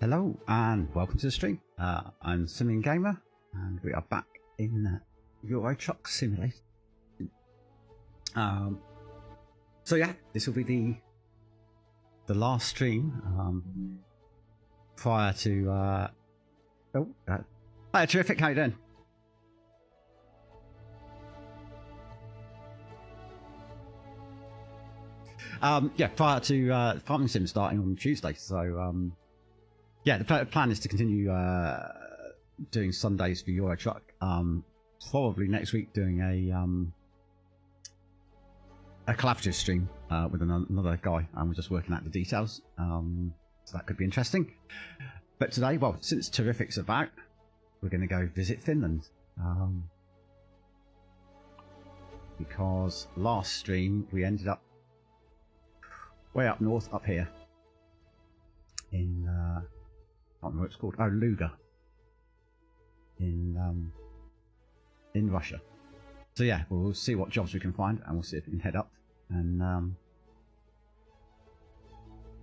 Hello and welcome to the stream. I'm Simian Gamer and we are back in Euro Truck Simulator. So yeah, this will be the last stream prior to hi, terrific, how you doing? Yeah, prior to Farming Sim starting on Tuesday, so yeah, the plan is to continue doing Sundays for Euro Truck. Probably next week doing a collaborative stream with another guy, and we're just working out the details. So that could be interesting. But today, well, since Terrific's about, we're going to go visit Finland. Because last stream we ended up way up north, up here in I can't remember what it's called. Oh, Luga in Russia. So yeah, we'll see what jobs we can find, and we'll see if we can head up, and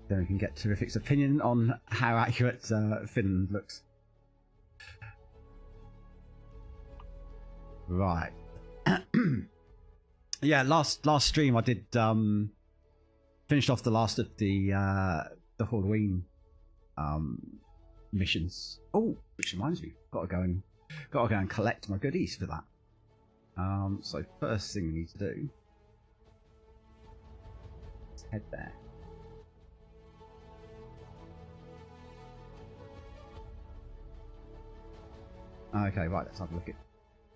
then we can get Terrific's opinion on how accurate Finland looks. Right. Yeah, last stream I did finished off the last of the Halloween missions. Oh, which reminds me, gotta go and collect my goodies for that. So first thing we need to do is head there. Okay, right, let's have a look at.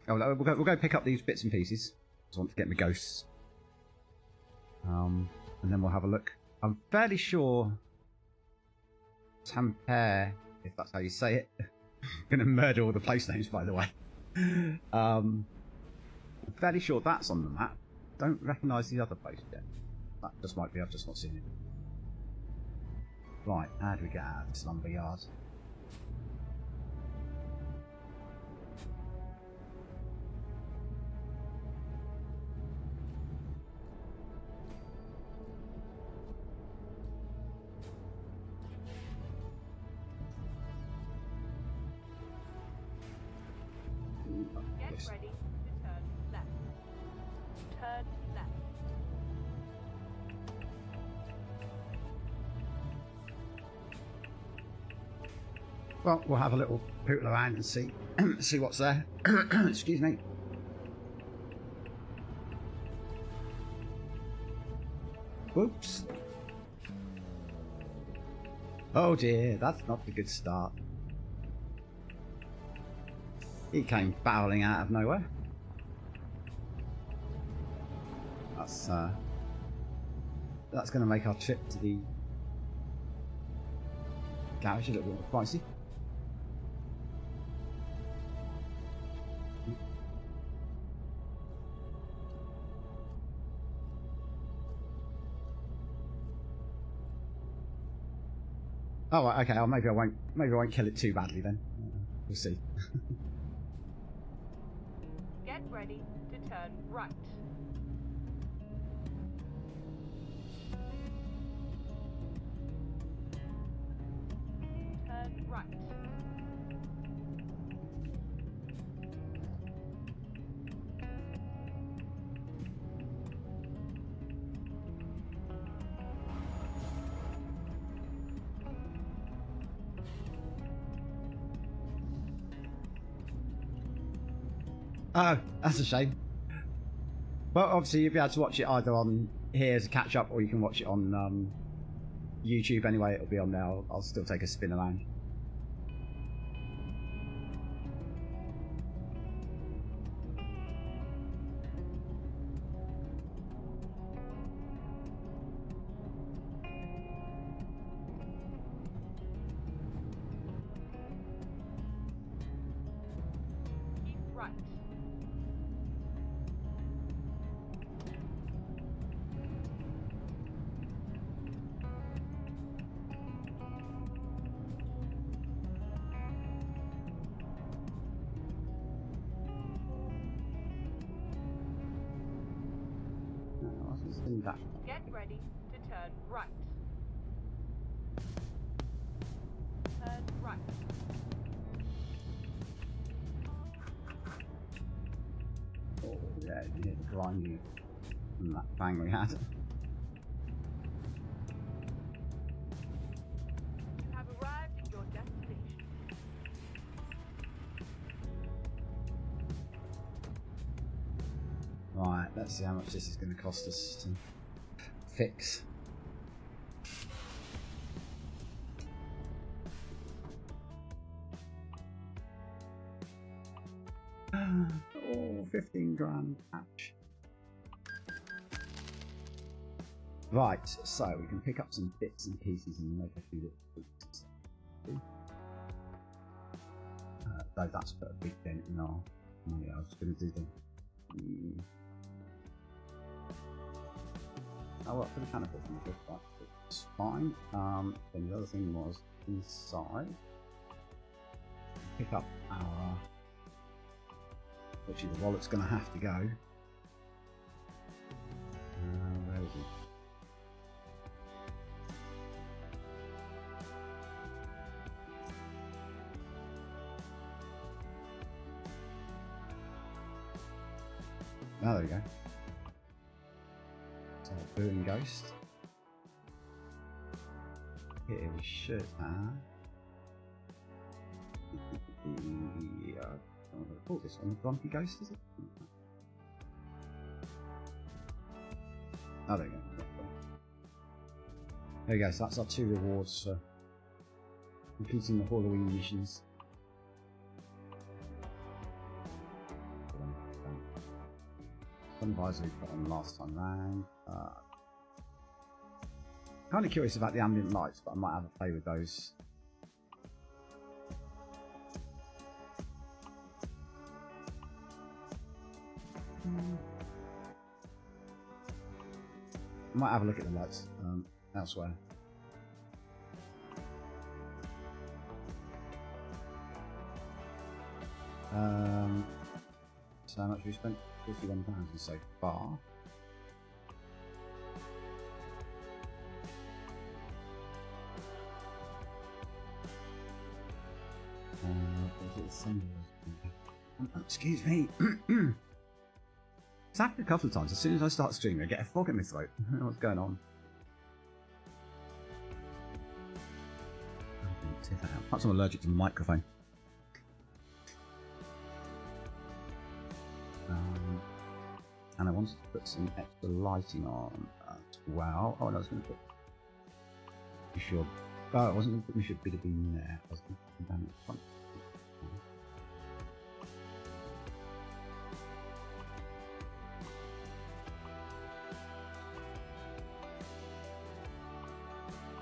Oh, we'll go pick up these bits and pieces. I want to get my ghosts. And then we'll have a look. I'm fairly sure Tampere, if that's how you say it. I'm going to murder all the place names, by the way. I'm fairly sure that's on the map. Don't recognise the other place yet. That just might be, I've just not seen it. Right, how do we get out of this lumber yard? Get ready to turn left. Turn left. Well, we'll have a little pootle around and see see what's there. Excuse me. Whoops. Oh dear, that's not a good start. He came barreling out of nowhere. That's going to make our trip to the garage a little bit more pricey. Oh, right, okay. Well, maybe I won't kill it too badly then. We'll see. Get ready to turn right. Turn right. Oh, that's a shame. Well, obviously you'll be able to watch it either on here as a catch-up, or you can watch it on YouTube anyway. It'll be on there. I'll still take a spin around. Keep right. Get ready to turn right. Turn right. Oh, yeah, you hear the grinding from that bang we had. You have arrived at your destination. Right, let's see how much this is going to cost us to fix. Oh, 15 grand. Ouch. Right, so we can pick up some bits and pieces and make a few little tweaks. Though that's put a big dent in our money. I was going to do the. Oh, well, for the mechanical thing, right, it's fine. Then the other thing was inside. Pick up our. Actually, the wallet's going to have to go. Where is he? Oh, there we go. So, Burning Ghost. Here we should have. I don't know what to call this one. Grumpy Ghost, is it? Oh, there we go. There we go. So that's our 2 rewards for completing the Halloween missions. Some advisor we put on last time round. Kind of curious about the ambient lights, but I might have a play with those. I might have a look at the lights elsewhere. So how much we spent? 51,000 so far. Excuse me. It's happened a couple of times. As soon as I start streaming, I get a frog in my throat. I don't know what's going on. Perhaps I'm allergic to the microphone. And I wanted to put some extra lighting on as well. Oh, and I was going to put. You sure? Oh, I wasn't going to put Mr. Bit Bean there. I was going to put him down in front.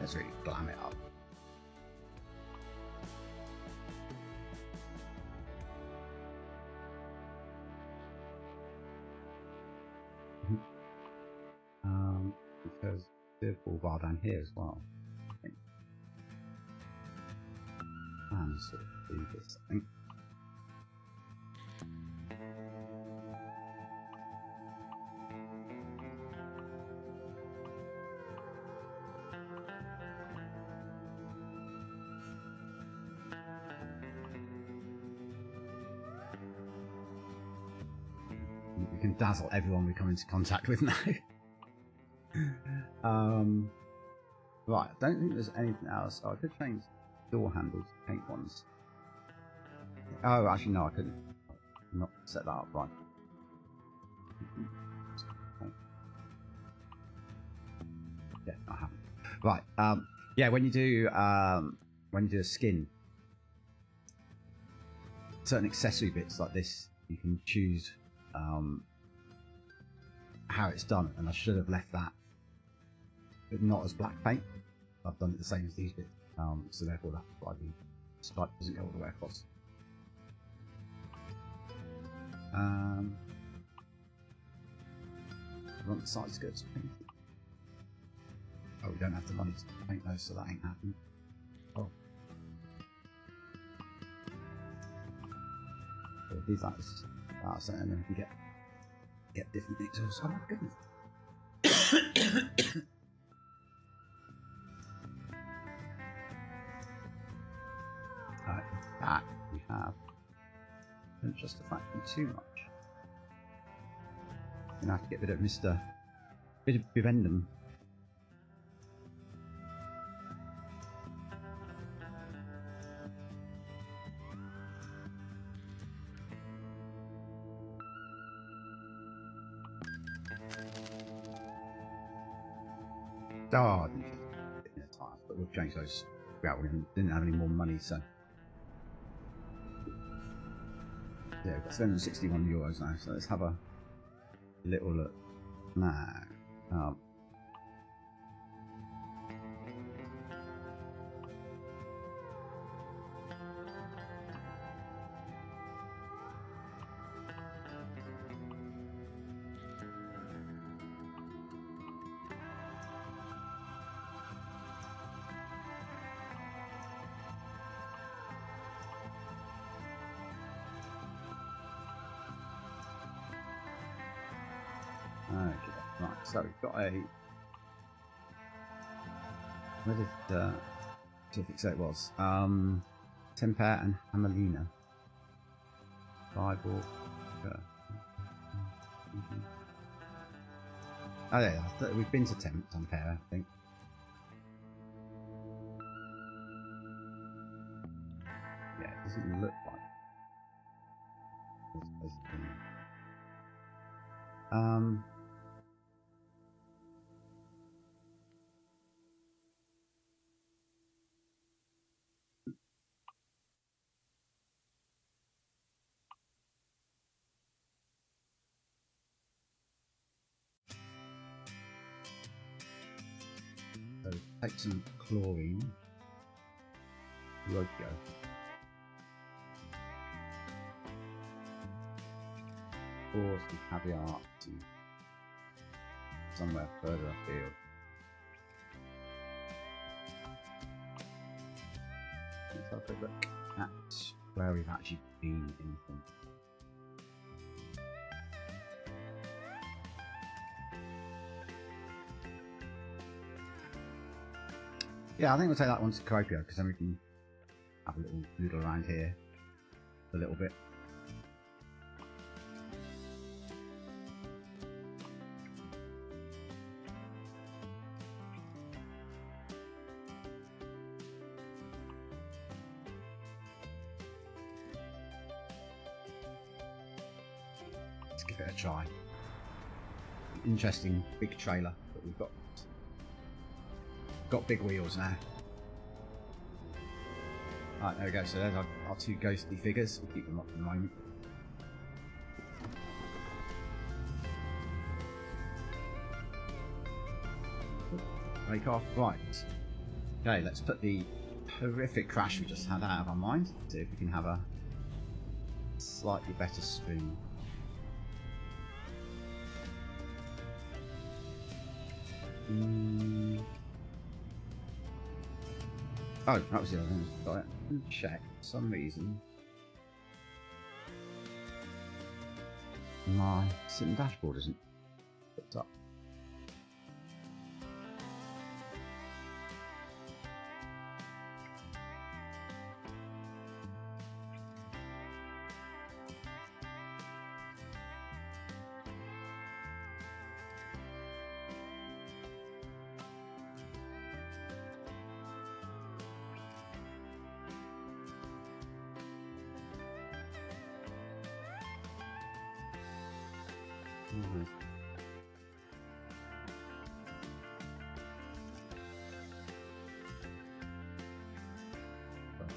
Let's really glam it up. Because there's a bar down here as well. I think. And sort of do this, I think. We can dazzle everyone we come into contact with now. Right, I don't think there's anything else. Oh, I could change door handles to pink ones. Oh, actually, no, I couldn't. Not set that up right. Yeah, I haven't. Right, yeah, when you do a skin, certain accessory bits like this, you can choose how it's done, and I should have left that, but not as black paint. I've done it the same as these bits, so therefore that's why the stripe doesn't go all the way across. I want the side skirts painted. Oh, we don't have the money to paint those, so that ain't happening. Oh. So these like this, so, and then we can get different exhausts. Oh my goodness. too much. Gonna have to get rid of Mr. Bivendum. Oh, but we've changed those. Yeah, we didn't have any more money, so yeah, we've got 761 euros now. So let's have a little look now. Okay, right, so we've got a. Where did Tiffix say it was? Temper and Hamelina. Bible. Oh yeah, we've been to Temper, I think. Yeah, it doesn't look like. So take some chlorine, Kuopio. Or some caviar to somewhere further afield. Let's have a quick look at where we've actually been in Finland. Yeah, I think we'll take that one to Kuopio because then we can have a little noodle around here a little bit. Let's give it a try. Interesting big trailer that we've got. Got big wheels now. Alright, there we go. So there's our two ghostly figures. We'll keep them up for the moment. Break off. Right. Okay, let's put the horrific crash we just had out of our mind. See if we can have a slightly better stream. Oh, that was the other thing. Got it. Check. For some reason, my sitting dashboard isn't hooked up.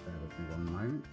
Bear with me one moment.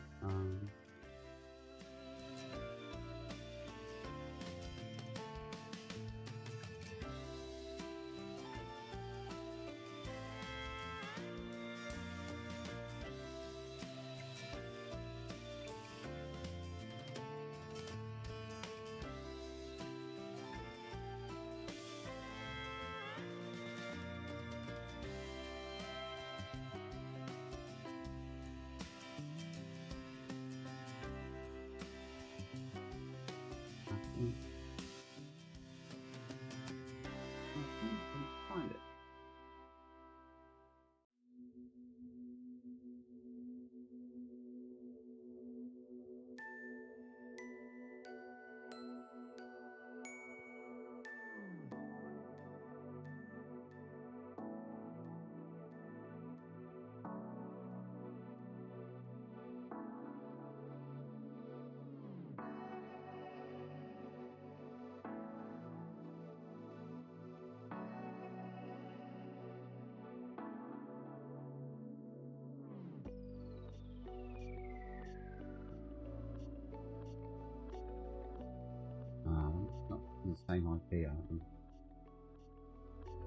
Same IP,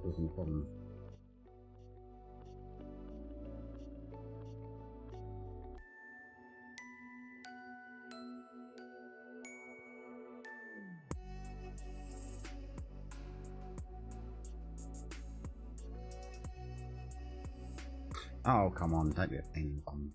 causing a problem. Oh, come on, don't be a pain in the bum.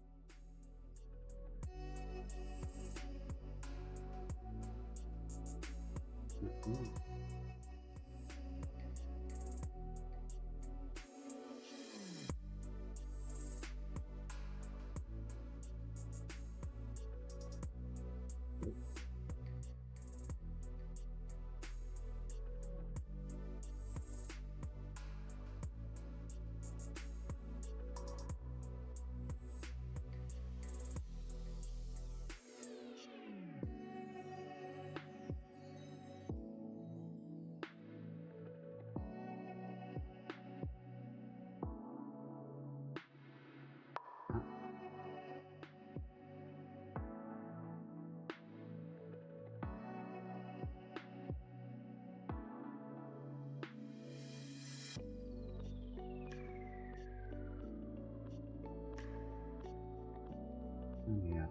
Yeah.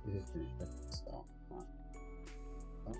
This is finished. Let's start. Right. Start.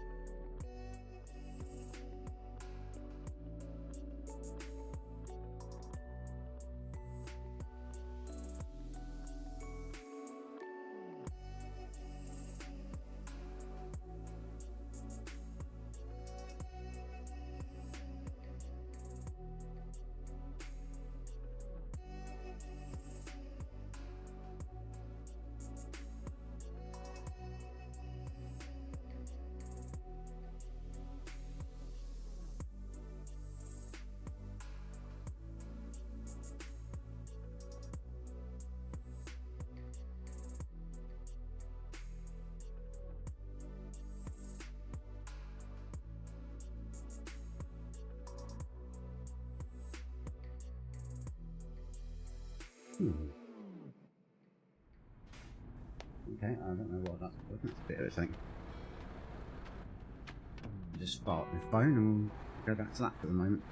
Okay, I don't know what that's for. That's a bit of a thing. Just start my phone and we'll go back to that for the moment.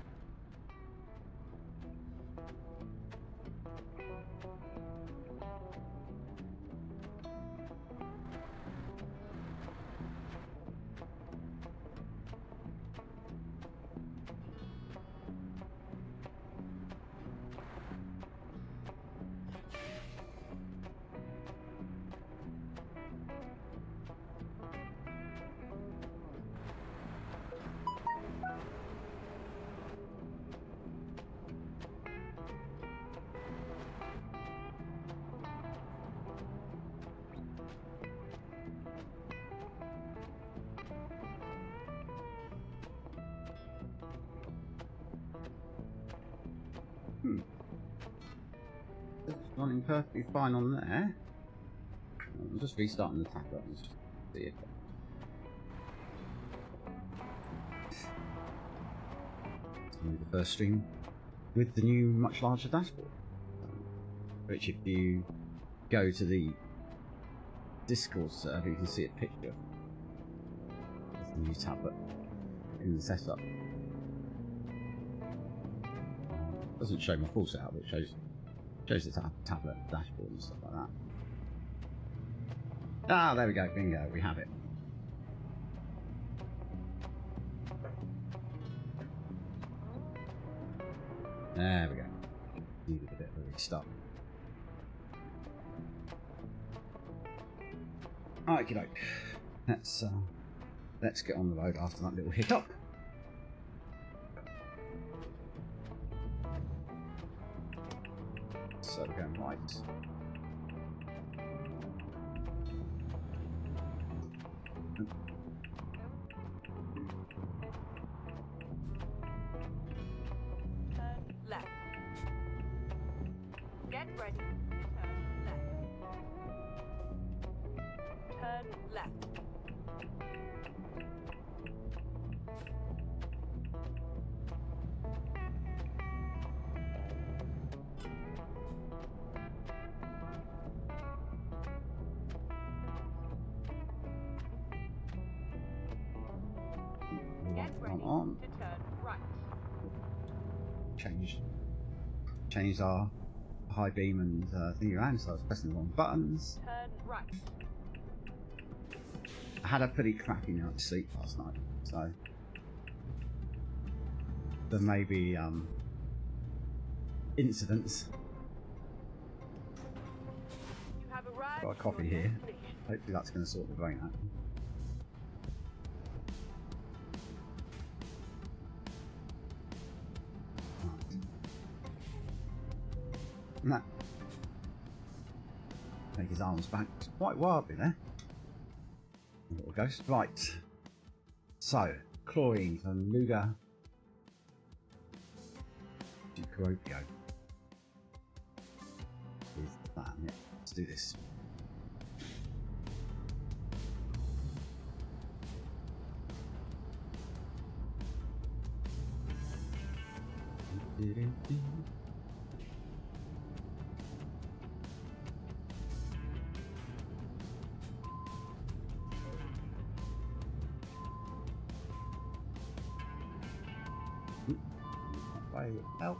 It's running perfectly fine on there. I'm just restarting the tablet and just see if the first stream with the new much larger dashboard, which if you go to the Discord server you can see a picture of the new tablet in the setup. Doesn't show my full setup, but it shows the tablet dashboard and stuff like that. Ah, there we go, bingo, we have it. There we go. Needed a bit of a restart. Okie doke. Let's get on the road after that little hiccup. So we're going right. Turn left. Get ready. Turn left. left. Get ready On. to turn right. Change our high beam and thingy around, so I was pressing the wrong buttons. Turn right. I had a pretty crappy night's sleep last night, so there may be incidents. You have arrived. Got a at coffee your here. destination. Hopefully that's going to sort the brain out. Nah. Take his arms back quite wildly there. Little ghost. Right. So, chlorine from Luga to Kuopio. Is the plan, yeah. Let's do this. Way out.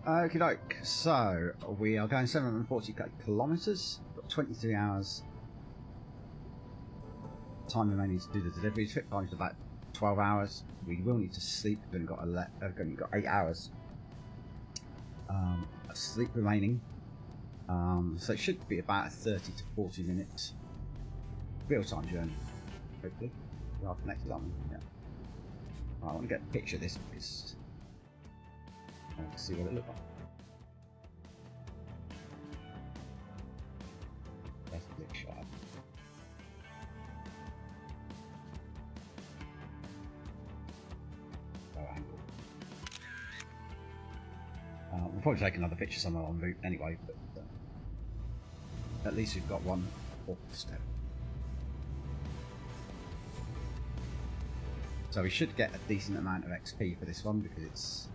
Okie doke, so we are going 740 kilometres, got 23 hours time remaining to do the delivery. Trip time is about 12 hours. We will need to sleep. We've only got 8 hours of sleep remaining. So it should be about a 30 to 40 minutes real-time journey, hopefully. We are connected on. Yeah. I want to get a picture of this because I want to see what it looks like. That's a bit sharp. We'll probably take another picture somewhere en route anyway, but at least we've got one off the step. So we should get a decent amount of XP for this one because it's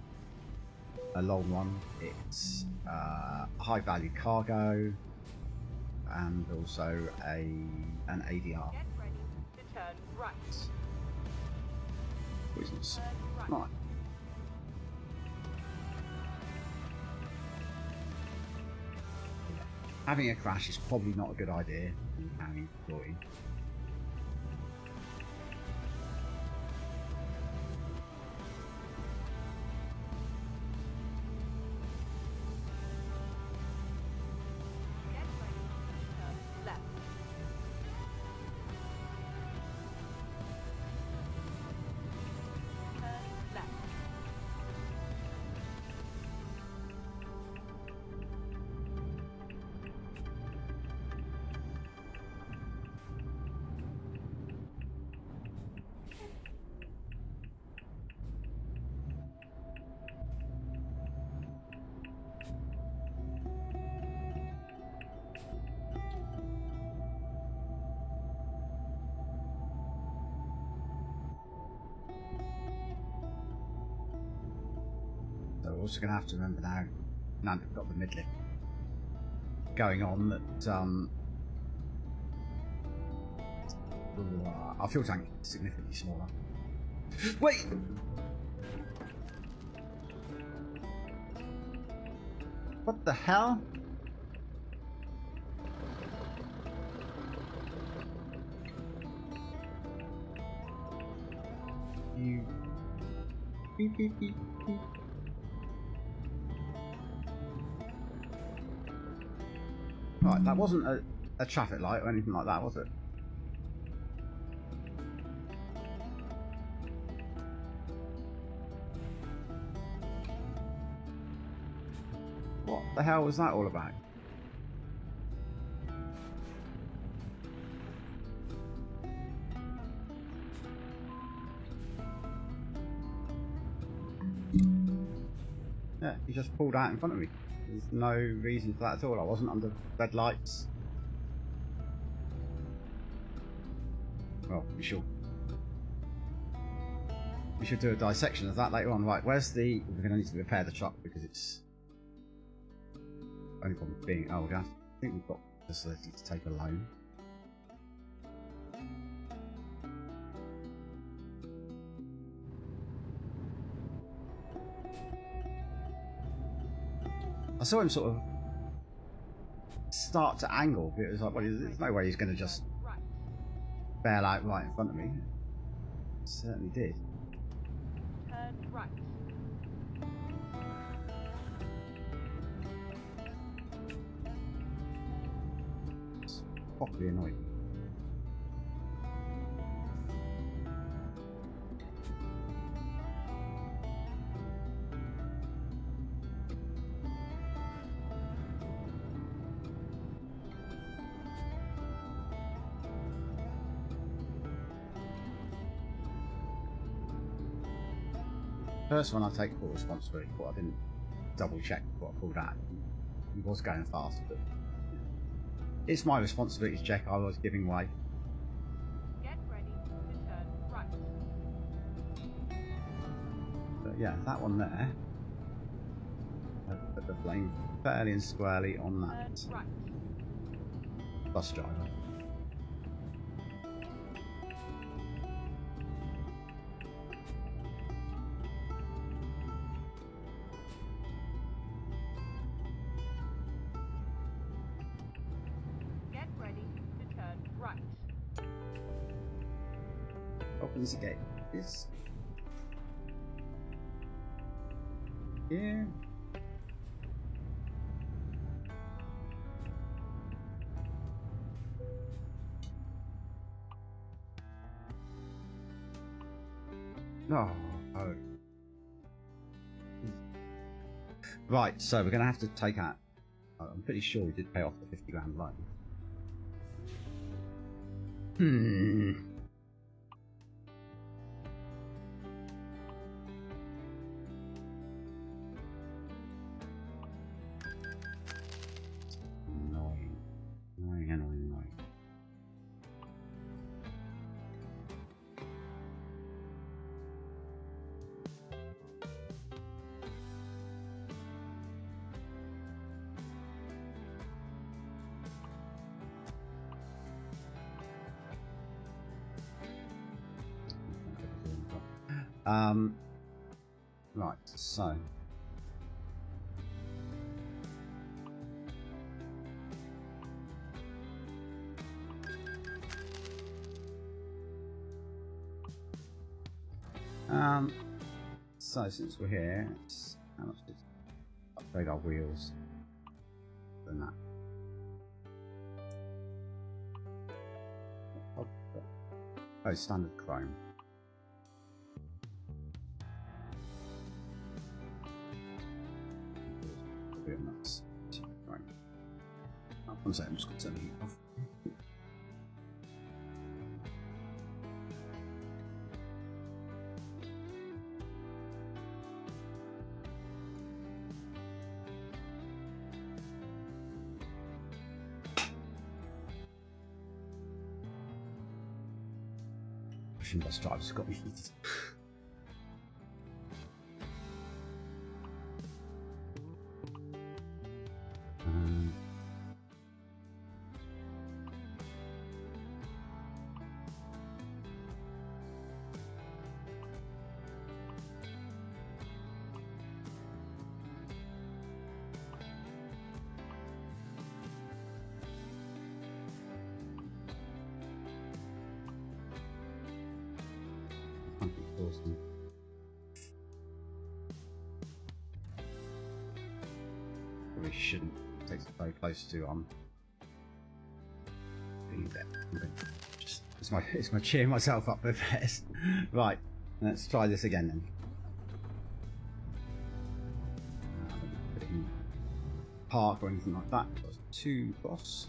a long one. It's high value cargo and also an ADR. Get ready to turn right. Business. Turn right. Right. Having a crash is probably not a good idea when you're carrying employee. Get ready to turn left. Turn left. So we're also going to have to remember now that we've got the midlift going on that our fuel tank is significantly smaller. Wait! What the hell? You... Beep, beep, beep, beep. Right, that wasn't a traffic light or anything like that, was it? What the hell was that all about? Yeah, he just pulled out in front of me. There's no reason for that at all. I wasn't under red lights. Well, we should do a dissection of that later on. Right, where's the... We're going to need to repair the truck because it's... Only problem being old. I think we've got the facility to take a loan. I saw him sort of start to angle, but it was like, well, there's no way he's going to just bail out right in front of me. Certainly did. Turn right. It's properly annoying. First one I take full responsibility for. I didn't double check what I pulled out. He was going fast, but it's my responsibility to check I was giving way. Get ready to turn right. But yeah, that one there. I put the flame fairly and squarely on that Turn right. bus driver. Get ready to turn right. Opens the gate. This. Yeah. No. Oh. Right, so we're going to have to take out... I'm pretty sure we did pay off the 50 grand loan. Annoying. Annoying. Right, so since we're here, how much did upgrade our wheels than that? Oh, standard chrome. Right. Oh, one second, I'm just going to turn the heat off. Pushing bus drivers has got me heated. Awesome. Probably shouldn't take it very close to being there. Just it's my cheering myself up with this. Right, let's try this again then. Put it in park or anything like that. That's 2 boss.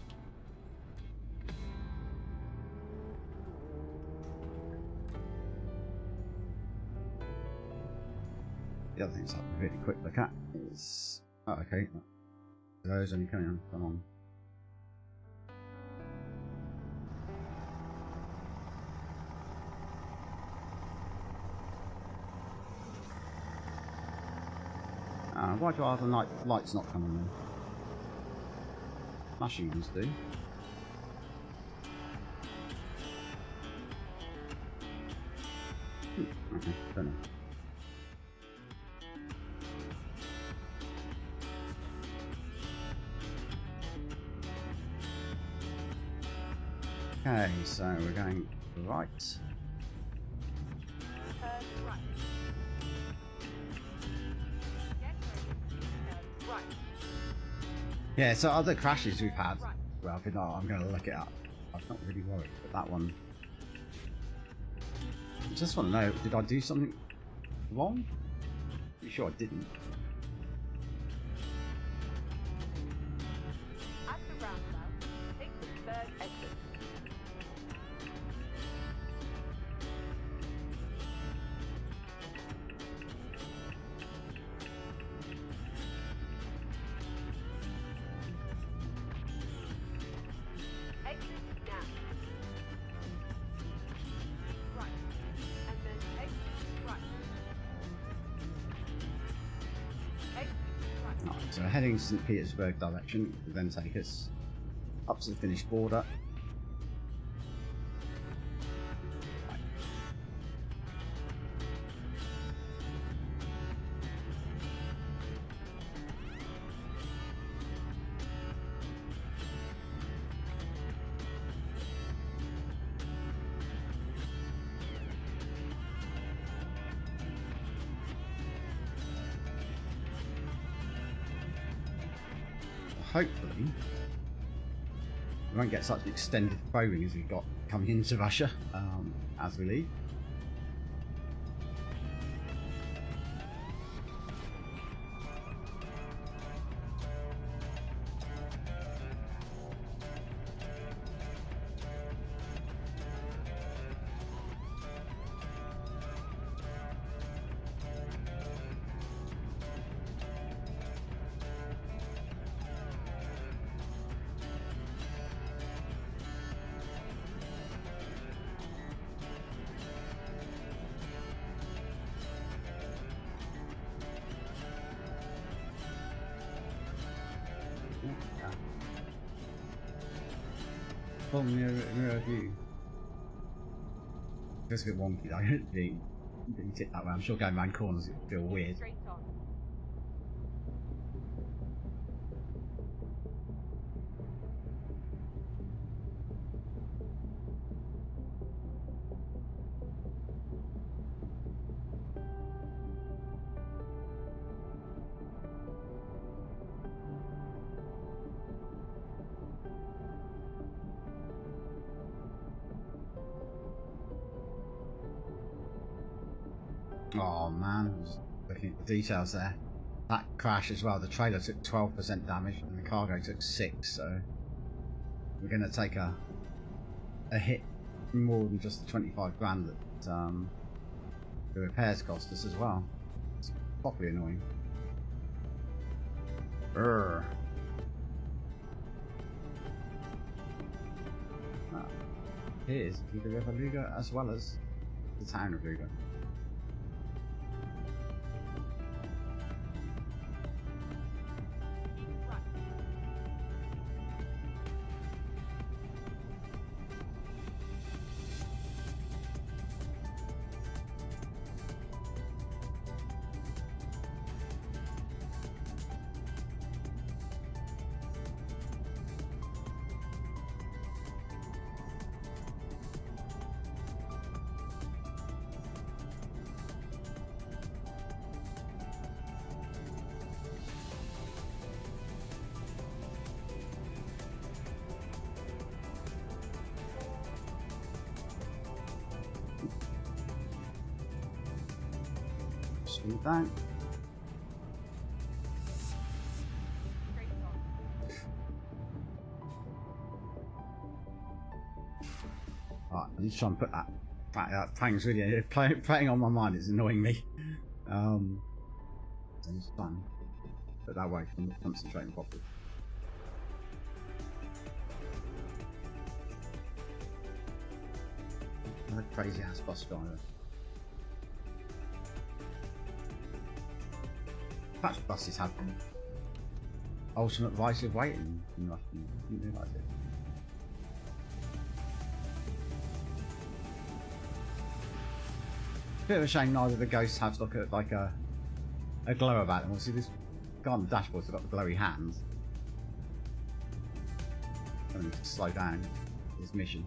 The other things I'll have a really quick look at is... Oh, okay. Those only coming on. Come on. Why do our other lights not coming on? Flashing ones do. Okay, fair enough. Okay, so we're going right. Turn right. Get ready. Turn right. Yeah, so other crashes we've had. Right. Well, I'm going to look it up. I'm not really worried, but that one. I just want to know, did I do something wrong? Pretty sure I didn't. At the roundabout, take the third exit. Exit now. Right. And then exit right. Exit right. Alright, so heading St. Petersburg direction will then take us up to the Finnish border. Hopefully we won't get such an extended probing as we've got coming into Russia as we leave. Full mirror view. Feels a bit wonky though. Didn't tip that way. I'm sure going around corners it would feel weird. Straight on. Oh man, just looking at the details there. That crash as well, the trailer took 12% damage and the cargo took 6, so we're going to take a hit more than just the 25 grand that the repairs cost us as well. It's properly annoying. Brrr. Here's the river Luga as well as the town of Luga. Sweet that. Straight on. Right, I need to try and put that. That thing's really playing on my mind. It's annoying me. It's fun. But that way I can concentrate properly. Another crazy ass bus driver. Perhaps buses have ultimate right of waiting in Russian. I didn't realise it. Bit of a shame neither of the ghosts have like a glow about them. Obviously this guy on the dashboard's got the glowy hands. I need to slow down his mission.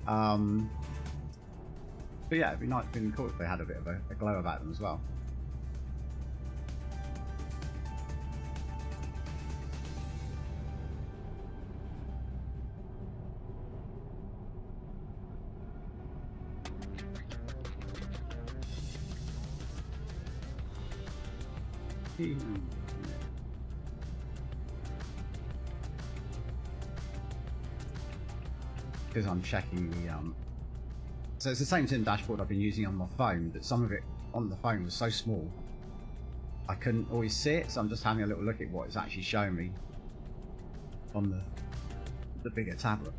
But yeah, it'd be nice, been cool if they had a bit of a glow about them as well. Because I'm checking the so it's the same tin dashboard I've been using on my phone, but some of it on the phone was so small I couldn't always see it, so I'm just having a little look at what it's actually showing me on the bigger tablet.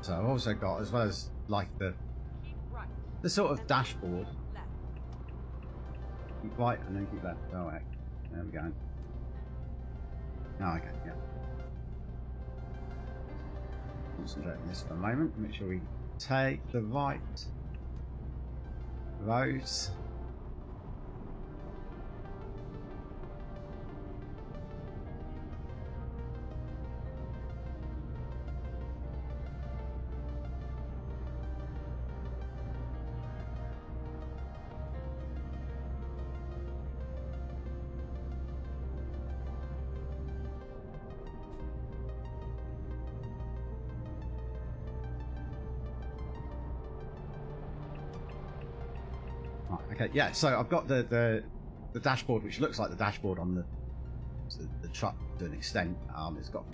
So I've also got, as well as like the sort of dashboard. Keep right and then keep left. Oh heck. There we go. Oh, okay, yeah. Concentrate on this for a moment. Make sure we take the right roads. Okay, yeah, so I've got the dashboard, which looks like the dashboard on the truck to an extent. It's got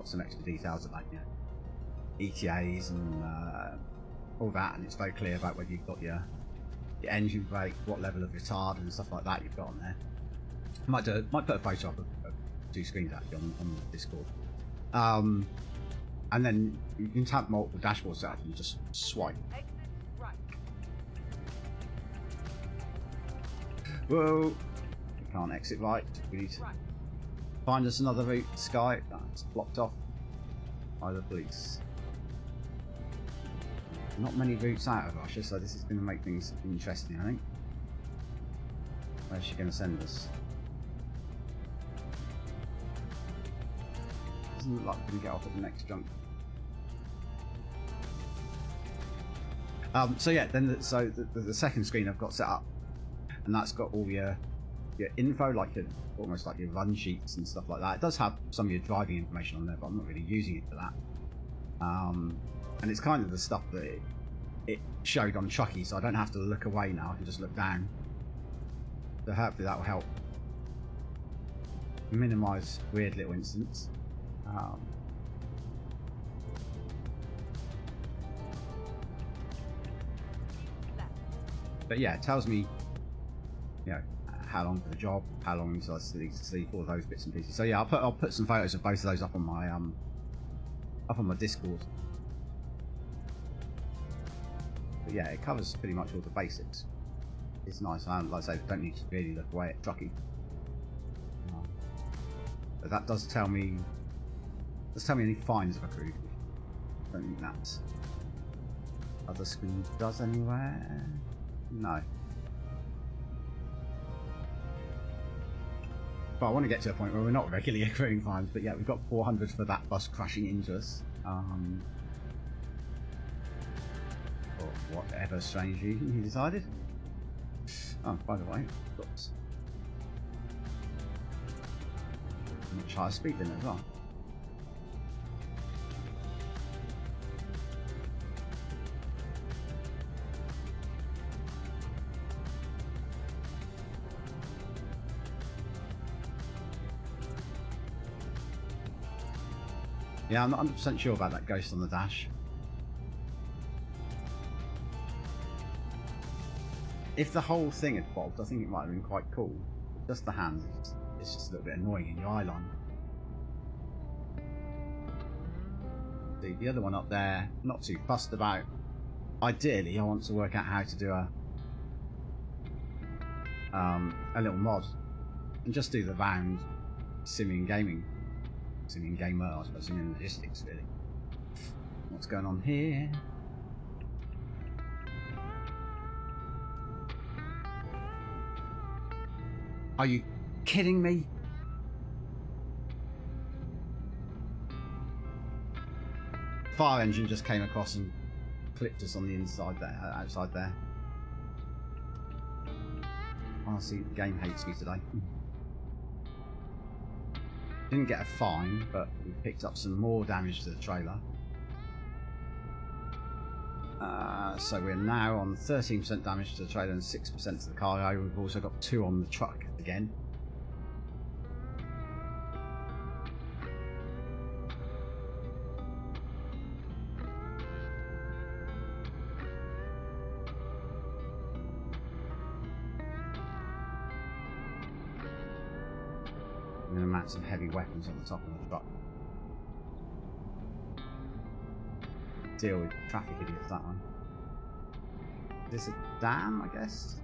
some extra details about, you know, ETAs and all that, and it's very clear about whether you've got your engine brake, what level of retard and stuff like that you've got on there. Might put a photo up of two screens actually on the Discord. And then you can tap multiple dashboards out and just swipe. Whoa! We can't exit right. We need to find us another route. Sky, that's blocked off by the police. Not many routes out of Russia, so this is going to make things interesting, I think. Where's she going to send us? Doesn't look like we're going to get off at the next junction. So yeah, then the second screen I've got set up. And that's got all your info, like almost like your run sheets and stuff like that. It does have some of your driving information on there, but I'm not really using it for that. And it's kind of the stuff that it showed on Chucky, so I don't have to look away now. I can just look down. So hopefully that will help minimise weird little incidents. But yeah, it tells me, you know, how long for the job, how long until I need to sleep, all those bits and pieces. So yeah, I'll put some photos of both of those up on my Discord. But yeah, it covers pretty much all the basics. It's nice. Like I say, don't need to really look away at trucking. But that does tell me any fines have accrued. I don't think that's other screen does anywhere. No. But I want to get to a point where we're not regularly accruing fines, but yeah, we've got 400 for that bus crashing into us. Or whatever strange reason he decided. Oh, by the way, oops. Much higher speed limit as well. Yeah, I'm not 100% sure about that ghost on the dash. If the whole thing had bobbed, I think it might have been quite cool. Just the hands, it's just a little bit annoying in your eye line. The other one up there, not too fussed about. Ideally, I want to work out how to do a little mod and just do the round simming gaming. Simming gamer, I suppose, simming logistics, really. What's going on here? Are you kidding me? Fire engine just came across and clipped us on the inside there, outside there. Honestly, the game hates me today. Didn't get a fine, but we picked up some more damage to the trailer. So we're now on 13% damage to the trailer and 6% to the cargo. We've also got 2 on the truck again. I'm going to mount some heavy weapons on the top of the truck. Deal with traffic idiots that one. Is this a dam, I guess?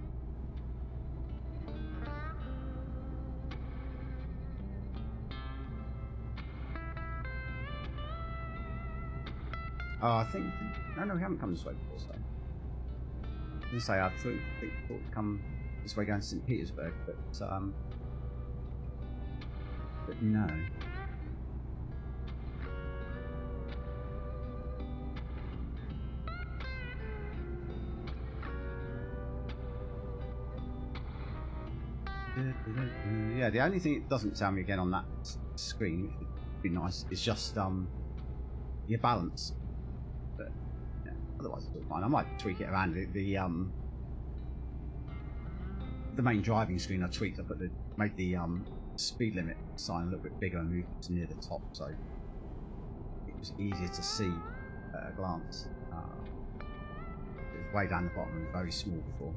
Oh, I think... No, we haven't come this way before, so... I was going to say, I thought we'd come this way going to St. Petersburg, but no. Yeah, the only thing it doesn't tell me again on that screen, which would be nice, is just your balance. But yeah, otherwise it's all fine. I might tweak it around the main driving screen. I tweaked. Made the speed limit sign a little bit bigger and moved it to near the top, so it was easier to see at a glance. It was way down the bottom and very small before.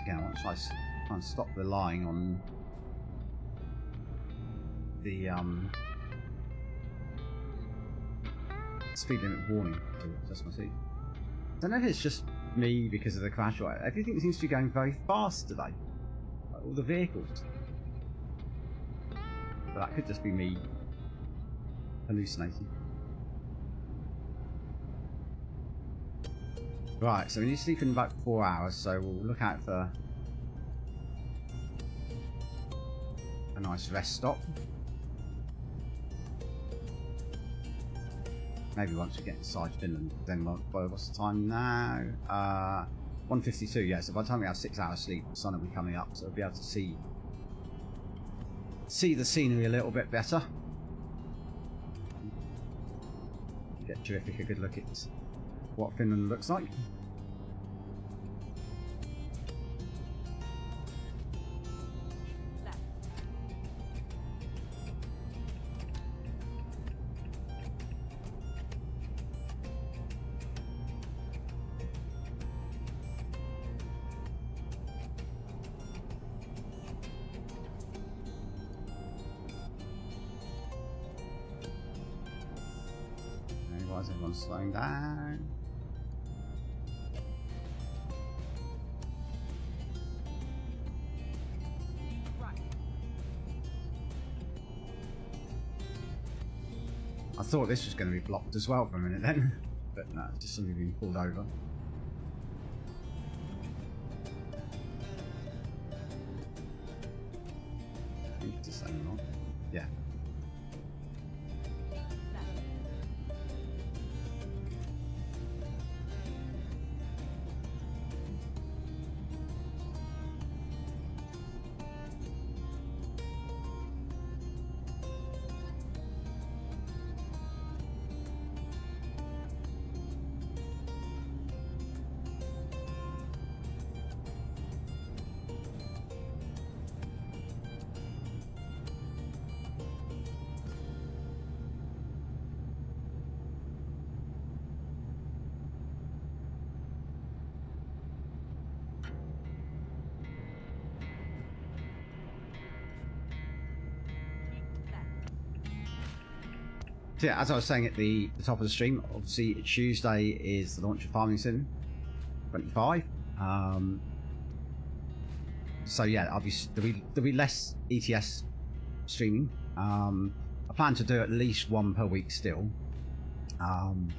Again, I want to try and stop relying on the speed limit warning to adjust my seat. I don't know if it's just me because of the crash or everything seems to be going very fast today. Like all the vehicles. But that could just be me hallucinating. Right, so we need to sleep in about 4 hours, so we'll look out for a nice rest stop. Maybe once we get inside Finland, then what's the time now? 1:52, yeah, so by the time we have 6 hours sleep, the sun will be coming up, so we'll be able to see the scenery a little bit better. Get terrific a good look at what Finland looks like. Why is everyone slowing down? I thought this was going to be blocked as well for a minute then, but no, it's just suddenly being pulled over. I think it's the same one. Yeah. So yeah, as I was saying at the top of the stream, obviously Tuesday is the launch of Farming Sim 25. So yeah, obviously there'll be less ETS streaming. I plan to do at least one per week still. And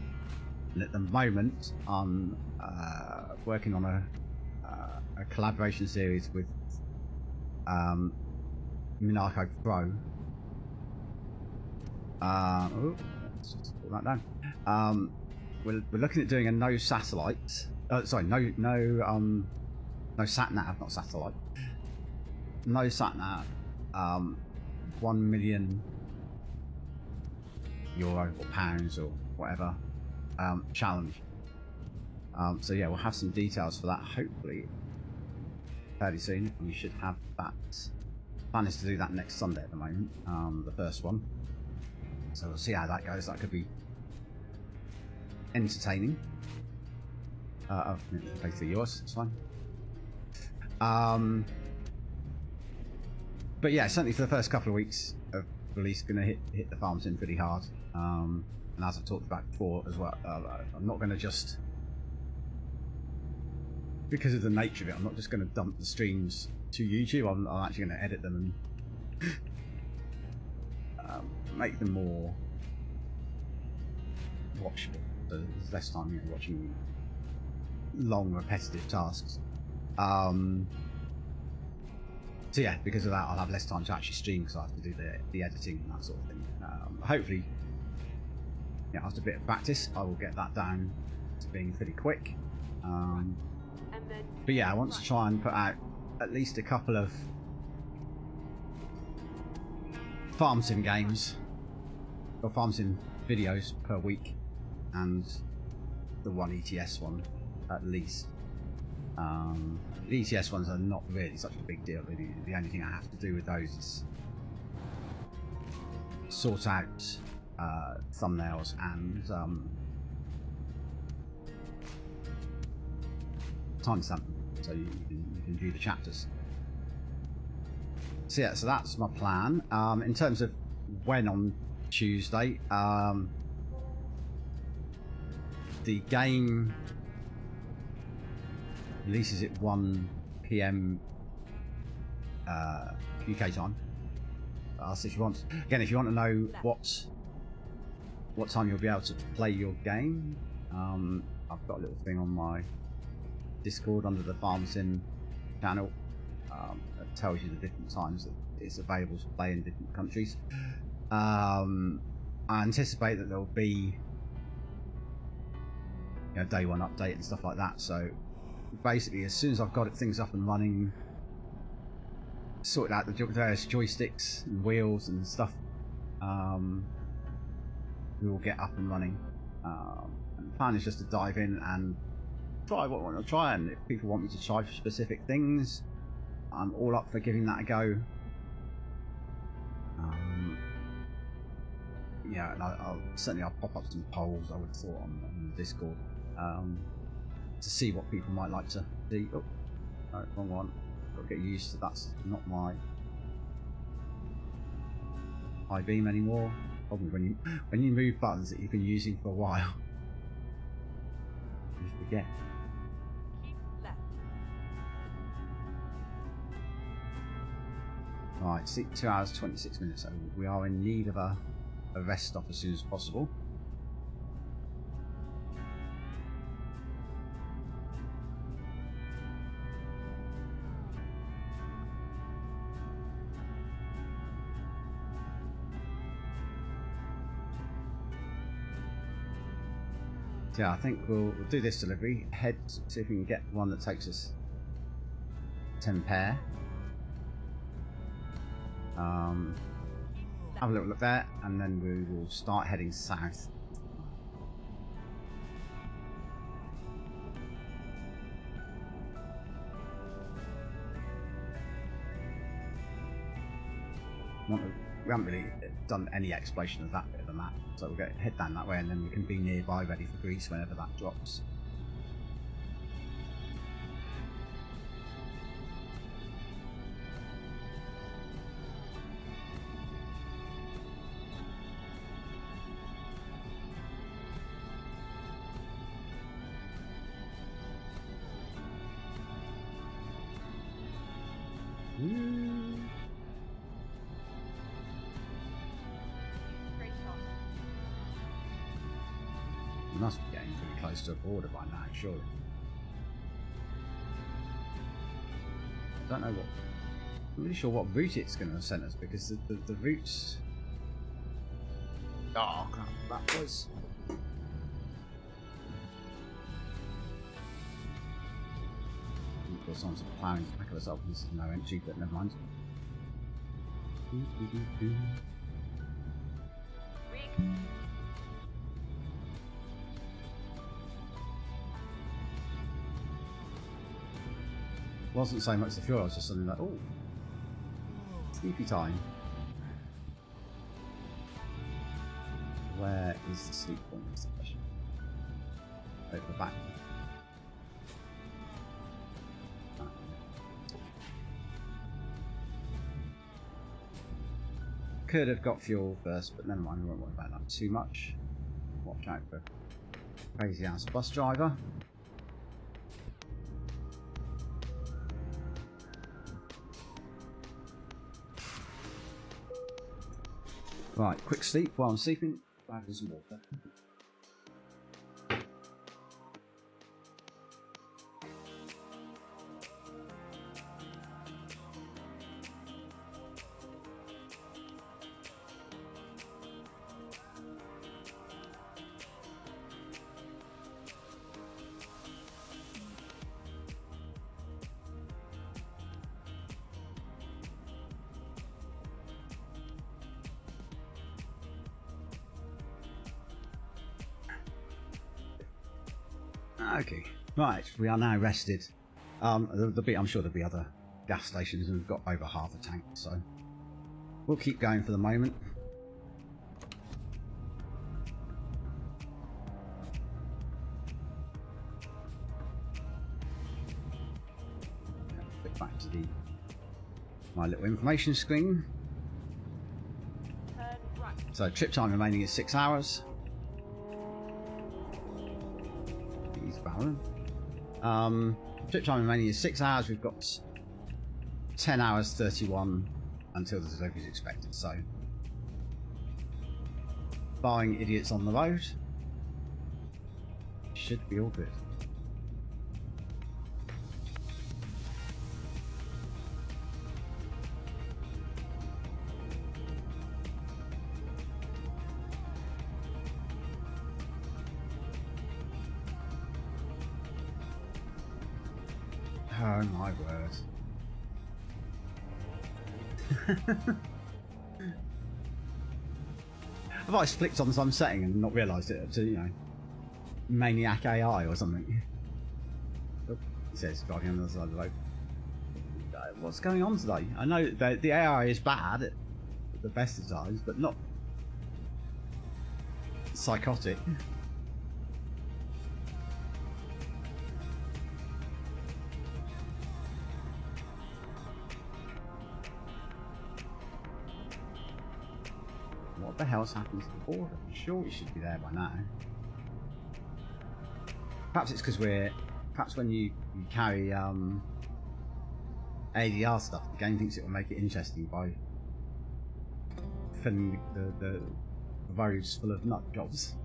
at the moment, I'm working on a collaboration series with Minarco Pro. Let's just put that down. We're looking at doing a no satellite. Sorry, no sat nav, not satellite. No sat nav. 1 million euro or pounds or whatever challenge. So yeah, we'll have some details for that hopefully fairly soon. We should have that. Plan is to do that next Sunday at the moment, the first one. So we'll see how that goes. That could be entertaining. Play through yours, it's fine. But yeah, certainly for the first couple of weeks of release, going to hit the farm sim pretty hard. And as I've talked about before as well, I'm not going to just, because of the nature of it, I'm not just going to dump the streams to YouTube. I'm actually going to edit them and make them more watchable. So there's less time watching long, repetitive tasks. So yeah, because of that, I'll have less time to actually stream because I have to do the editing and that sort of thing. Hopefully, yeah, after a bit of practice, I will get that down to being pretty quick. But yeah, I want to try and put out at least a couple of farm sim games or farm sim videos per week, and the one ETS one at least. The ETS ones are not really such a big deal. The only thing I have to do with those is sort out thumbnails and timestamp them so you can view the chapters. So yeah, so that's my plan. In terms of when on Tuesday, the game releases at 1 PM UK time. So if you want to know what time you'll be able to play your game, I've got a little thing on my Discord under the Farm Sim channel that tells you the different times that it's available to play in different countries. I anticipate that there will be day one update and stuff like that. So basically, as soon as I've got things up and running, sorted out the various joysticks and wheels and stuff, we will get up and running. And the plan is just to dive in and try what I want to try, and if people want me to try specific things, I'm all up for giving that a go. Yeah, and I'll pop up some polls, I would have thought, on Discord, to see what people might like to see. Oh, no, wrong one. Got to get used to that's not my high beam anymore. Probably when you move buttons that you've been using for a while, you forget. Keep left. Right, 2 hours 26 minutes. So we are in need of a rest stop as soon as possible. Yeah, I think we'll do this delivery, see if we can get one that takes us 10 pair. Have a little look there, and then we will start heading south. We haven't really done any exploration of that bit of the map, so we'll head down that way, and then we can be nearby ready for Greece whenever that drops. Great shot. You must be getting pretty close to a border by now, surely. I don't know what. I'm really sure what route it's going to send us because the routes. Oh crap! That was. Someone's plowing the back of us up. This is no entry, but never mind. Rig. Wasn't so much the fuel, I was just suddenly like, oh, sleepy time. Where is the sleep point? Is the question. Over the back. Could have got fuel first, but never mind, we won't worry about that too much. Watch out for crazy ass bus driver. Right, quick sleep while I'm sleeping. Grab some water. Okay, right, we are now rested. I'm sure there'll be other gas stations, and we've got over half a tank, so we'll keep going for the moment. Click back to my little information screen. Turn right. So trip time remaining is 6 hours. Trip time remaining is 6 hours. We've got 10 hours 31 until the delivery is expected. So, barring idiots on the road, should be all good. Oh my word. I've always flicked on some setting and not realised it to, you know, Maniac AI or something. Oh, it says driving on the other side of the road. What's going on today? I know the AI is bad at the best of times, but not psychotic. What the hell's happened to the border? I'm sure we should be there by now. Perhaps it's because perhaps when you carry ADR stuff, the game thinks it will make it interesting by filling the roads full of nut jobs.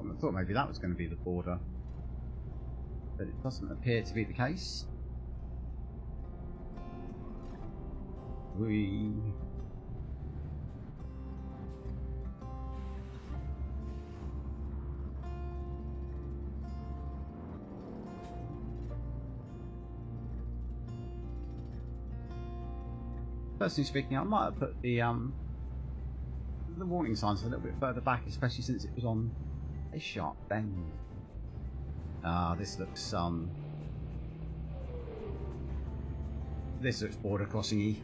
I thought maybe that was going to be the border, but it doesn't appear to be the case. personally speaking, I might have put the warning signs a little bit further back, especially since it was on a sharp bend. This looks border crossing-y.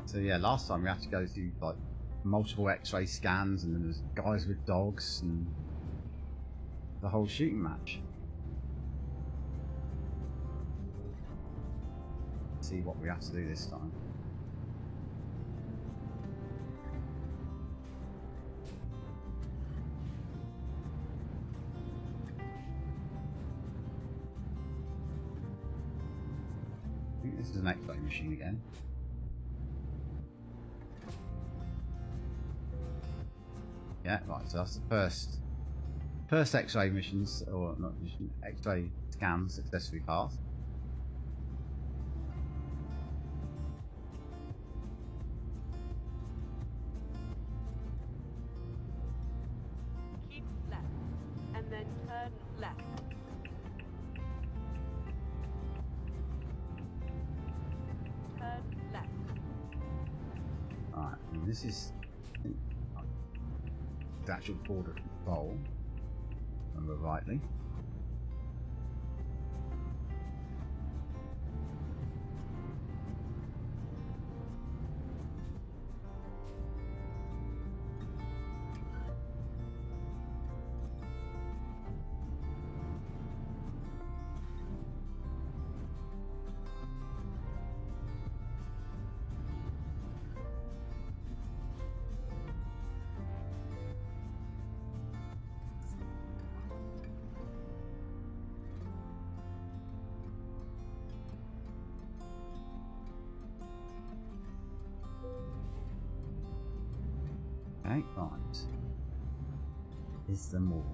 So yeah, last time we had to go through like multiple X-ray scans, and then there's guys with dogs and the whole shooting match. Let's see what we have to do this time. I think this is an X-ray machine again. Yeah, right, so that's the first X-ray missions, or not mission, X-ray scan successfully passed. Keep left, and then turn left. Turn left. Alright, and this is the actual border control, remember rightly. Okay, right. Is there more?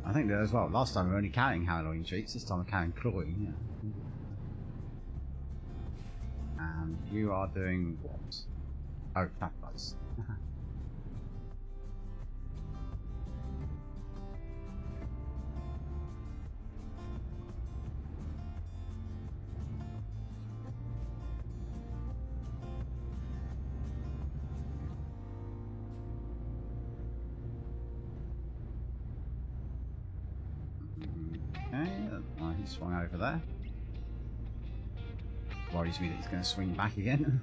I think that as well. Last time we were only carrying Halloween treats, this time we're carrying chlorine, yeah. And you are doing what? Oh, traffic lights. Okay, he swung over there. Worries me that he's going to swing back again.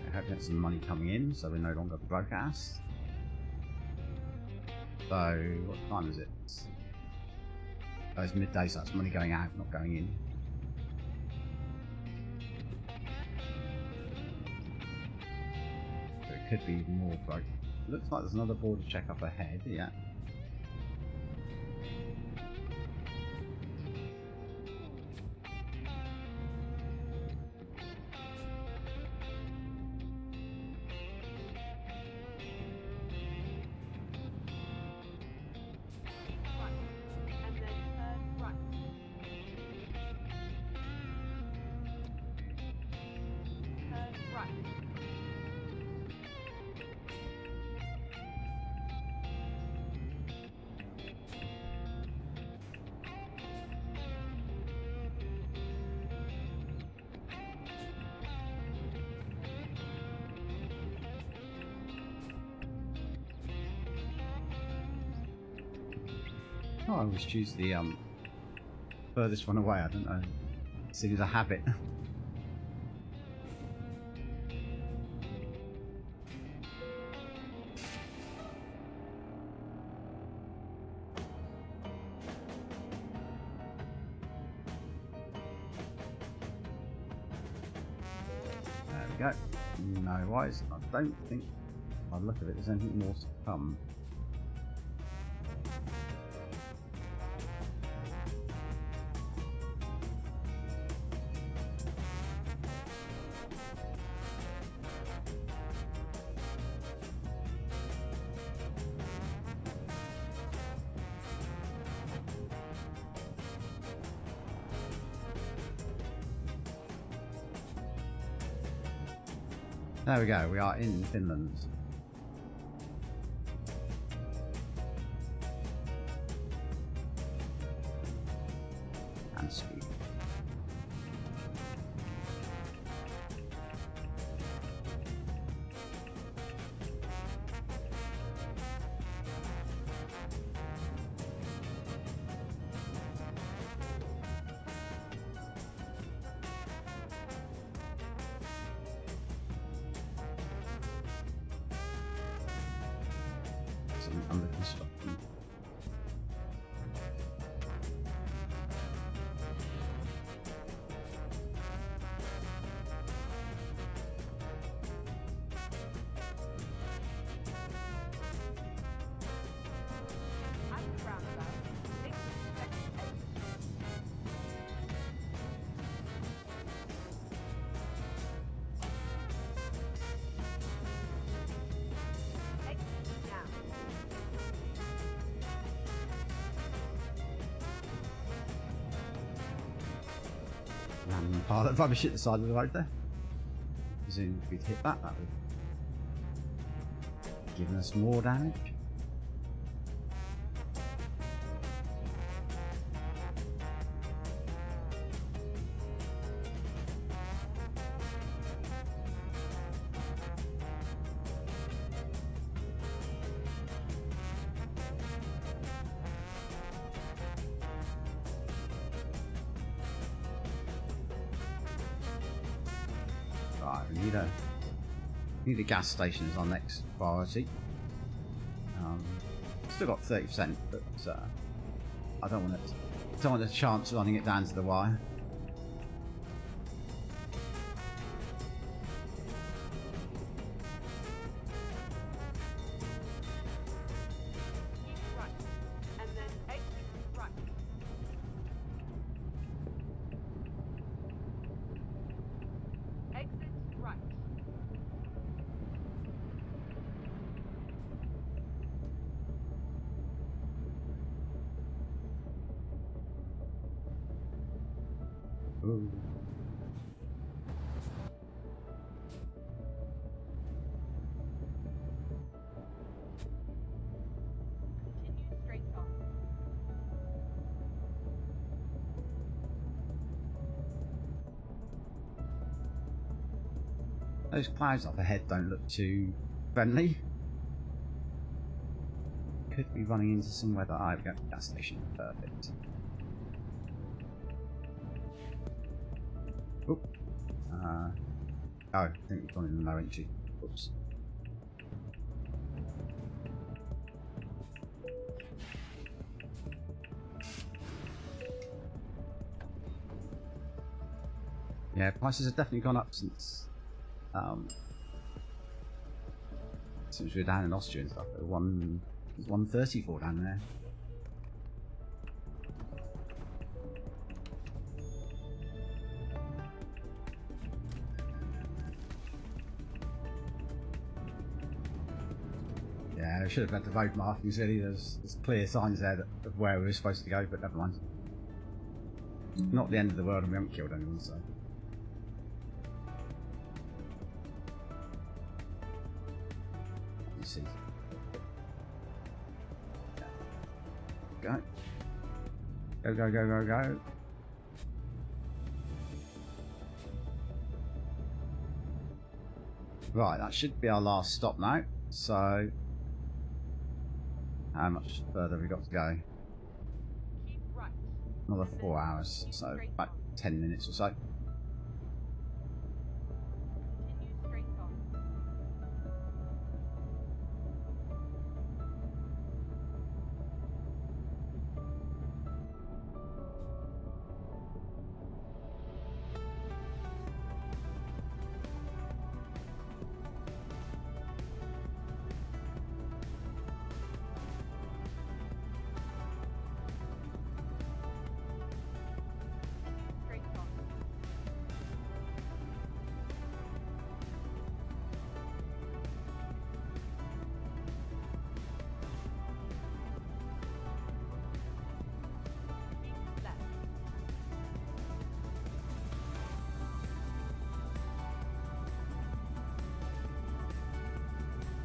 I hope there's some money coming in, so we're no longer broke ass. So, what time is it? Oh, it's midday, so that's money going out, not going in. So it could be even more broke. Looks like there's another border check up ahead, yeah. Oh, I always choose the furthest one away, I don't know. It seems a habit. There we go. No worries. I don't think, by the look of it, there's anything more to come. There we go, we are in Finland. And speed. Under construction. At the roundabout, take the second exit. Exit now. And pile of rubbish at the side of the road there. Presume if we'd hit that, that would have given us more damage. Right, we need a gas station as our next priority. Still got 30%, but I don't want a chance of running it down to the wire. Keep right, and then exit right. Exit right. Ooh. Continue straight on. Those clouds up ahead don't look too friendly. Could be running into some weather. Ah, we go gas station. Perfect. Oop. Oh, I think we've gone in the low entry. Oops. Yeah, prices have definitely gone up since we were down in Austria and stuff. It was 134 down there. Yeah, I should have had the road markings really. There's clear signs there of where we were supposed to go, but never mind. Not the end of the world, and we haven't killed anyone, so. Let's see. Go. Go, go, go, go, go. Right, that should be our last stop now. So, how much further have we got to go? Keep right. Another 4 hours, so about 10 minutes or so. Continue straight on. Straight on.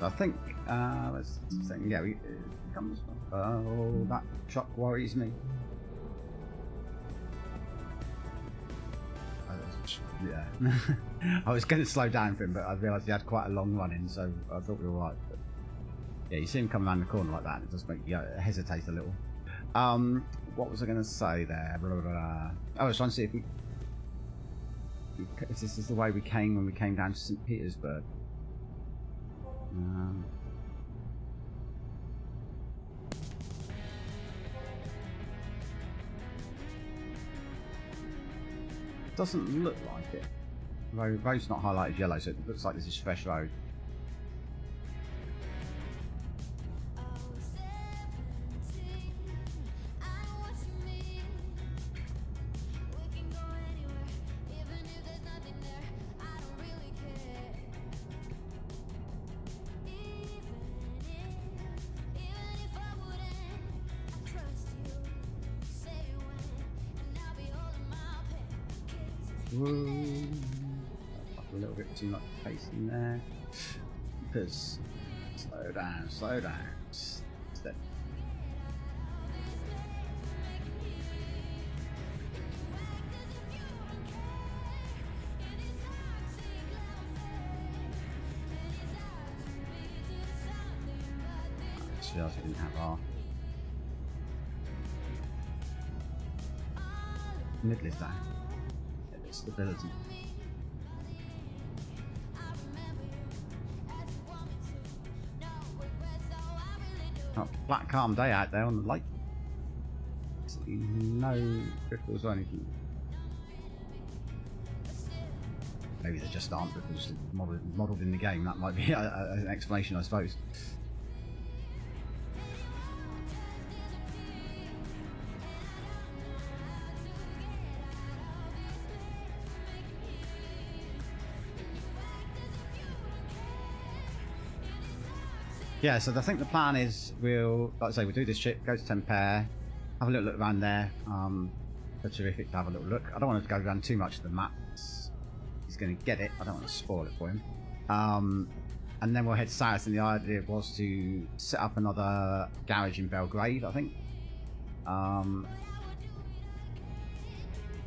I think, let's think, yeah, it comes. Oh, that truck worries me. Yeah. I was going to slow down for him, but I realised he had quite a long run in, so I thought we were alright. But yeah, you see him come around the corner like that, it does make you hesitate a little. What was I going to say there? Blah, blah, blah. Oh, I was trying to see if this is the way we came when we came down to St. Petersburg. Doesn't look like it. Road's not highlighted yellow, so it looks like this is fresh road. Whoa. A little bit too much pace in there. Because slow down, slow down. Step. I just realised we didn't have our middle is down. Stability. Oh, flat calm day out there on the lake. No ripples or anything. Maybe they just aren't ripples modelled in the game. That might be an explanation, I suppose. Yeah, so I think the plan is we'll, like I say, we'll do this trip, go to Tempere, have a little look around there. It's terrific to have a little look. I don't want to go around too much of the map. He's going to get it. I don't want to spoil it for him. And then we'll head south, and the idea was to set up another garage in Belgrade, I think.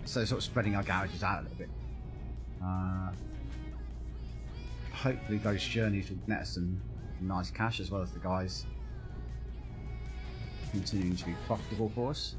So sort of spreading our garages out a little bit. Hopefully those journeys will net us some nice cash, as well as the guys continuing to be profitable for us.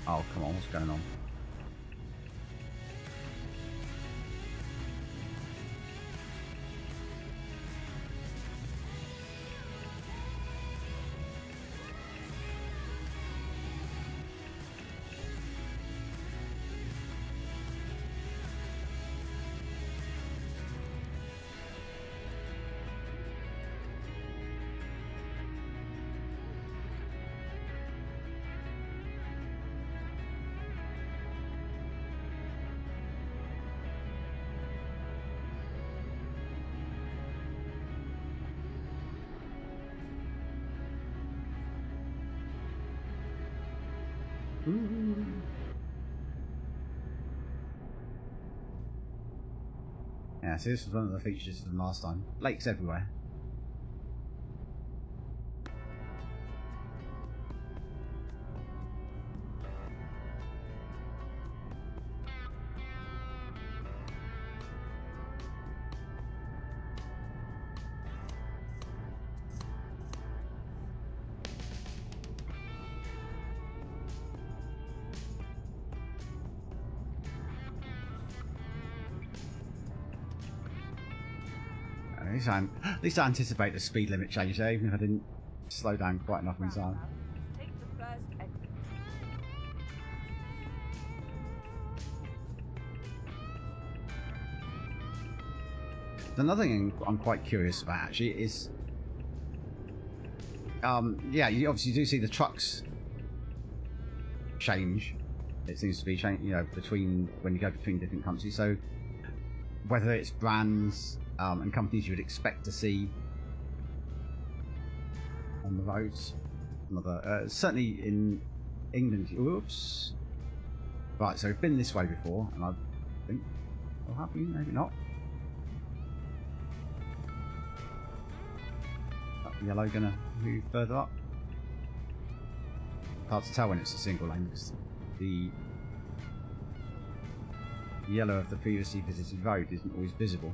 Oh, come on, what's going on? Ooh. Yeah, so this was one of the features from last time. Lakes everywhere. At least I anticipate the speed limit change there, even if I didn't slow down quite enough in time. Take the first exit. Another thing I'm quite curious about actually is yeah, you obviously do see the trucks change. It seems to be change, you know, between when you go between different countries. So whether it's brands and companies you would expect to see on the roads, certainly in England. Oops. Right, so we've been this way before, and I think we'll have you, maybe not. That yellow gonna move further up. Hard to tell when it's a single lane because the yellow of the previously visited road isn't always visible.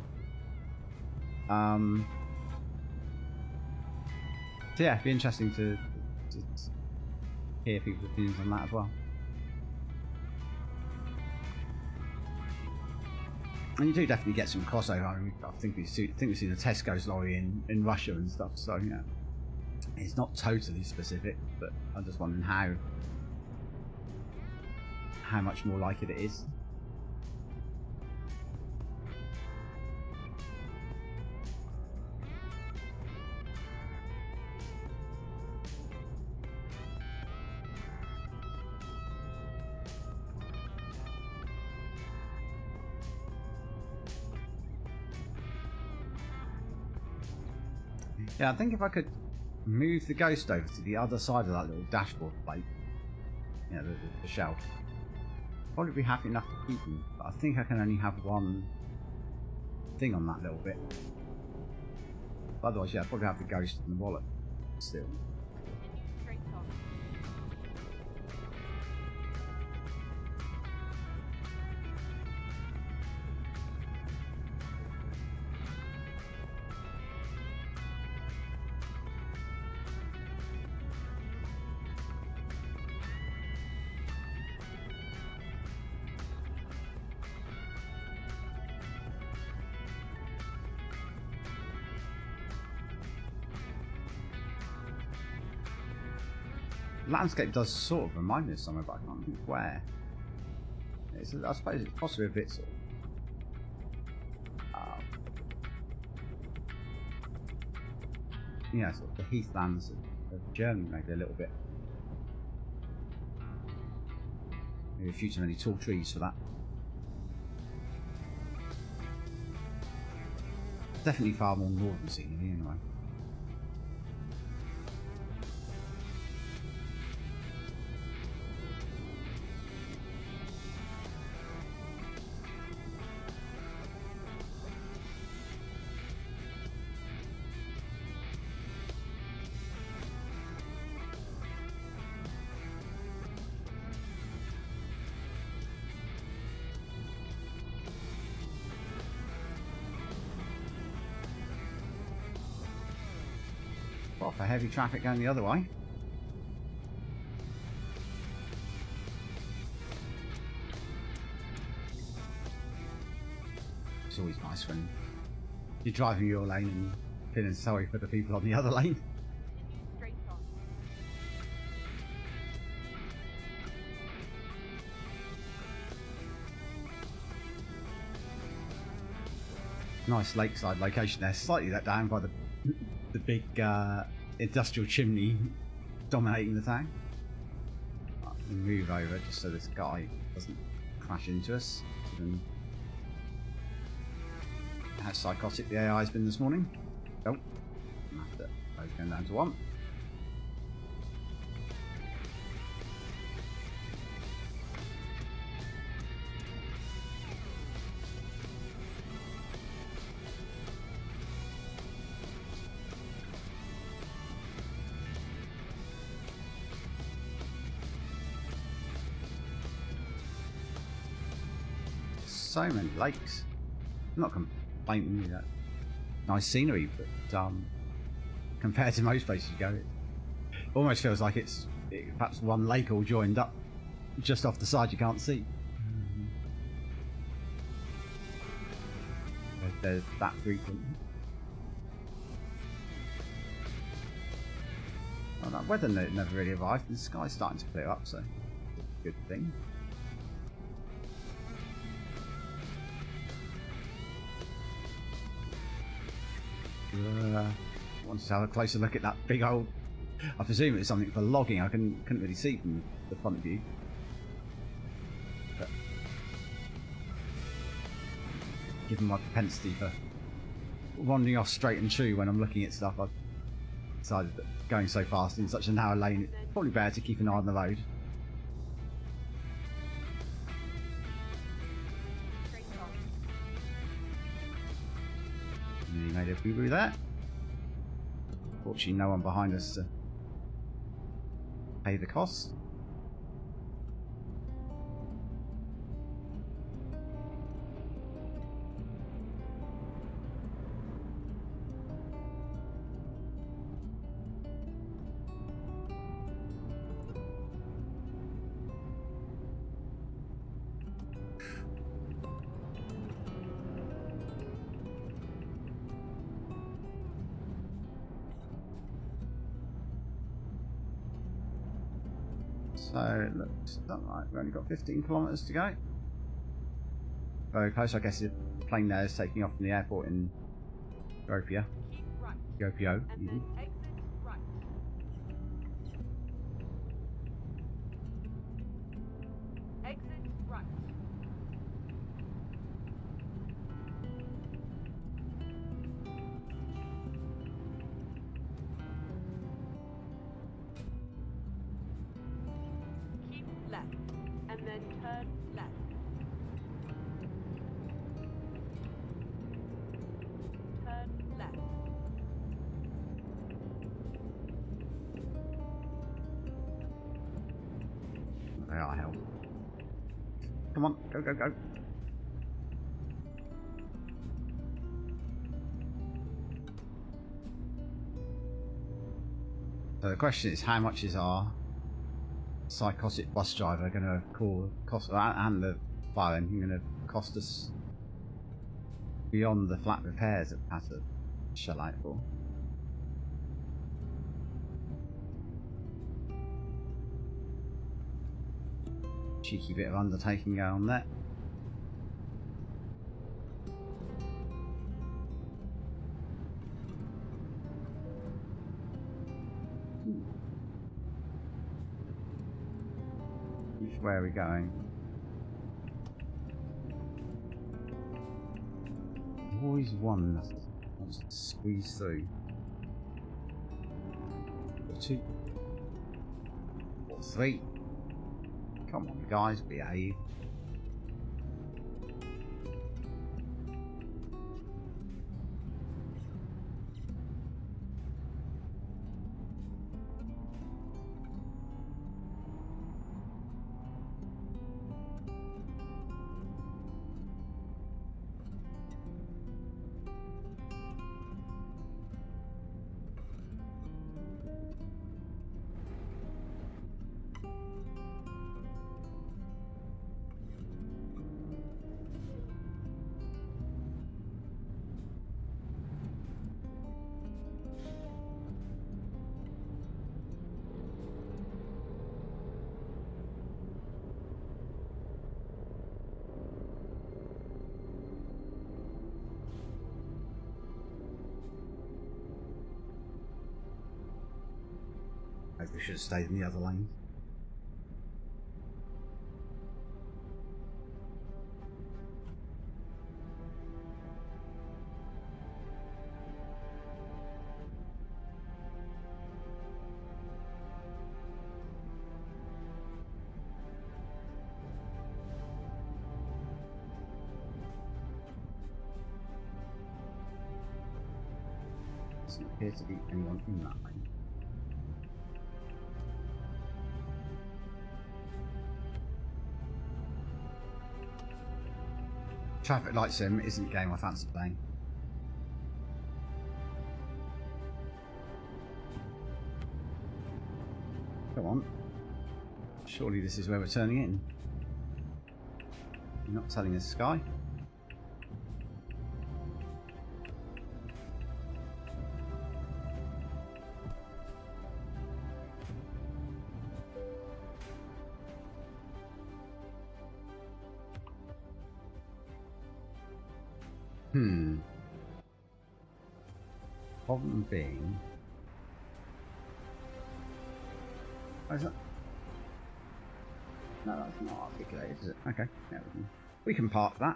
So yeah, it'd be interesting to hear people's opinions on that as well. And you do definitely get some crossover. I mean, I think we've seen the Tesco's lorry in Russia and stuff. So yeah, it's not totally specific, but I'm just wondering how much more like it is. Yeah, I think if I could move the Ghost over to the other side of that little dashboard plate, you know, the shelf, I'd probably be happy enough to keep them. But I think I can only have one thing on that little bit. But otherwise, yeah, I'd probably have the Ghost in the wallet still. Straight on. Landscape does sort of remind me of somewhere, but I can't think where. I suppose it's possibly a bit sort of, yeah, sort of the heathlands of Germany, maybe a little bit. Maybe a few too many tall trees for that. Definitely far more northern scenery anyway. For heavy traffic going the other way. It's always nice when you're driving your lane and feeling sorry for the people on the other lane. Straight on. Nice lakeside location there, slightly let down by the big industrial chimney dominating the town. Move over just so this guy doesn't crash into us. Given how psychotic the AI has been this morning. Oh, those going down to 1. So many lakes. I'm not complaining with that. Nice scenery, but compared to most places you go, it almost feels like it's perhaps one lake all joined up just off the side you can't see. There's that frequent. Well, that weather never really arrived. The sky's starting to clear up, so it's a good thing. Wanted to have a closer look at that big old I presume it was something for logging. I couldn't really see from the front view. But given my propensity for wandering off straight and true when I'm looking at stuff, I've decided that going so fast in such a narrow lane, it's probably better to keep an eye on the road. Straight on. Nearly made a boo-boo there. Fortunately, no one behind us to pay the cost. So, looks like we've only got 15 kilometres to go. Very close. I guess the plane there is taking off from the airport in Kuopio. Keep right. Kuopio. And then exit right. Exit right. Keep left. And then turn left. Turn left. They are hell. Come on, go, go, go. So the question is, how much is our psychotic bus driver going to cost, and the fire engine going to cost us beyond the flat repairs that had to shell out for? Cheeky bit of undertaking going on there. Which way are we going? There's always one that wants to squeeze through. Or two. Or three. Come on, guys, behave. Maybe we should have stayed in the other lane. Doesn't appear to be anyone in that lane. Traffic light sim isn't a game I fancy playing. Come on. Surely this is where we're turning in. You're not telling us, Sky? Problem being, Oh, is that? No, that's not articulated, is it? Okay, yeah, we can park that.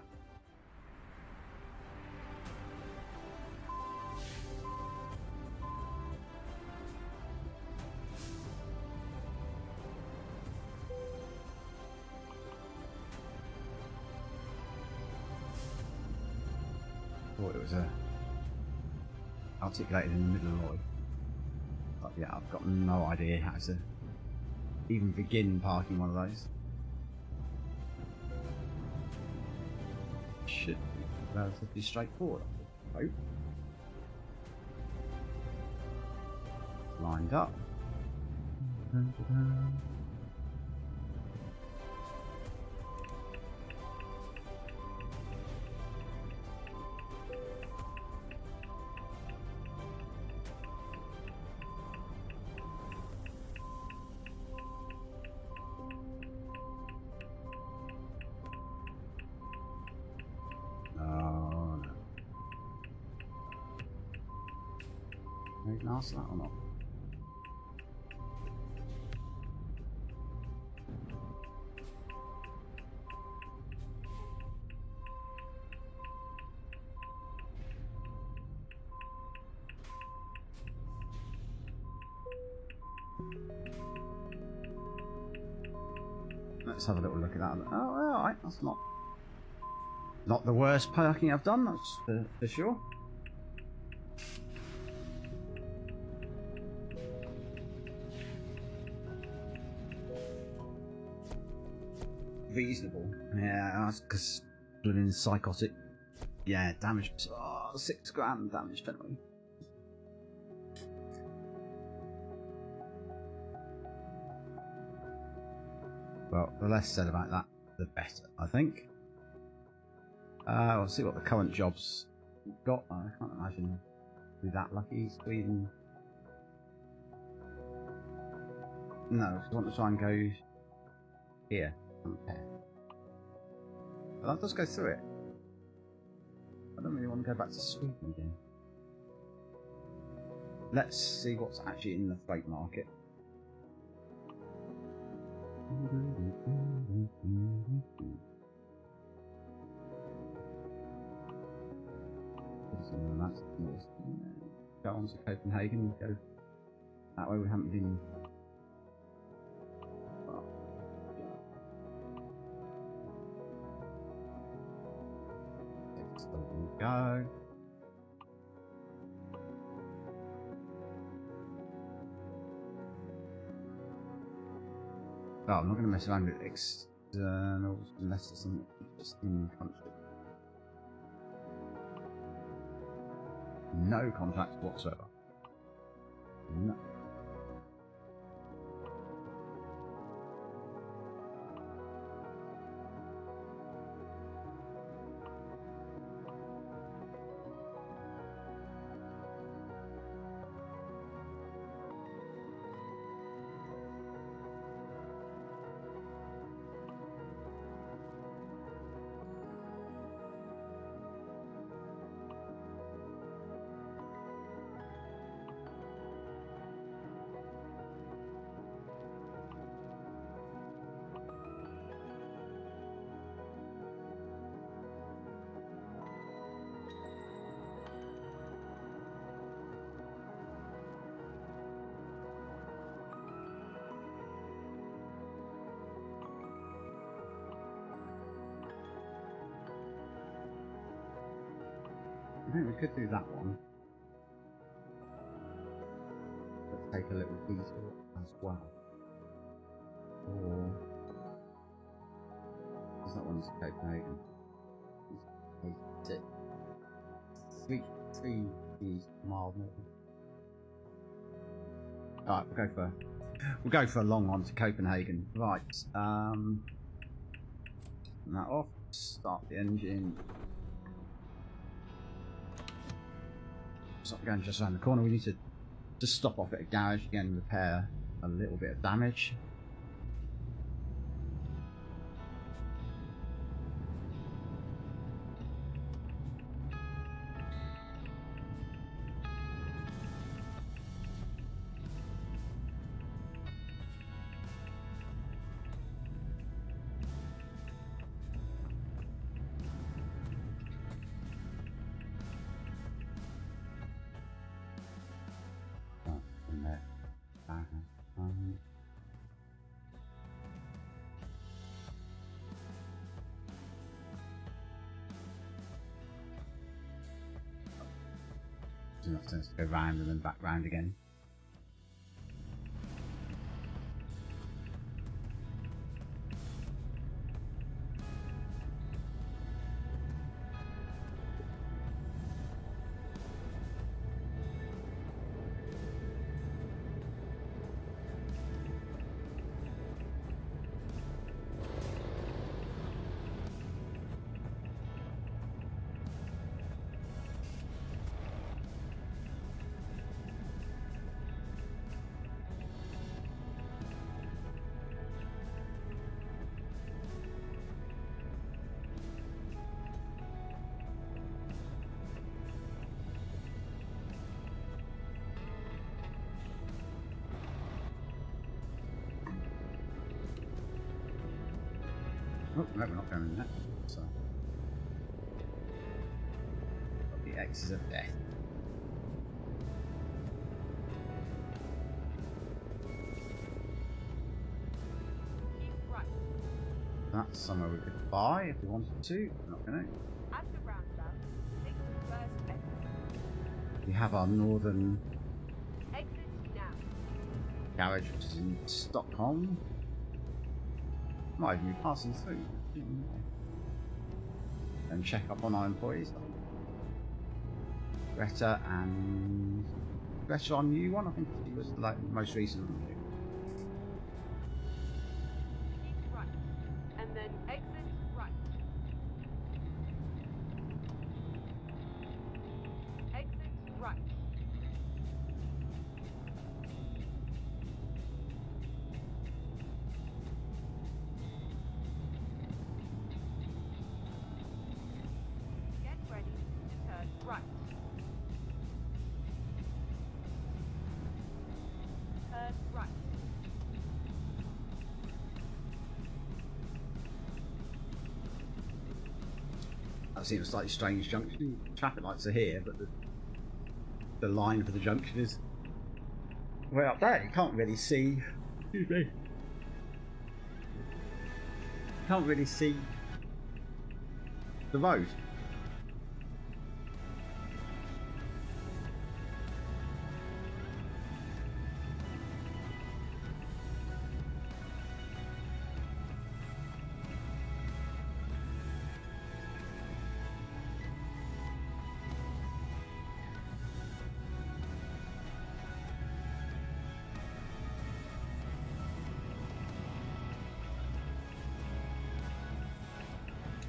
Thought it was articulated in the middle of the lorry. But yeah, I've got no idea how to even begin parking one of those. Should be relatively straightforward, I hope. Lined up. Can I ask that or not? Let's have a little look at that. Oh, alright, that's not the worst parking I've done, that's for sure. Reasonable. Yeah, that's because blooming psychotic. Yeah, damage. Oh, 6 grand damage penalty. Well, the less said about that, the better, I think. We'll see what the current jobs we've got. I can't imagine we'll be that lucky to even. No, we want to try and go here. Compare. But that does go through it. I don't really want to go back to Sweden again. Let's see what's actually in the freight market. Go on to Copenhagen. Go that way. We haven't been. Go. Oh, I'm not going to mess around with externals unless it's something just in country. No contacts whatsoever. No. I think we could do that one. Let's take a little detour as well. Or because that one's Copenhagen. It's 3 miles more. Alright, we'll go for a long one to Copenhagen. Right. Turn that off. Start the engine. Stop going just around the corner. We need to just stop off at a garage again and repair a little bit of damage. Do not sense to go round and then back round again. Oh, no, we're not going in that. So, the X's of death. Keep right. That's somewhere we could buy if we wanted to. We're not going to. At the roundabout, take the first exit. We have our northern Exit now. garage, which is in Stockholm. Might even be passing through. And check up on our employees. Greta and Greta, our new one. I think she was like the most recent one. Keep right. And then exit right. Exit right. Get ready. Turn right. Turn right. That seems a slightly strange junction. Traffic lights are here, but the line for the junction is way up there. You can't really see. Excuse me. Can't really see the road.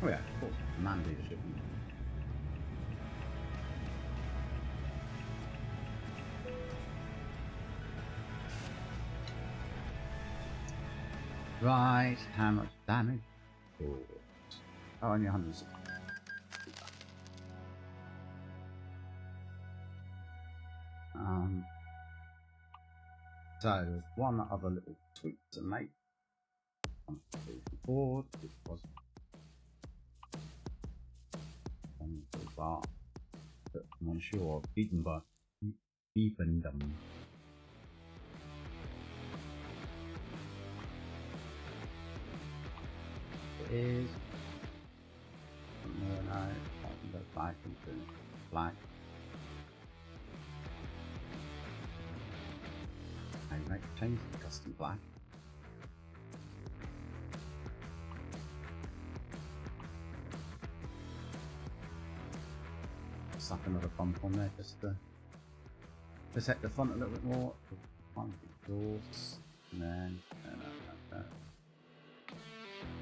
Oh yeah, of course. Man leadership. Right, how much damage? Oh, only 160. So there's one other little tweak to make. Board, which was on the bar, but I'm unsure. Beatenbum. It is. No, on the black into black. I might change the custom black. Slap another bump on there just to protect the front a little bit more. Find the exhaust, and then I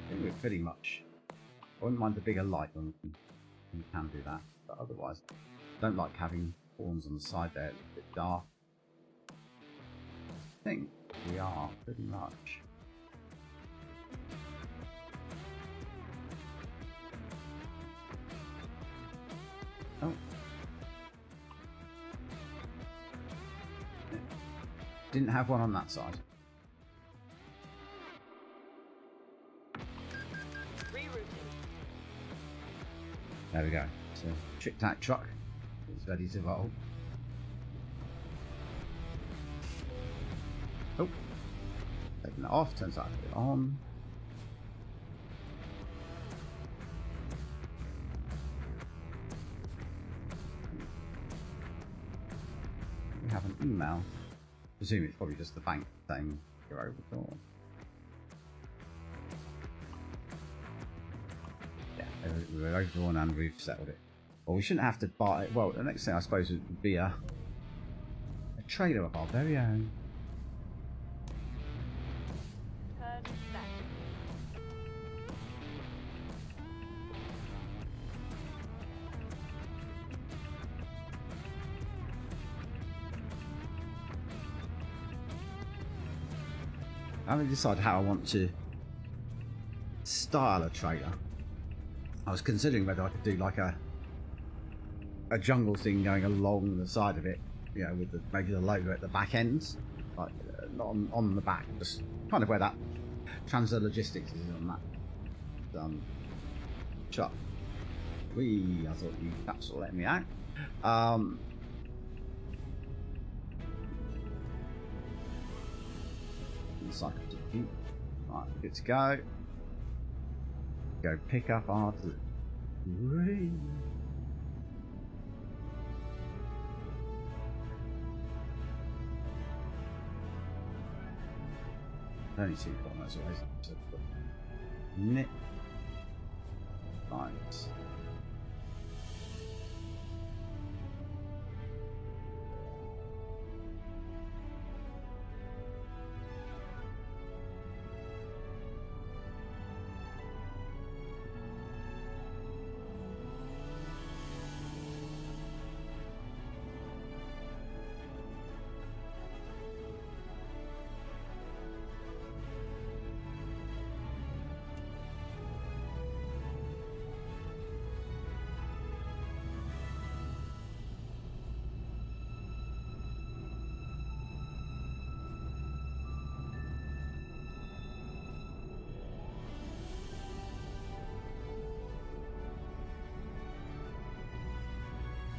think we're pretty much. I wouldn't mind a bigger light when we can do that, but otherwise, I don't like having horns on the side there. It's a bit dark. I think we are pretty much. Oh. Didn't have one on that side. There we go. So, trick-tack truck is ready to roll. Oh, taking it off. Turns out I put it on. we have an email. I presume it's probably just the bank saying you're overdrawn. Yeah, we're overdrawn and we've settled it. Well, we shouldn't have to buy it. Well, the next thing I suppose would be a trader of our very own. Turn left. I haven't decided how I want to style a trailer. I was considering whether I could do like a jungle thing going along the side of it, you know, with maybe the logo at the back ends, like not on the back, just kind of where that transfer logistics is on that truck. I thought you perhaps let me out. Right, good to go. Go pick up our delivery. Only 2 corners away. So nip. Right.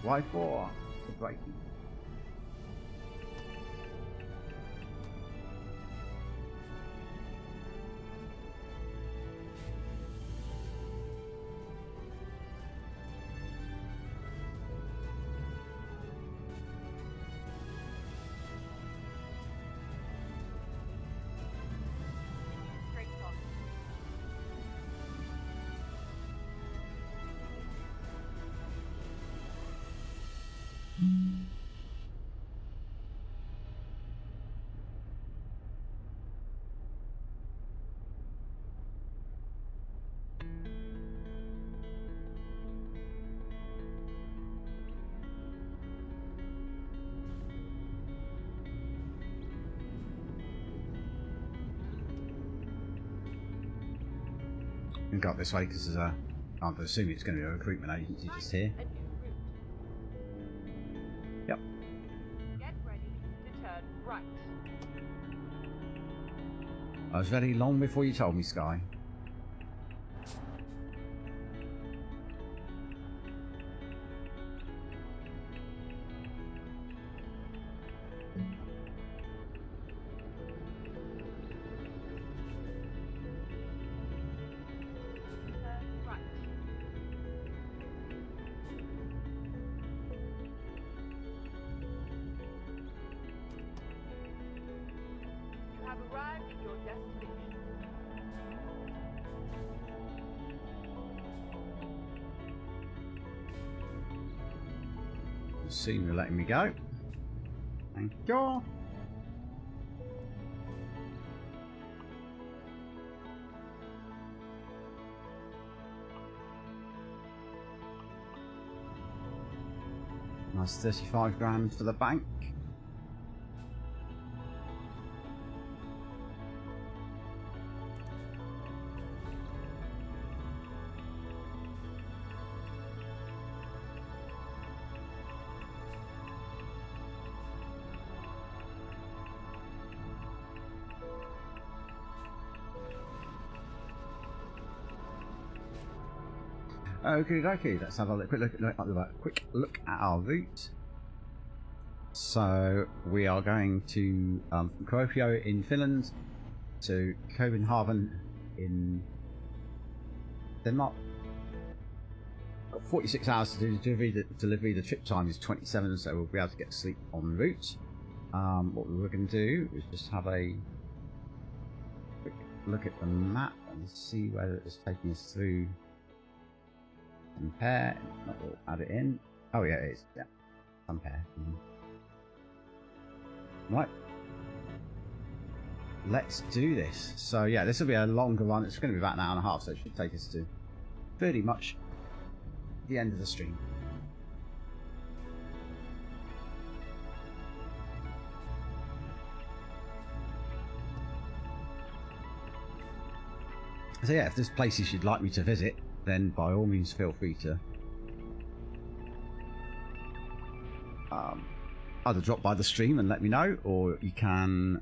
Why for the braking? Straight on. We got this way because I'm assuming it's going to be a recruitment agency just here. A new route. Yep. Get ready to turn right. I was ready long before you told me, Sky. Turn right. You have arrived at your destination. Soon you're letting me go. Thank you. Nice 35 grand for the bank. Okay, let's have a quick look at our route. So we are going to Kuopio in Finland to Copenhagen in Denmark. Got 46 hours to do the delivery. The trip time is 27, so we'll be able to get sleep en route. what we were going to do is just have a quick look at the map and see whether it's taking us through. Compare. We'll add it in. Oh yeah, it is. Yeah. Compare. Right. Let's do this. So yeah, this will be a longer one. It's going to be about an hour and a half, so it should take us to pretty much the end of the stream. So yeah, if there's places you'd like me to visit, then by all means feel free to either drop by the stream and let me know, or you can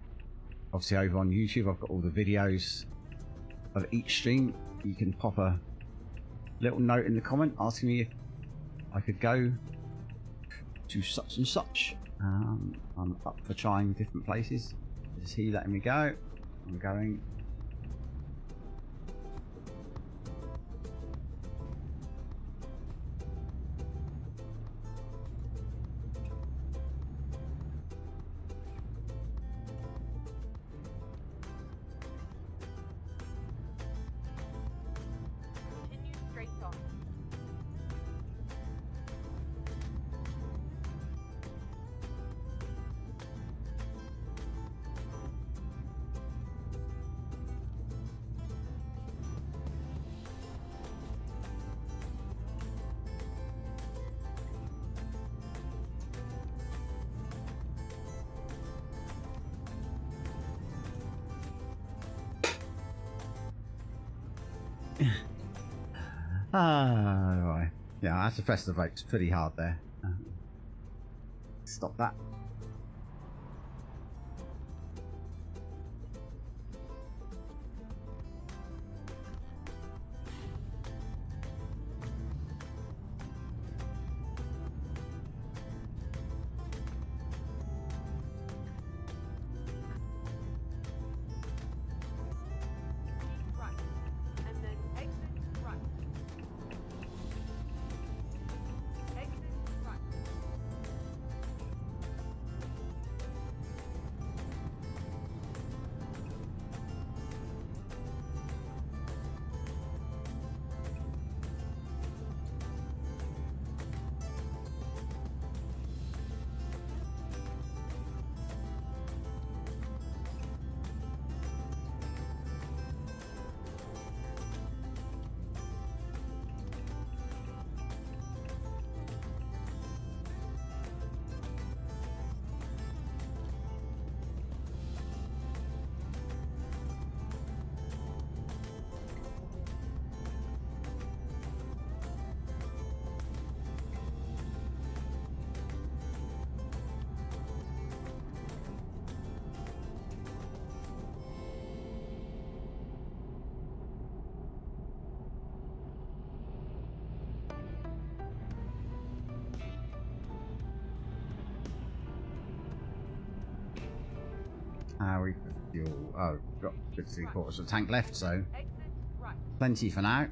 obviously over on YouTube I've got all the videos of each stream. You can pop a little note in the comment asking me if I could go to such and such. I'm up for trying different places. Is he letting me go? I'm going. Continue straight on. Right. Yeah, I had to press the brakes pretty hard there. Stop that. Keep right. And then exit right. Exit right. We've fuel. Oh, we've got good 3/4 of the tank left, so Exit right. plenty for now.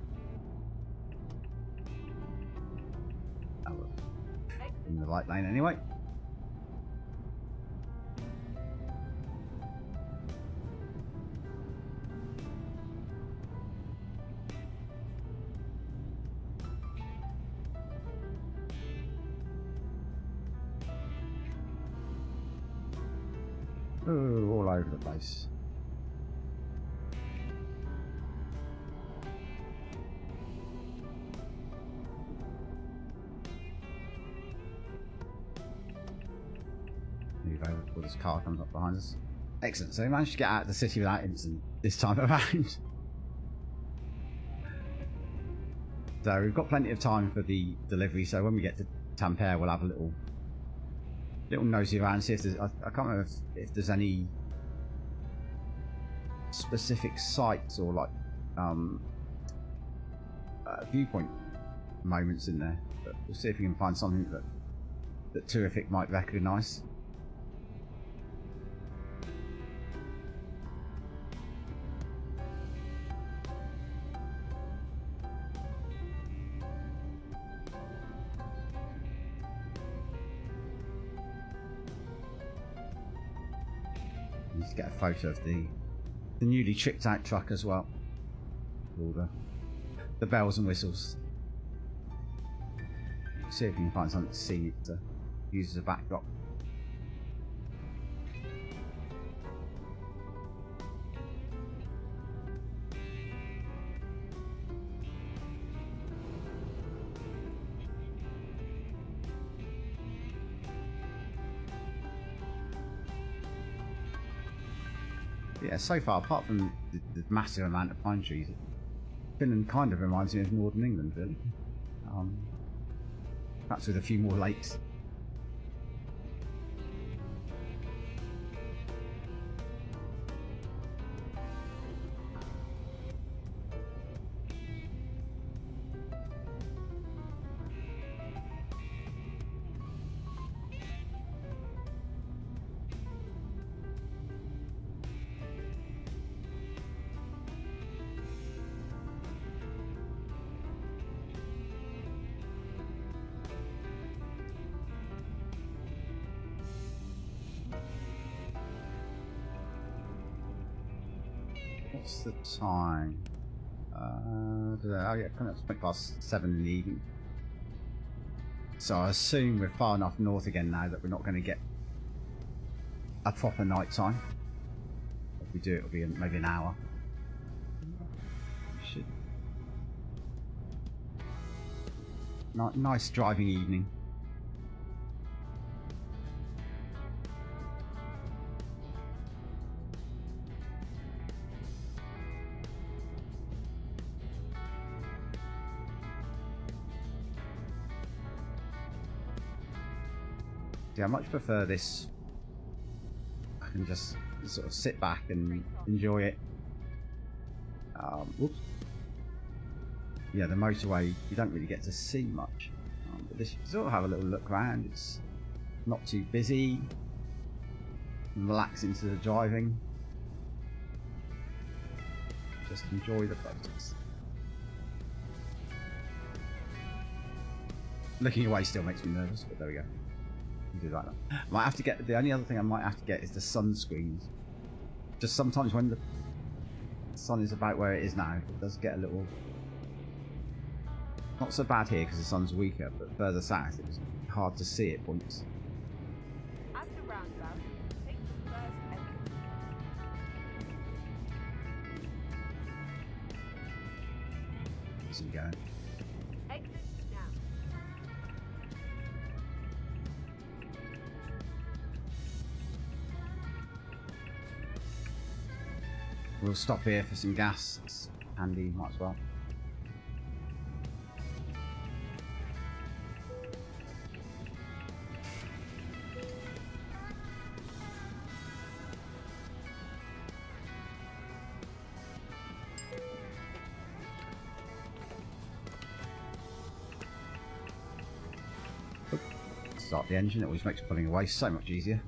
Oh, well, Exit in the right lane anyway. Ooh, all over the place. Move over before this car comes up behind us. Excellent. So we managed to get out of the city without incident this time around. So we've got plenty of time for the delivery. So when we get to Tampere, we'll have a little nosy around, see if there's. I can't remember if there's any specific sites or like viewpoint moments in there. But we'll see if we can find something that Terrific might recognise. Need to get a photo of the newly tricked out truck as well. All the bells and whistles. See if we can find something to see to use as a backdrop. Yeah, so far, apart from the massive amount of pine trees, Finland kind of reminds me of Northern England, really. Perhaps with a few more lakes. What's the time? Oh yeah, coming up to 7:20 in the evening. So I assume we're far enough north again now that we're not going to get a proper night time. If we do, it'll be maybe an hour. Should... Nice driving evening. Yeah, I much prefer this. I can just sort of sit back and enjoy it. Whoops. Yeah, the motorway, you don't really get to see much. But this, you sort of have a little look around. It's not too busy. Relax into the driving. Just enjoy the photos. Looking away still makes me nervous, but there we go. Do that. Might have to get the only other thing I might have to get is the sunscreens. Just sometimes when the sun is about where it is now, it does get a little not so bad here because the sun's weaker, but further south it's hard to see at points. At the roundabout, take the first exit. Where's he going? Exit now. We'll stop here for some gas. It's handy, might as well. Start the engine, it always makes pulling away so much easier.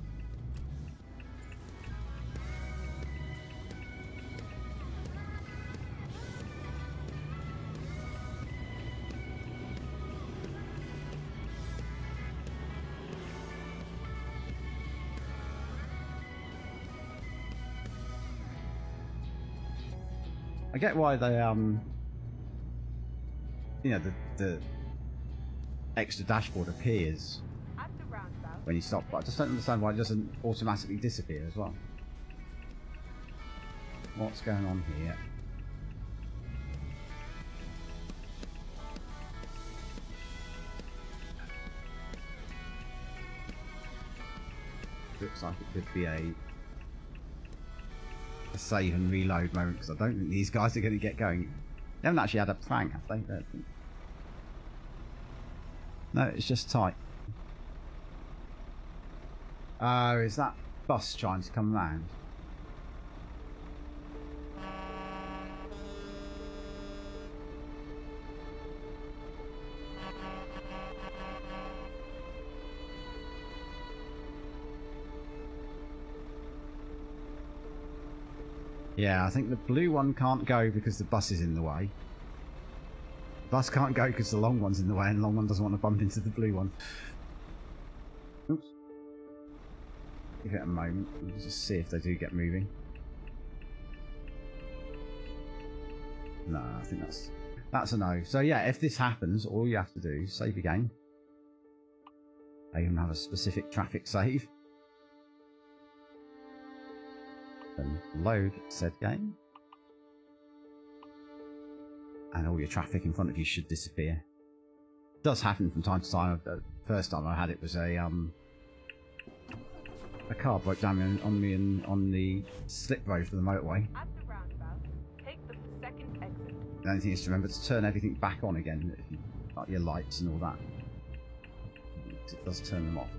I get why they you know, the extra dashboard appears At the roundabout, when you stop, but I just don't understand why it doesn't automatically disappear as well. What's going on here? Looks like it could be a save and reload moment, because I don't think these guys are going to get going. They haven't actually had a prank, have they? I don't think. No, it's just tight. Oh, is that bus trying to come round? Yeah, I think the blue one can't go because the bus is in the way. The bus can't go because the long one's in the way, and the long one doesn't want to bump into the blue one. Oops. Give it a moment. We'll just see if they do get moving. No, I think that's a no. So yeah, if this happens, all you have to do is save your game. I even have a specific traffic save. Then load said game. And all your traffic in front of you should disappear. It does happen from time to time. The first time I had it was a car broke down on me on the slip road for the motorway. At the roundabout, take the second exit. The only thing is to remember to turn everything back on again, like your lights and all that. It does turn them off,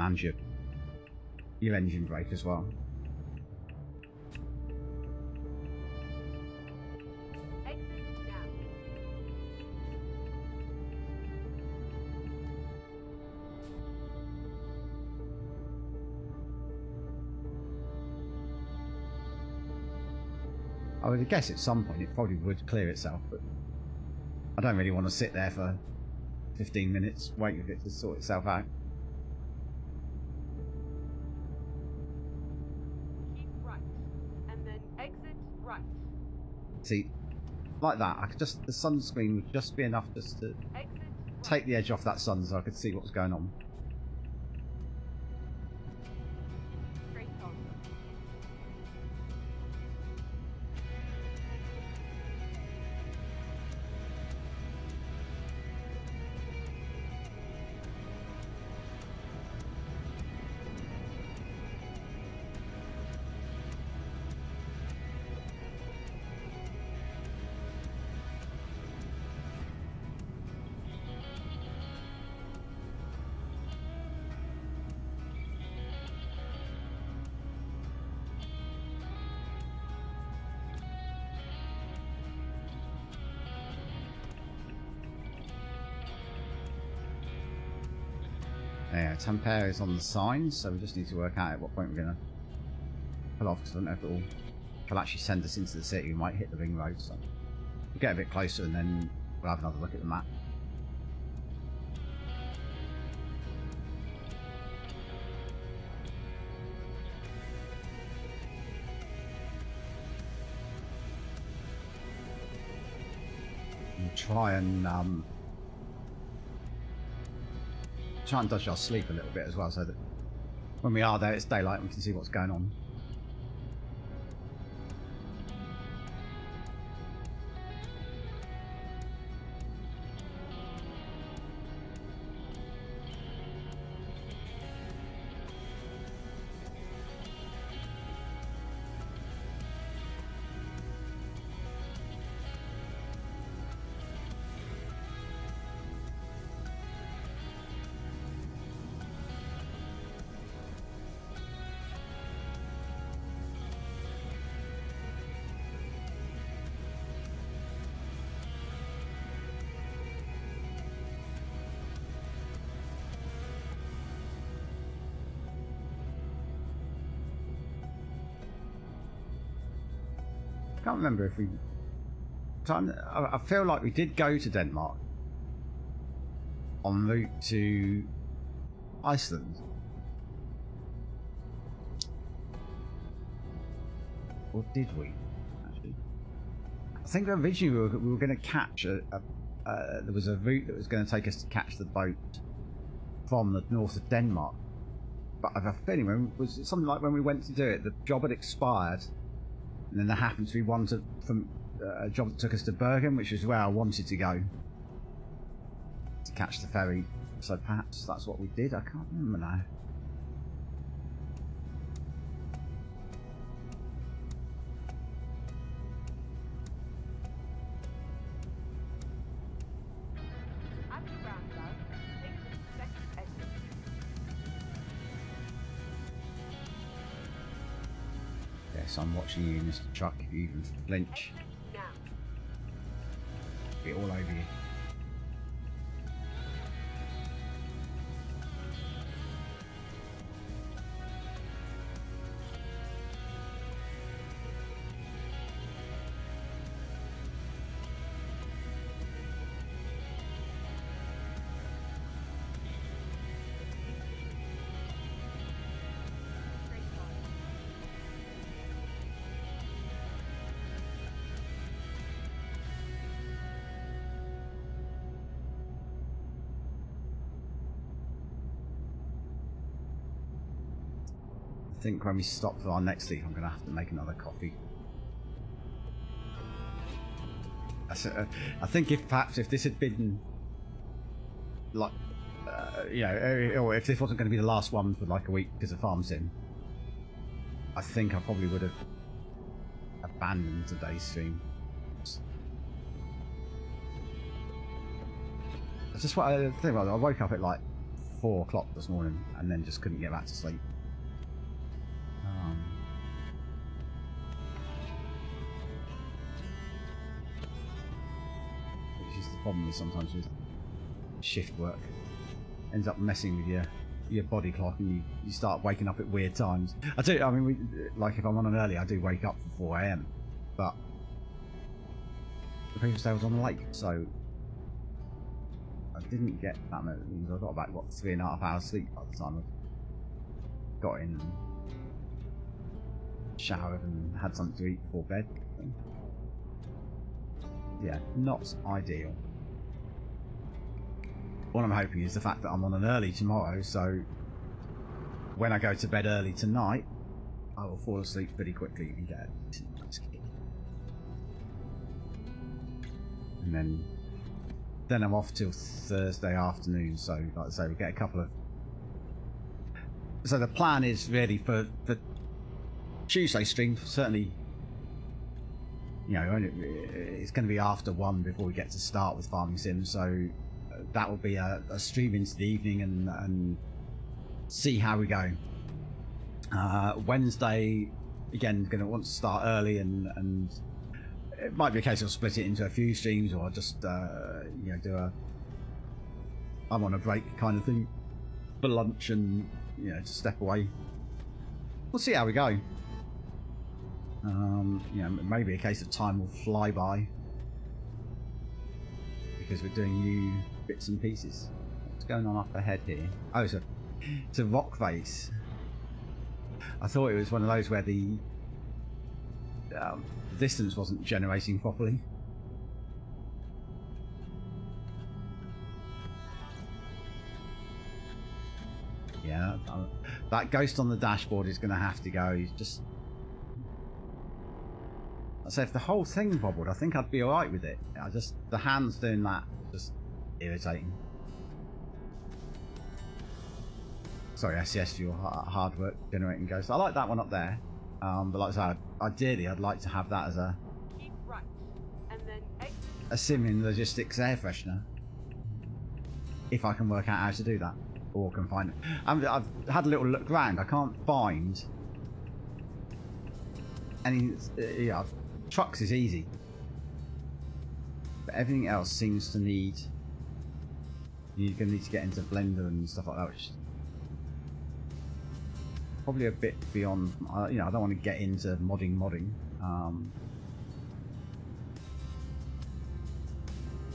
and your engine brake as well. Exit now. I would guess at some point it probably would clear itself, but I don't really want to sit there for 15 minutes waiting for it to sort itself out. Keep right, and then exit right. See, like that, I could just, the sunscreen would just be enough just to Exit right. take the edge off that sun so I could see what was going on. Straight on. Yeah, Tampere is on the sign, so we just need to work out at what point we're going to pull off, because I don't know if it'll actually send us into the city. We might hit the ring road, so we'll get a bit closer and then we'll have another look at the map. We'll try and dodge our sleep a little bit as well, so that when we are there it's daylight and we can see what's going on. I can't remember if we... I feel like we did go to Denmark en route to Iceland. Or did we? Actually, I think originally we were going to catch there was a route that was going to take us to catch the boat from the north of Denmark. But I have a feeling was it something like when we went to do it, the job had expired. And then there happened to be one from a job that took us to Bergen, which is where I wanted to go to catch the ferry. So perhaps that's what we did. I can't remember now. At the roundabout, take the second exit. Yes, I'm watching you, Mr. Truck. If you even flinch, Exit now. be all over you. think when we stop for our next sleep, I'm going to have to make another coffee. I think if this had been like, you know, or if this wasn't going to be the last one for like a week because of farm sim, I think I probably would have abandoned today's stream. I woke up at like 4 o'clock this morning and then just couldn't get back to sleep. Which is the problem with sometimes with shift work. Ends up messing with your body clock, and you start waking up at weird times. I mean, like if I'm on an early, I do wake up for 4 AM, but the previous day I was on the lake, so I didn't get that much. I got about, what, 3.5 hours sleep by the time I got in and showered and had something to eat before bed. Yeah, not ideal. What I'm hoping is the fact that I'm on an early tomorrow, so when I go to bed early tonight, I will fall asleep pretty quickly and get a nice kick. And then I'm off till Thursday afternoon, so like I say, we get a couple of... So the plan is really for the Tuesday stream, certainly, you know, it's going to be after 1 before we get to start with Farming Sim, so that will be a stream into the evening and see how we go. Wednesday, again, going to want to start early, and it might be a case of split it into a few streams, or just you know, do a I'm on a break kind of thing for lunch, and you know, just step away. We'll see how we go. You know, maybe a case of time will fly by because we're doing new bits and pieces. What's going on up ahead here? Oh, it's a rock face. I thought it was one of those where the distance wasn't generating properly. Yeah, that ghost on the dashboard is going to have to go. He's just... So if the whole thing bobbled, I think I'd be alright with it. The hands doing that, just irritating. Sorry, SES for your hard work generating ghosts. I like that one up there. But like I said, ideally I'd like to have that as a Keep right, and then exit. a sim in logistics air freshener. If I can work out how to do that, or can find it. I've had a little look around. I can't find any. Yeah, trucks is easy, but everything else seems to need. You're going to need to get into Blender and stuff like that, which probably a bit beyond. You know, I don't want to get into modding.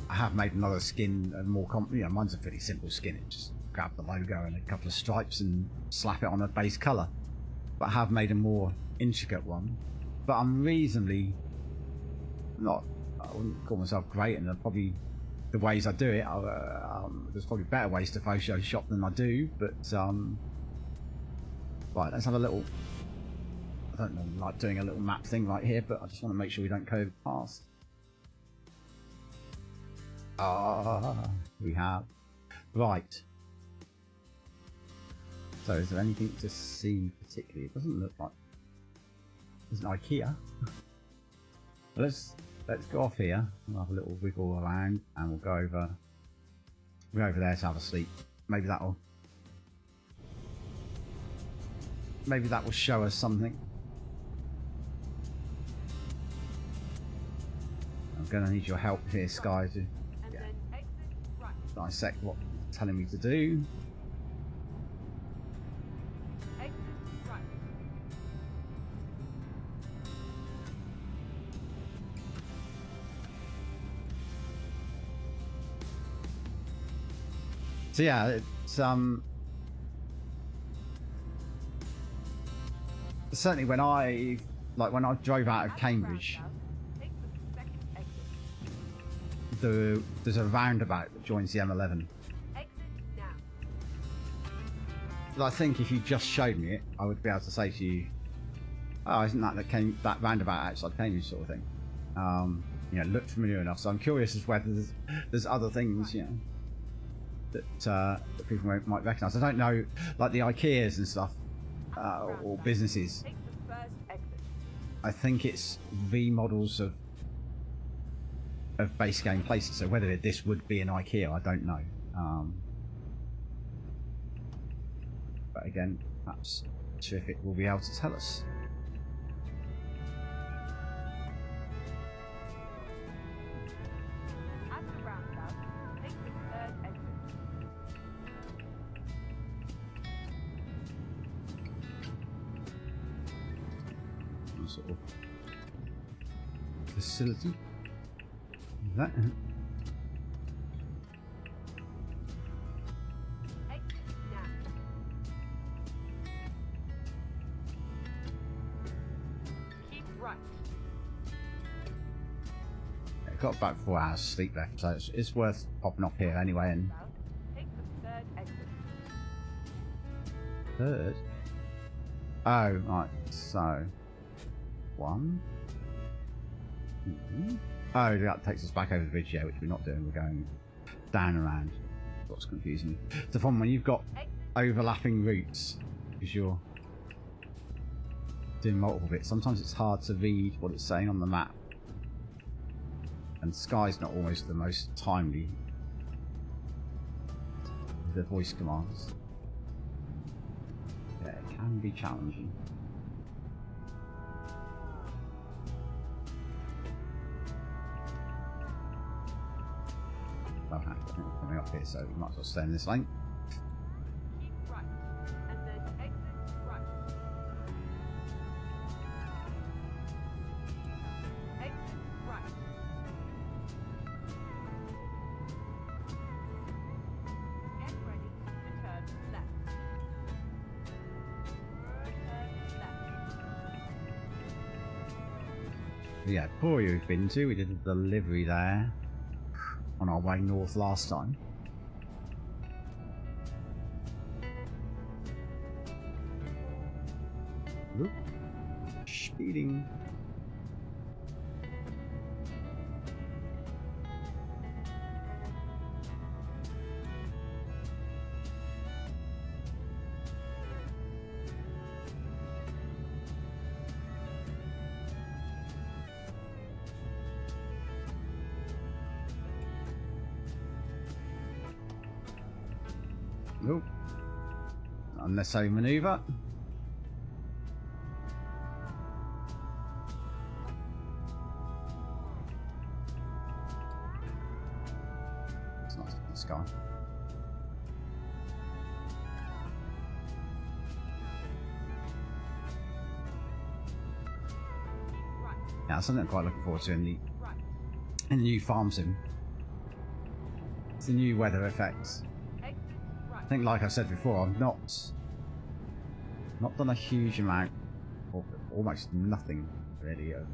I have made another skin, a more you know, mine's a pretty simple skin. It just grab the logo and a couple of stripes and slap it on a base colour. But I have made a more intricate one. But I'm reasonably not. I wouldn't call myself great, and probably the ways I do it. There's probably better ways to Photoshop than I do. But right, let's have a little. I don't know, like doing a little map thing right here, but I just want to make sure we don't go past. We have. Right. So is there anything to see particularly? It doesn't look like there's an IKEA. Let's go off here. We'll have a little wiggle around, and we'll go over there to have a sleep. Maybe that will show us something. I'm gonna need your help here, Sky, to dissect what it's telling me to do. So yeah, it's certainly when I drove out of Cambridge, there's a roundabout that joins the M11. I think if you just showed me it, I would be able to say to you, "Oh, isn't that roundabout outside Cambridge sort of thing?" You know, looked familiar enough. So I'm curious as whether there's other things, you know, that people might recognise. I don't know, like the IKEAs and stuff, or businesses. Take the first exit. I think it's V models of base game places. So whether this would be an IKEA, I don't know. But again, perhaps Terrific will be able to tell us. At the roundabout, take the third exit. Some sort of facility. That. Exit now. Keep right. I've got about 4 hours sleep left, so it's worth popping off here anyway. And Take the third exit. third. Oh, right. So 1. Oh, that takes us back over the bridge, yeah, which we're not doing. We're going down around. What's confusing me? So, fun when you've got overlapping routes, because you're doing multiple bits, sometimes it's hard to read what it's saying on the map. And Sky's not always the most timely with the voice commands. Yeah, it can be challenging. I think we're coming up here, so we might as well stay in this lane. Keep right. And then exit right. Exit right. Get ready to turn left. Turn left. Yeah, Coopio we've been to. We did a delivery there on our way north last time. Look, speeding. Nope. Unnecessary manoeuvre. It's not the sky. Right. Yeah, that's something I'm quite looking forward to in Right. the new farm sim. It's the new weather effects. Exit right. I think, like I said before, I've not done a huge amount, or almost nothing really, of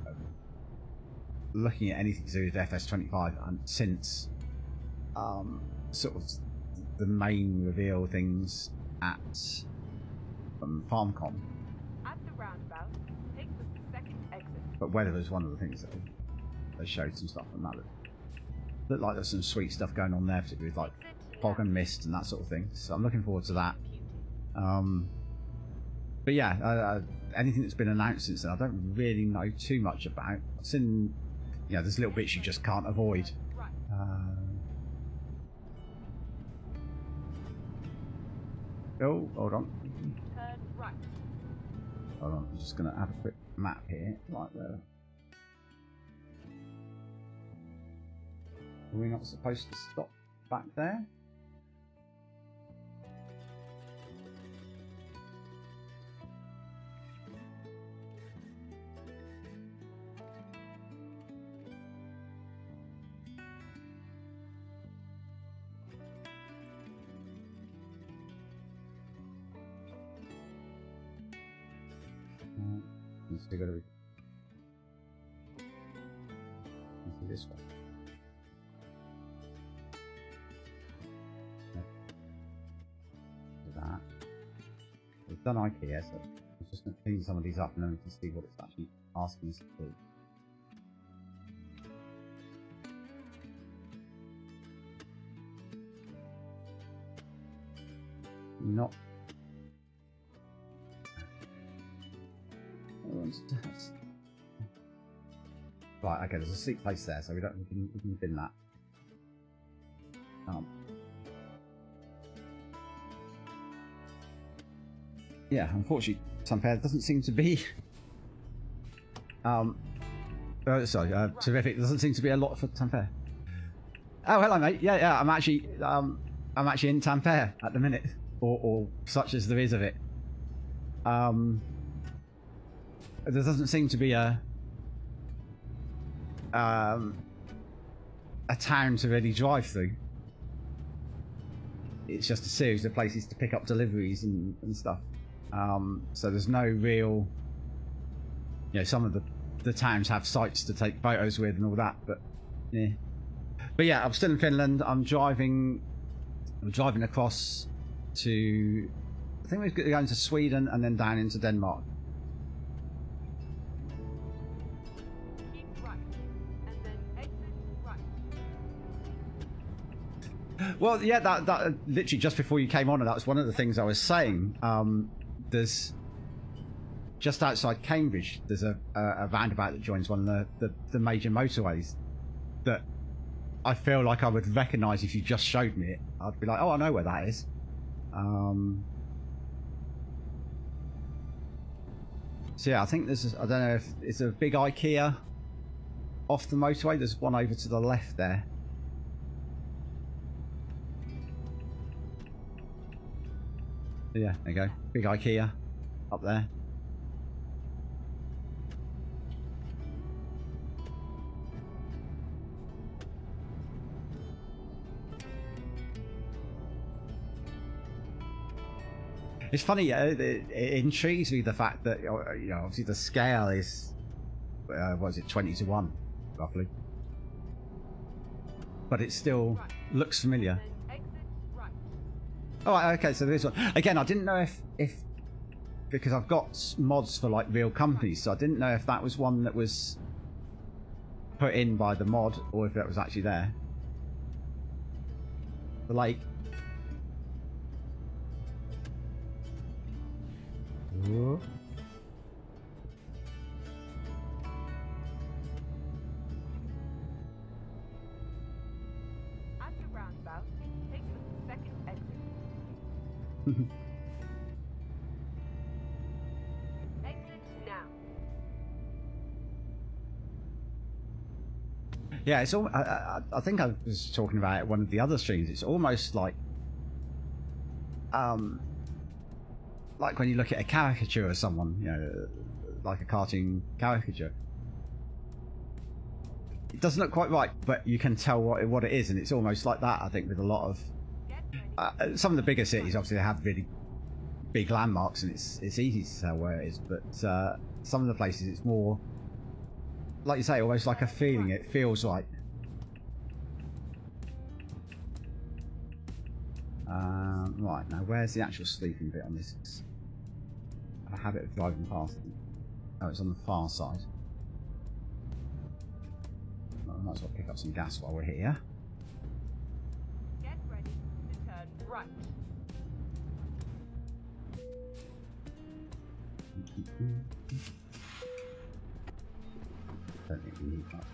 looking at anything to do with FS25 and since sort of the main reveal things at FarmCon. At the roundabout, take the second exit. But weather was one of the things that they showed some stuff on that. Looked like there's some sweet stuff going on there, particularly with like fog and mist and that sort of thing. So I'm looking forward to that. But yeah, anything that's been announced since then, I don't really know too much about. I've seen, you know, there's little bits you just can't avoid. Right. Oh, hold on. Turn right. Hold on, I'm just going to have a quick map here. Right there. Are we not supposed to stop back there? It's still got to be this way. No. Do that. We've done IKEA, so I'm just going to clean some of these up and then we can see what it's actually asking us to do. Not. Right, okay, there's a seat place there, so we can bin that. Yeah, unfortunately, Tampere doesn't seem to be. Terrific. Doesn't seem to be a lot for Tampere. Oh, hello, mate. Yeah. I'm actually in Tampere at the minute, or such as there is of it. There doesn't seem to be a town to really drive through. It's just a series of places to pick up deliveries and stuff. So there's no real, some of the towns have sites to take photos with and all that, but yeah, I'm still in Finland. I'm driving across to, I think we're going to Sweden and then down into Denmark. Keep right, and then exit right. Well, yeah, that literally just before you came on, and that was one of the things I was saying. There's just outside Cambridge, there's a roundabout that joins one of the major motorways that I feel like I would recognise if you just showed me it. I'd be like, oh, I know where that is. So yeah, I think there's, I don't know if it's a big IKEA off the motorway. There's one over to the left there. Yeah, there you go. Big IKEA up there. It's funny, it intrigues me the fact that, obviously the scale is, what is it, 20 to 1, roughly. But it still looks familiar. Oh, okay, so there's one. Again, I didn't know if because I've got mods for like real companies, so I didn't know if that was one that was put in by the mod or if that was actually there. The lake. Whoa. At the roundabout, take the second exit. Exit now. Yeah, it's all. I think I was talking about it one of the other streams. It's almost like when you look at a caricature of someone, like a cartoon caricature. It doesn't look quite right, but you can tell what it is, and it's almost like that. I think with a lot of some of the bigger cities, obviously they have really big landmarks, and it's easy to tell where it is. But some of the places, it's more, like you say, almost like a feeling. It feels like. Right, now where's the actual sleeping bit on this? I have a habit of driving past it. Oh, it's on the far side. Well, I might as well pick up some gas while we're here. Get ready to turn right. Don't think we need that.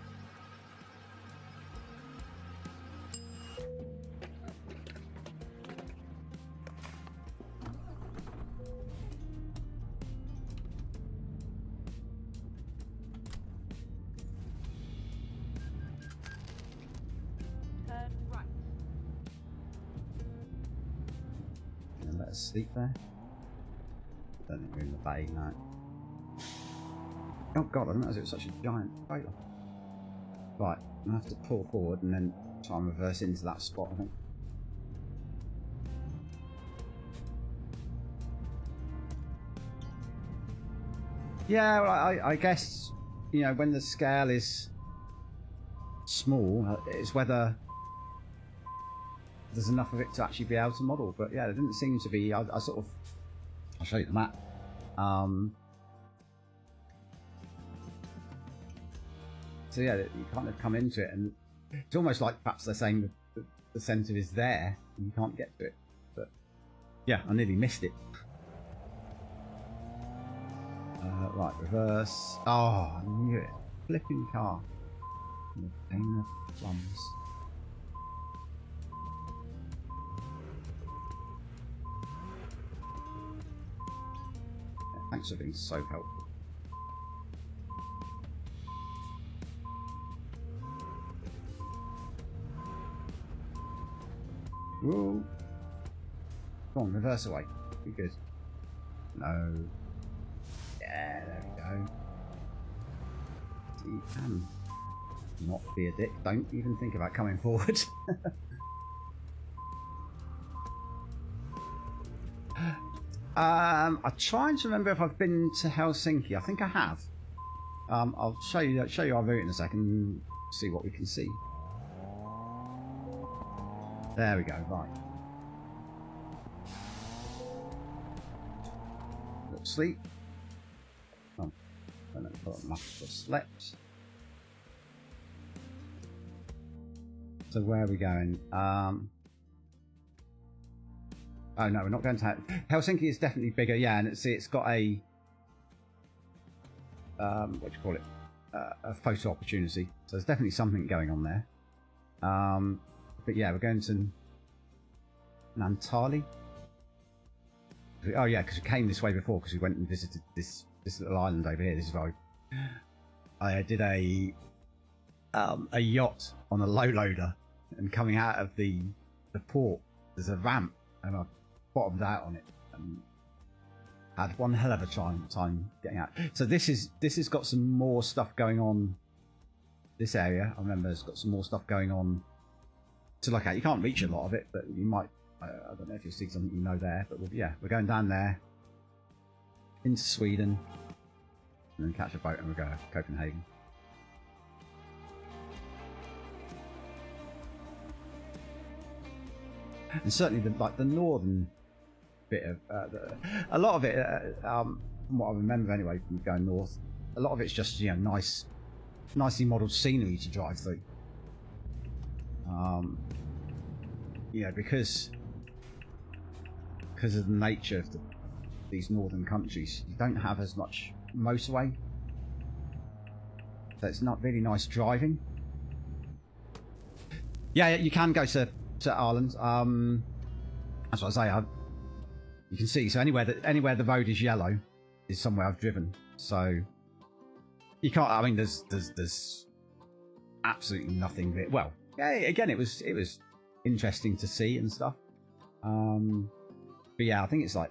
Turn right. And let us sleep there. Don't think we're in the bay now. Oh god, I didn't realize it was such a giant trailer. Right, I'm gonna have to pull forward and then try and reverse into that spot, I think. Yeah, well, I guess, when the scale is small, it's whether there's enough of it to actually be able to model. But yeah, there didn't seem to be. I sort of I'll show you the map. So yeah, you kind of come into it, and it's almost like perhaps they're saying that the centre is there and you can't get to it. But yeah, I nearly missed it. Right, reverse. Oh, I knew it. Flipping car. Pain of plums. Yeah, thanks for being so helpful. Whoa. Come on, reverse away. Be good. No. Yeah, there we go. So you can not be a dick. Don't even think about coming forward. I'm trying to remember if I've been to Helsinki. I think I have. I'll show you our route in a second and see what we can see. There we go, right. Little sleep. Oh, I don't know if I've slept. So where are we going? Oh no, we're not going to Helsinki is definitely bigger, yeah, and it's got a what do you call it? A photo opportunity. So there's definitely something going on there. But yeah, we're going to Naantali. Oh yeah, because we came this way before because we went and visited this little island over here. This is where I did a yacht on a low loader, and coming out of the port, there's a ramp, and I bottomed out on it and had one hell of a time getting out. So this has got some more stuff going on. This area, I remember, has got some more stuff going on to look at. You can't reach a lot of it, but you might. I don't know if you see something you know there, but yeah, we're going down there into Sweden, and then catch a boat and we'll go to Copenhagen. And certainly the northern bit of a lot of it, from what I remember anyway, from going north, a lot of it's just nicely modelled scenery to drive through. Because of the nature of these northern countries, you don't have as much motorway, so it's not really nice driving. Yeah, you can go to Ireland. That's what I say. You can see, so anywhere the road is yellow is somewhere I've driven. So you can't. I mean, there's absolutely nothing there. Well, yeah, again, it was interesting to see and stuff. But yeah, I think it's like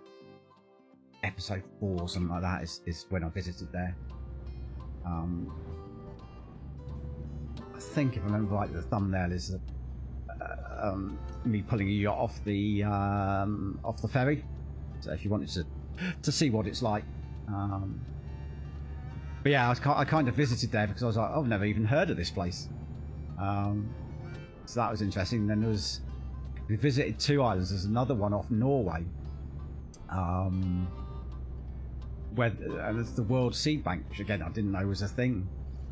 episode 4 or something like that is when I visited there. I think if I remember right, the thumbnail is me pulling a yacht off the ferry. So if you wanted to see what it's like, but yeah, I kind of visited there because I was like, oh, I've never even heard of this place. So that was interesting. And then we visited 2 islands. There's another one off Norway, where there's the World Seed Bank, which again I didn't know was a thing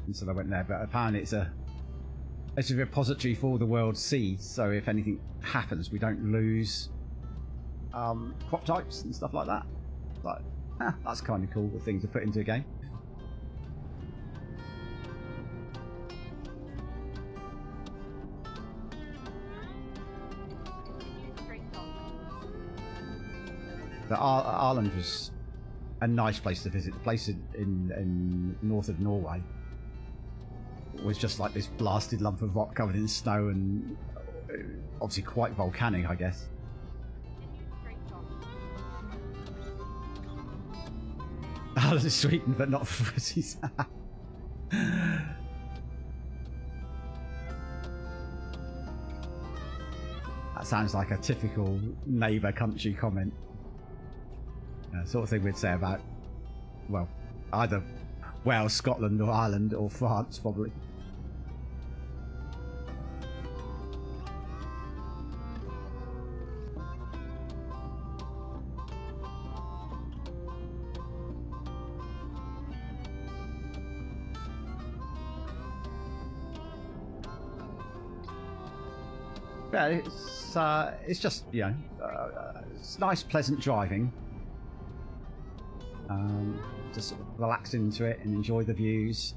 until I went there. But apparently it's a repository for all the world's seeds. So if anything happens, we don't lose crop types and stuff like that. But that's kind of cool, the thing to put into a game. But Ireland was a nice place to visit. The place in north of Norway was just like this blasted lump of rock covered in snow, and obviously quite volcanic, I guess. Ireland is Sweden, but not for footies. That sounds like a typical neighbour country comment. Sort of thing we'd say about, well, either Wales, Scotland, or Ireland, or France, probably. Yeah, it's just, you know, it's nice, pleasant driving. Just sort of relax into it and enjoy the views.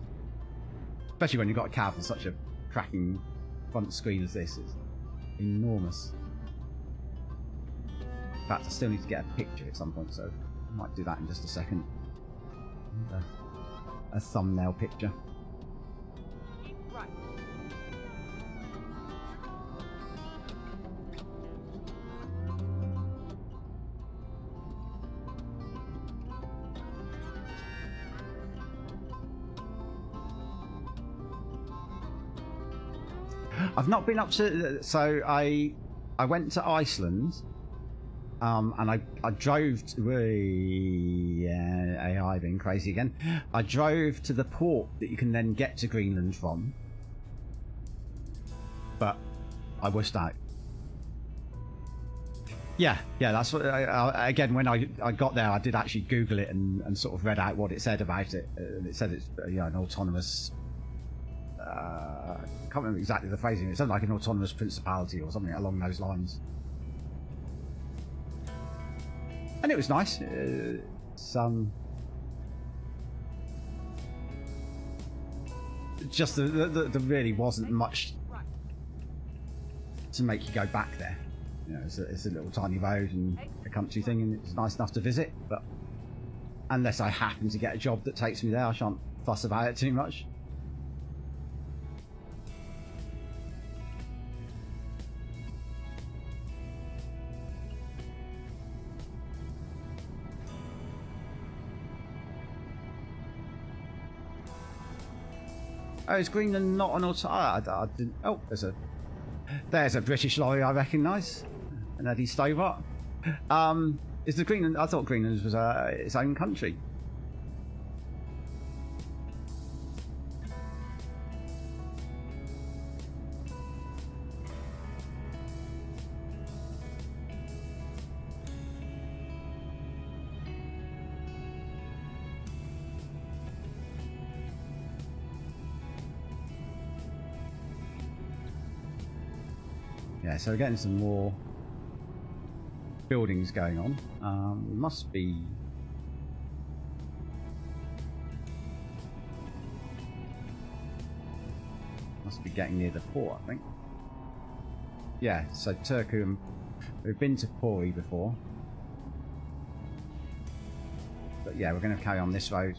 Especially when you've got a cab with such a cracking front screen as this. It's enormous. In fact, I still need to get a picture at some point, so I might do that in just a second. A thumbnail picture. Keep right. I've not been up to, so I went to Iceland, and I drove to, AI being crazy again. I drove to the port that you can then get to Greenland from, but I wished out. Yeah, that's what. Again, when I got there, I did actually Google it and sort of read out what it said about it. And it said it's an autonomous. I can't remember exactly the phrasing. It sounded like an autonomous principality or something along those lines. And it was nice. Just there really wasn't much to make you go back there. You know, it's a little tiny road and a country thing, and it's nice enough to visit. But unless I happen to get a job that takes me there, I shan't fuss about it too much. Oh, is Greenland not an auto? I didn't. Oh, there's a British lorry I recognise. An Eddie Stobart. Is the Greenland? I thought Greenland was its own country. Yeah, so we're getting some more buildings going on. We must be getting near the port, I think. Yeah, so Turku, we've been to Pori before. But yeah, we're going to carry on this road.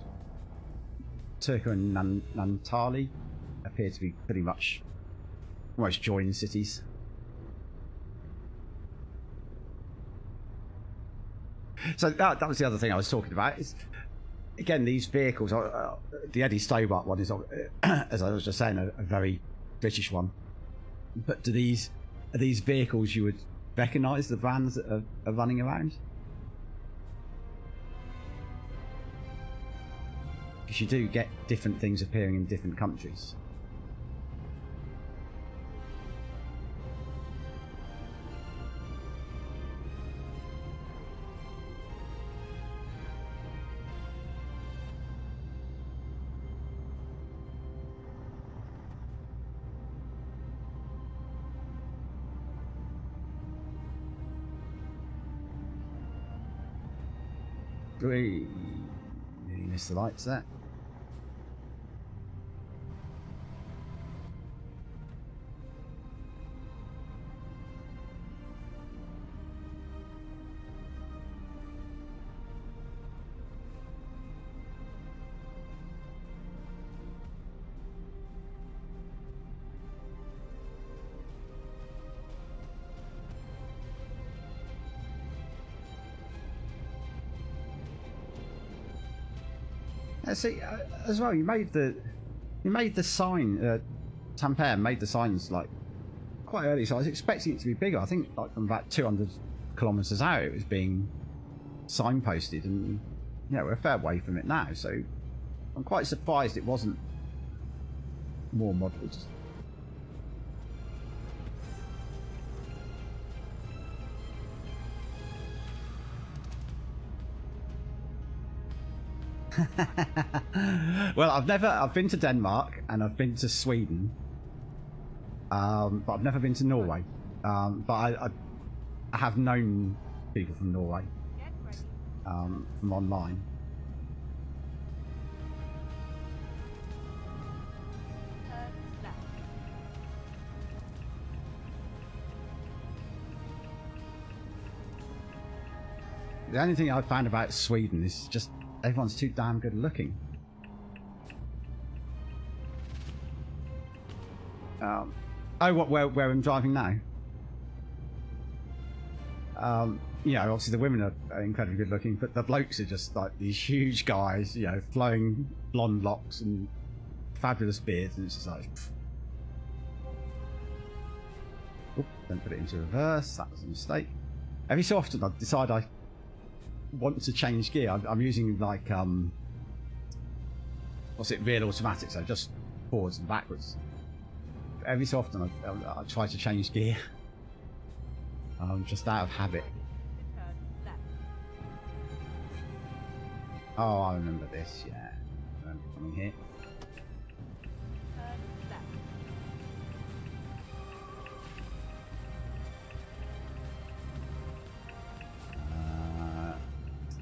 Turku and Naantali appear to be pretty much almost joined cities. So that was the other thing I was talking about. Is, again, these vehicles, the Eddie Stobart one is, as I was just saying, a very British one. But are these vehicles you would recognise, the brands that are running around? Because you do get different things appearing in different countries. Nearly missed the lights there. See, as well, you made the sign. Tampere made the signs like quite early, so I was expecting it to be bigger. I think like from about 200 kilometres out, it was being signposted, and yeah, we're a fair way from it now. So I'm quite surprised it wasn't more modelled. Well, I've been to Denmark and I've been to Sweden, but I've never been to Norway. But I have known people from Norway Get ready. from online. Turn left. The only thing I've found about Sweden is just everyone's too damn good looking. Oh, where I'm driving now? You know, obviously the women are incredibly good looking, but the blokes are just like these huge guys, you know, flowing blonde locks and fabulous beards, and it's just like... Oop, don't put it into reverse, that was a mistake. Every so often I decide I want to change gear. I'm using like, what's it, real automatic, so just forwards and backwards. Every so often I try to change gear, just out of habit. Turn left. Oh, I remember this, yeah. I remember coming here. Turn left.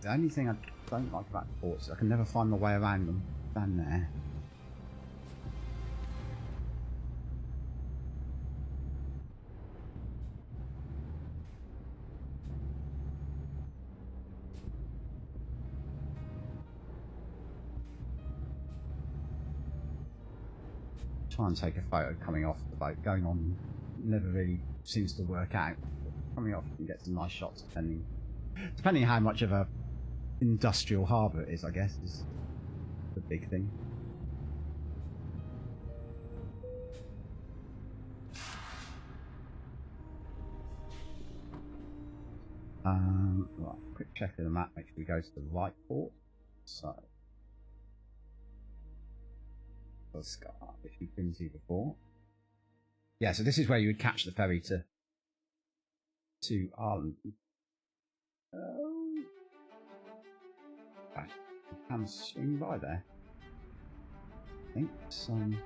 The only thing I don't like about ports is I can never find my way around them. Down there. Try and take a photo coming off the boat. Going on never really seems to work out. Coming off you can get some nice shots depending how much of a industrial harbour it is, I guess, is the big thing. Right, quick check of the map, make sure we go to the right port. So let's go up, which we've been to before. Yeah, so this is where you would catch the ferry to Ireland. I can swing by there. I think some.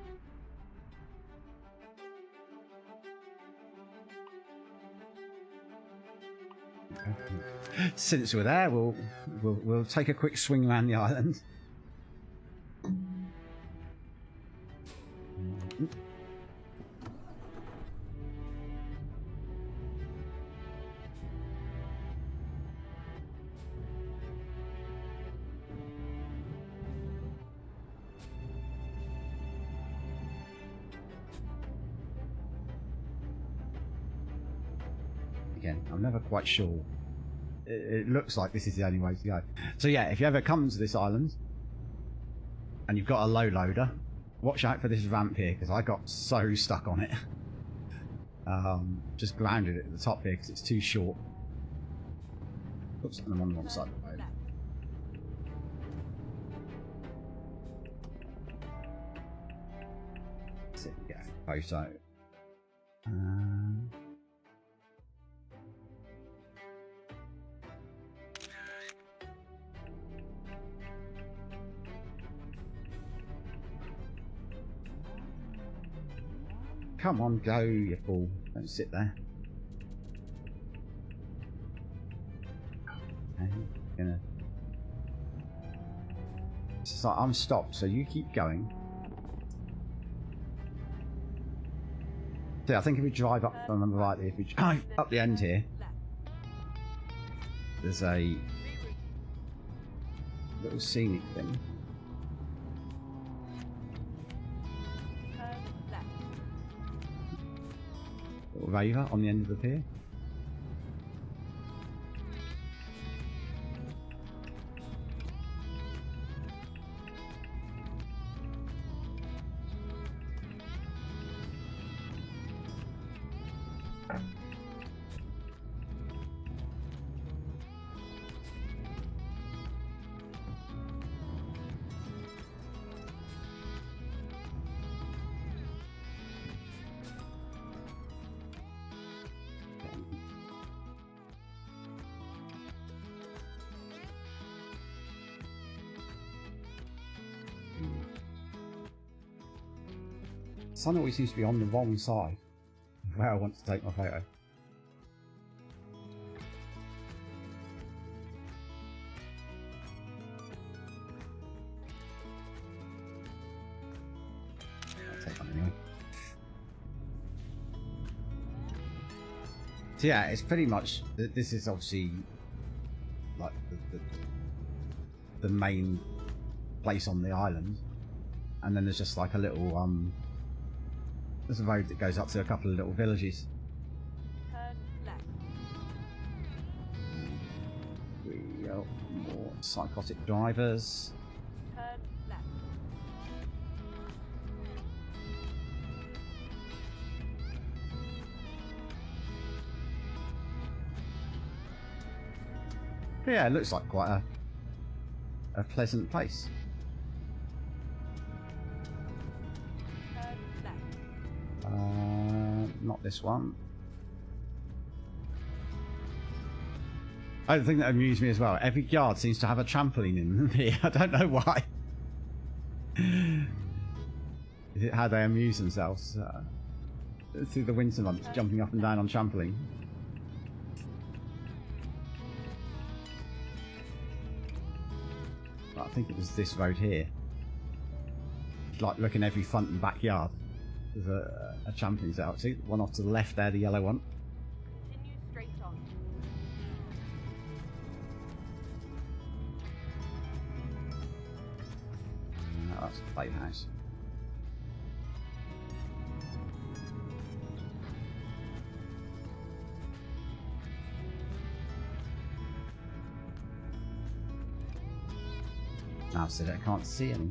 Since we're there, we'll take a quick swing around the island. Again, I'm never quite sure. It looks like this is the only way to go. So yeah, if you ever come to this island and you've got a low loader, watch out for this ramp here, because I got so stuck on it. Just grounded it at the top here because it's too short. Oops, and I'm on the wrong side of the boat. Let's see if we get a photo. Come on, go, you fool. Don't sit there. Okay, gonna... So I'm stopped, so you keep going. So I think if we drive up, if I remember rightly, if we drive up the end here, there's a little scenic thing. Little raver on the end of the pier. The sun always seems to be on the wrong side of where I want to take my photo. take on anyway. So yeah, it's pretty much, this is obviously like the main place on the island, and then there's just like a little there's a road that goes up to a couple of little villages. Turn left. We got more psychotic drivers. Turn left. But yeah, it looks like quite a pleasant place. Turn left. Not this one. Oh, the thing that amused me as well, every yard seems to have a trampoline in here. I don't know why. Is it how they amuse themselves through the winter months, jumping up and down on trampoline? I think it was this road here. Like, look in every front and backyard. There's a trampoline set up. See, one off to the left there, the yellow one. Continue straight on. No, that's the playhouse. Now, so I can't see any.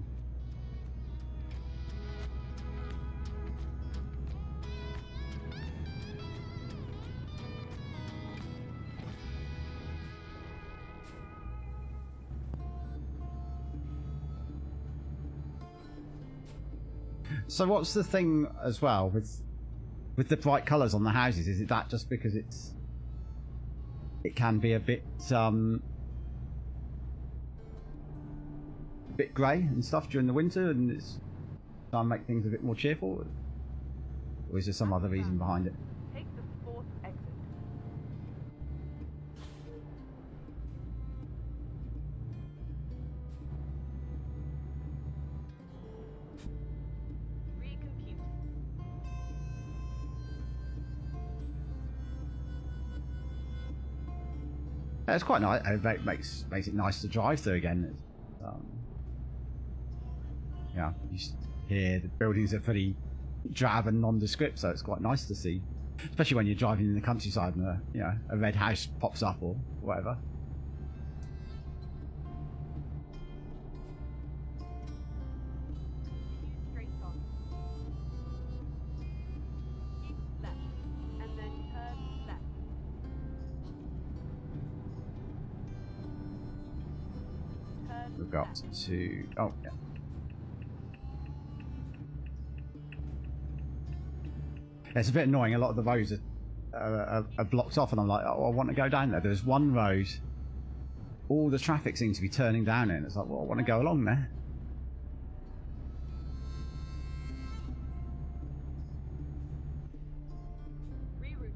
So what's the thing as well with the bright colours on the houses? Is it that just because it can be a bit grey and stuff during the winter, and it's trying to make things a bit more cheerful, or is there some other reason behind it? Take the fourth exit. Recompute. It's quite nice. It makes it nice to drive through again. Yeah, you hear the buildings are pretty drab and nondescript, so it's quite nice to see, especially when you're driving in the countryside and a red house pops up or whatever. Continue straight on. Keep left, and then turn left. Turn We've got left. to yeah. It's a bit annoying. A lot of the roads are blocked off, and I'm like, oh, I want to go down there. There's one road, all the traffic seems to be turning down in. It's like, well, I want to go along there. Rerouting.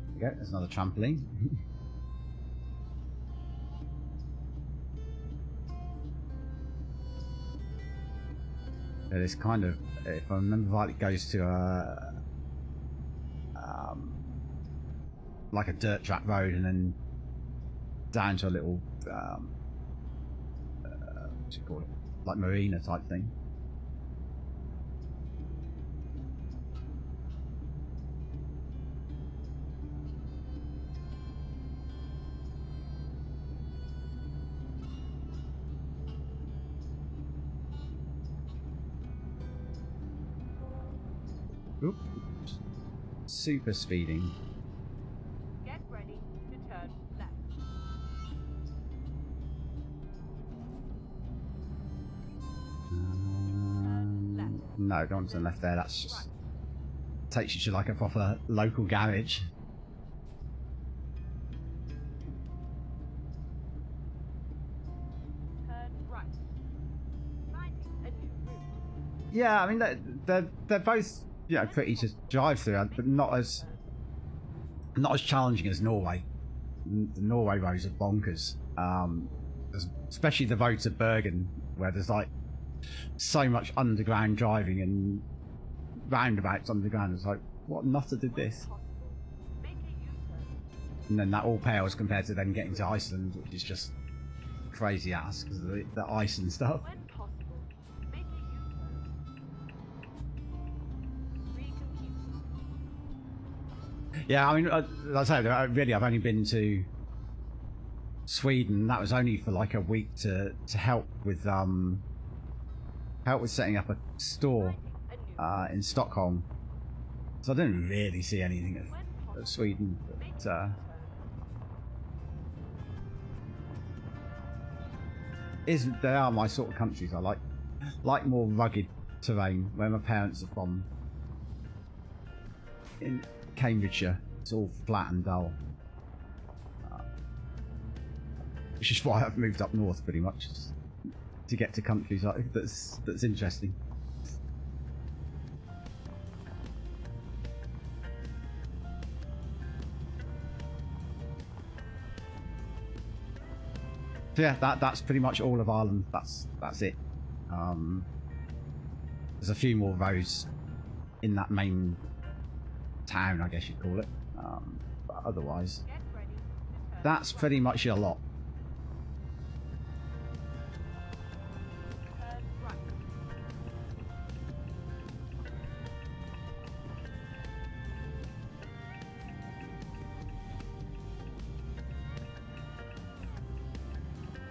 There you go. There's another trampoline. It's kind of, if I remember right, it goes to like a dirt track road, and then down to a little what do you call it, like marina type thing. Oop. Super speeding. Get ready to turn left. No, don't want to turn left there. That's just takes you to like a proper local garage. Turn right. Finding a new route. Yeah, I mean they're both pretty to drive through, but not as challenging as Norway. The Norway roads are bonkers. especially the road to Bergen, where there's like so much underground driving and roundabouts underground. It's like, what nutter did this? Make a U-turn. And then that all pales compared to then getting to Iceland, which is just crazy ass because of the ice and stuff. When possible, make a U-turn. Recompute. Yeah, I mean, like I say, really, I've only been to Sweden. That was only for like a week to help with setting up a store in Stockholm. So I didn't really see anything of Sweden, but they are my sort of countries. I like more rugged terrain. Where my parents are from, in Cambridgeshire, it's all flat and dull. Which is why I've moved up north pretty much, to get to countries like that's interesting. So yeah, that's pretty much all of Ireland. That's it. There's a few more roads in that main town, I guess you'd call it. But otherwise, Get ready to turn that's pretty much a lot. turn right.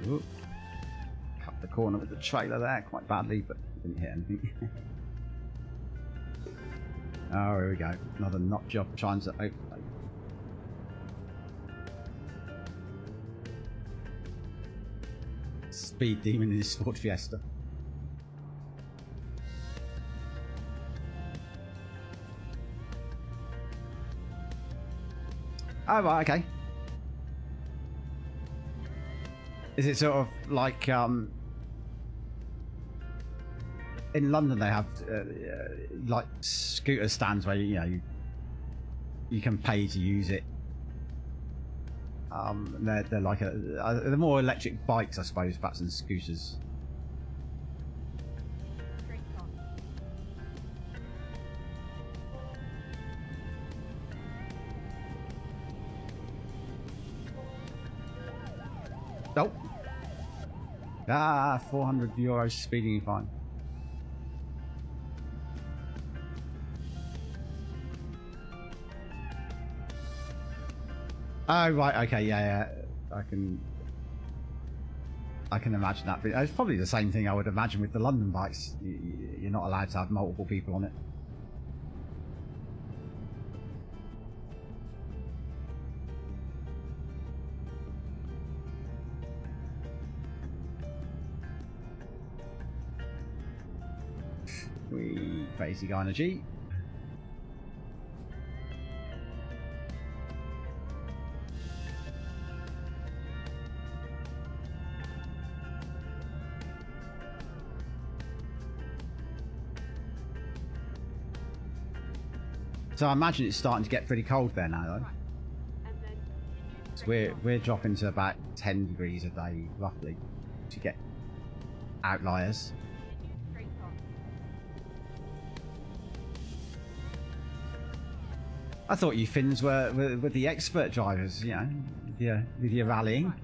Ooh. Cut the corner with the trailer there quite badly, but didn't hit anything. Oh, here we go. Another nut job trying to open. Speed demon in his Ford Fiesta. Oh, right, okay. Is it sort of like in London they have like scooter stands where you can pay to use it. They're like they're more electric bikes, I suppose, perhaps, than scooters. Straight on. Nope. 400 euros speeding fine. Oh right, okay, yeah. I can imagine that. But it's probably the same thing I would imagine with the London bikes. You're not allowed to have multiple people on it. We crazy guy in a Jeep. So I imagine it's starting to get pretty cold there now, though. Right. And then continue So straight we're dropping to about 10 degrees a day, roughly, to get outliers. Continue straight on. I thought you Finns were the expert drivers, you know, with your rallying. Right.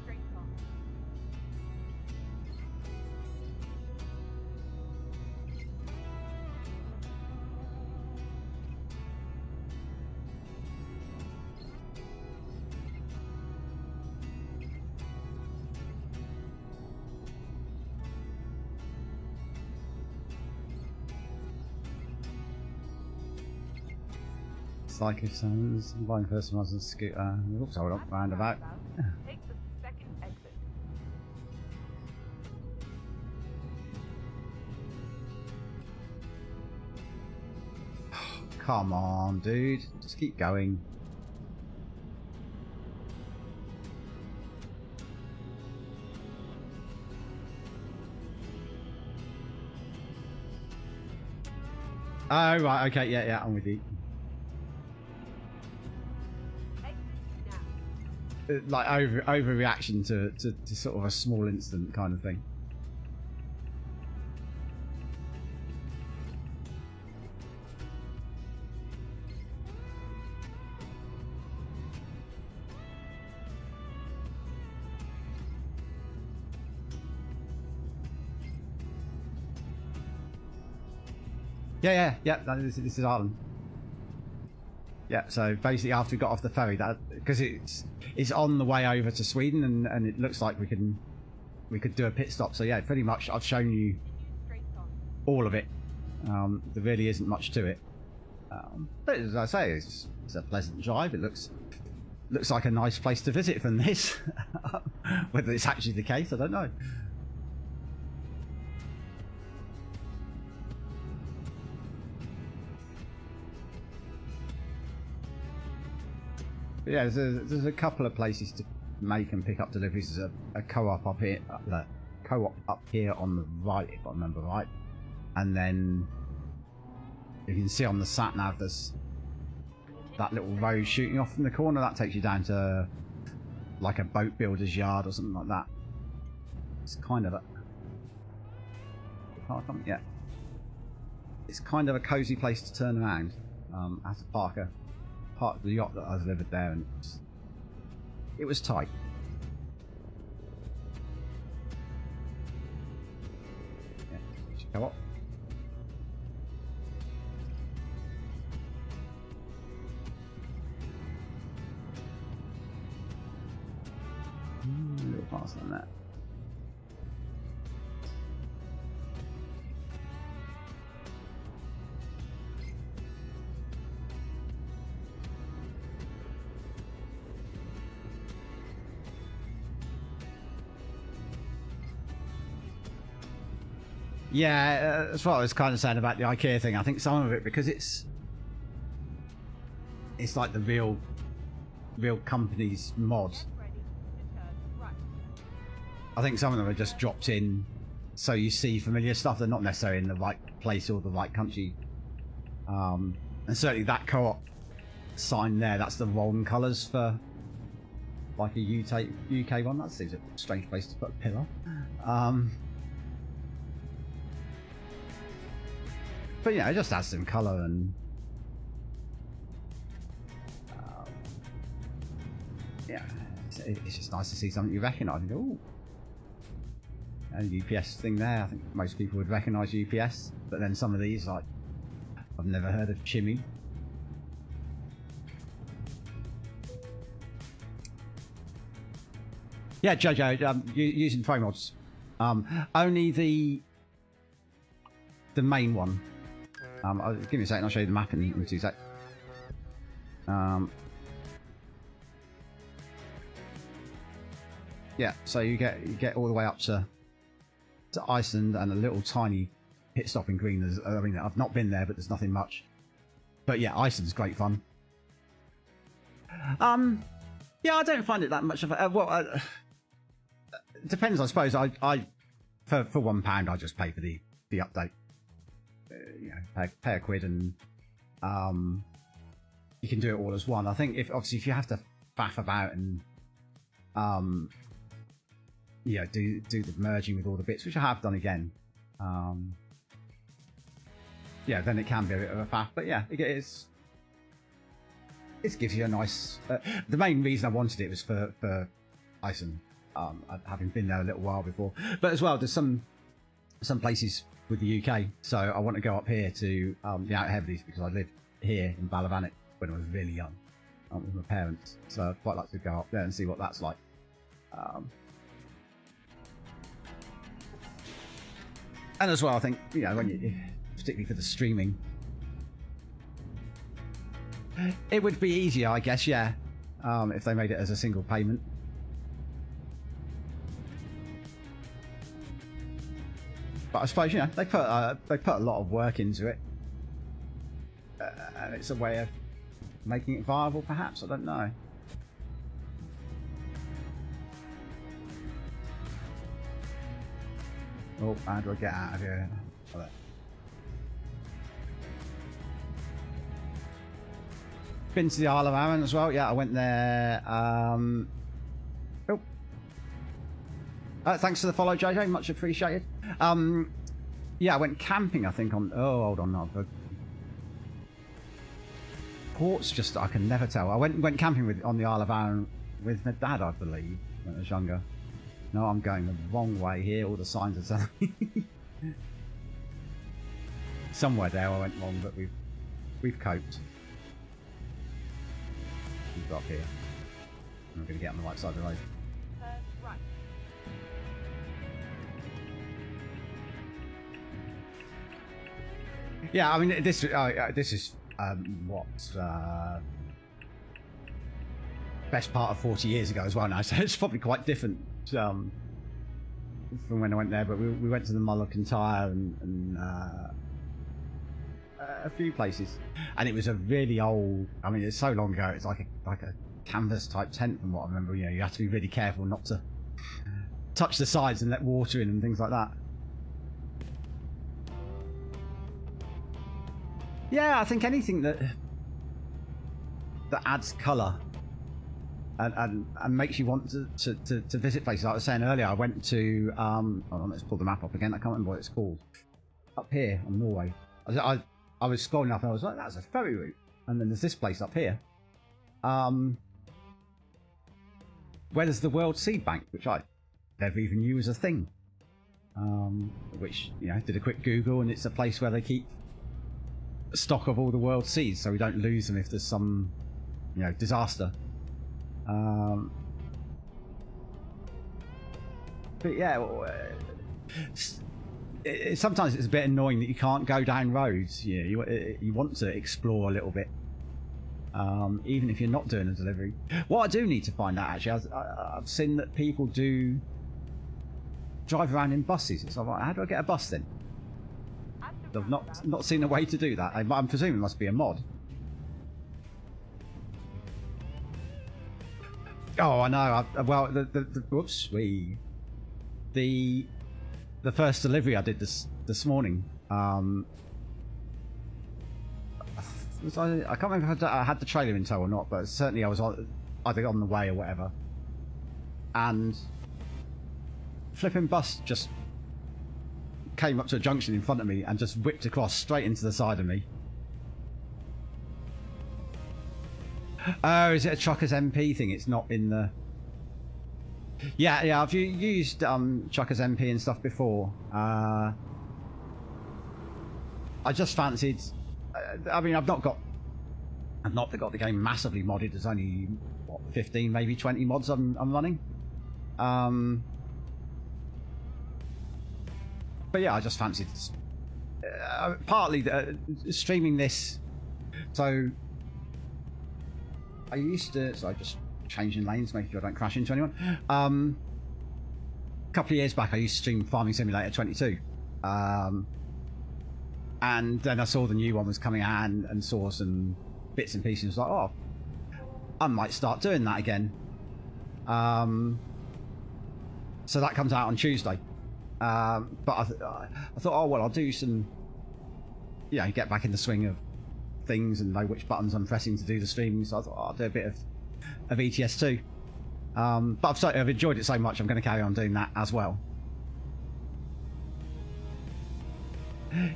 Straight on. Cyclist sounds, blind person was a scooter. Oops, hold up, roundabout. Take the second exit. come on, dude. Just keep going. Oh, right, okay, yeah, I'm with you. Like overreaction to sort of a small incident kind of thing. Yeah. This is Ireland. Yeah, so basically after we got off the ferry, that because it's on the way over to Sweden, and it looks like we could do a pit stop. So yeah, pretty much I've shown you all of it. There really isn't much to it, but as I say, it's a pleasant drive. It looks like a nice place to visit from this. Whether it's actually the case, I don't know. But yeah, there's a couple of places to make and pick up deliveries. There's a co-op up here, the co-op up here on the right, if I remember right. And then you can see on the sat nav there's that little road shooting off from the corner. That takes you down to like a boat builder's yard or something like that. It's kind of a yeah. It's kind of a cozy place to turn around. I had to park the yacht that I delivered there, and it was tight. Yeah, you should go up. A little faster than that. Yeah, that's what I was kind of saying about the IKEA thing. I think some of it, because it's like the real company's mod. I think some of them are just dropped in so you see familiar stuff. They're not necessarily in the right place or the right country. And certainly that co-op sign there, that's the wrong colours for like a UK one. That seems a strange place to put a pillar. But yeah, it just adds some colour, and yeah, it's just nice to see something you recognise and go, ooh. And UPS thing there, I think most people would recognise UPS, but then some of these, like, I've never heard of Chimmy. Yeah, Jojo, using pro mods. Only the main one. Give me a second, I'll show you the map in 2 seconds. Yeah, so you get all the way up to Iceland, and a little tiny pit stop in Green. I mean, I've not been there, but there's nothing much. But yeah, Iceland's great fun. Yeah, I don't find it that much of a it depends, I suppose. I for £1 I just pay for the update. You know, pay a quid, and you can do it all as one. I think if you have to faff about and yeah, do the merging with all the bits, which I have done again, yeah, then it can be a bit of a faff. But yeah, it gives you a nice. The main reason I wanted it was for Iceland, having been there a little while before, but as well, there's some places with the UK, so I want to go up here to the Outer Hebrides, because I lived here in Balavanet when I was really young with my parents, so I'd quite like to go up there and see what that's like. And as well, I think, you know, particularly for the streaming, it would be easier, I guess, yeah, if they made it as a single payment. But I suppose, you know, they put a lot of work into it. and it's a way of making it viable, perhaps. I don't know. Oh, how do I get out of here? Been to the Isle of Arran as well. Yeah, I went there. Thanks for the follow, JJ. Much appreciated. Yeah, I went camping, I think, on... Oh, hold on. No, ports just... I can never tell. I went camping on the Isle of Arran with my dad, I believe, when I was younger. No, I'm going the wrong way here. All the signs are telling me. Somewhere there I went wrong, but we've coped. We've got up here. I'm going to get on the right side of the road. Right. Yeah, I mean, this is what best part of 40 years ago as well now, so it's probably quite different from when I went there. But we went to the Moluccan Tire and a few places, and it was a really old. I mean, it's so long ago. It's like a canvas type tent from what I remember. You know, you have to be really careful not to touch the sides and let water in and things like that. Yeah, I think anything that adds colour and makes you want to visit places. Like I was saying earlier, I went to hold on, let's pull the map up again. I can't remember what it's called. Up here on Norway. I was scrolling up and I was like, that's a ferry route. And then there's this place up here. Where there's the World Seed Bank, which I never even knew was a thing. Which, you know, did a quick Google, and it's a place where they keep stock of all the world seeds, so we don't lose them if there's some, you know, disaster. But yeah, sometimes it's a bit annoying that you can't go down roads. You know, you want to explore a little bit, even if you're not doing a delivery. What I do need to find out, actually, I've seen that people do drive around in buses. It's like, how do I get a bus then? I've not seen a way to do that. I'm presuming it must be a mod. Oh, I know. Well, whoops, the first delivery I did this morning. I can't remember if I had the trailer in tow or not, but certainly I was either on the way or whatever. And flipping bus just came up to a junction in front of me and just whipped across straight into the side of me. Oh, is it a Truckers MP thing? It's not in the... Yeah, I've used Truckers MP and stuff before. I just fancied... I mean, I've not got the game massively modded. There's only, what, 15, maybe 20 mods I'm running. But yeah, I just fancied partly streaming this. So I used to, so I just changing lanes, making sure I don't crash into anyone. A couple of years back, I used to stream Farming Simulator 22, and then I saw the new one was coming out and saw some bits and pieces. I was like, oh, I might start doing that again. So that comes out on Tuesday. But I thought, oh well, I'll do some, you know, get back in the swing of things and know which buttons I'm pressing to do the streaming. So I thought, oh, I'll do a bit of ETS2. But I've enjoyed it so much, I'm going to carry on doing that as well.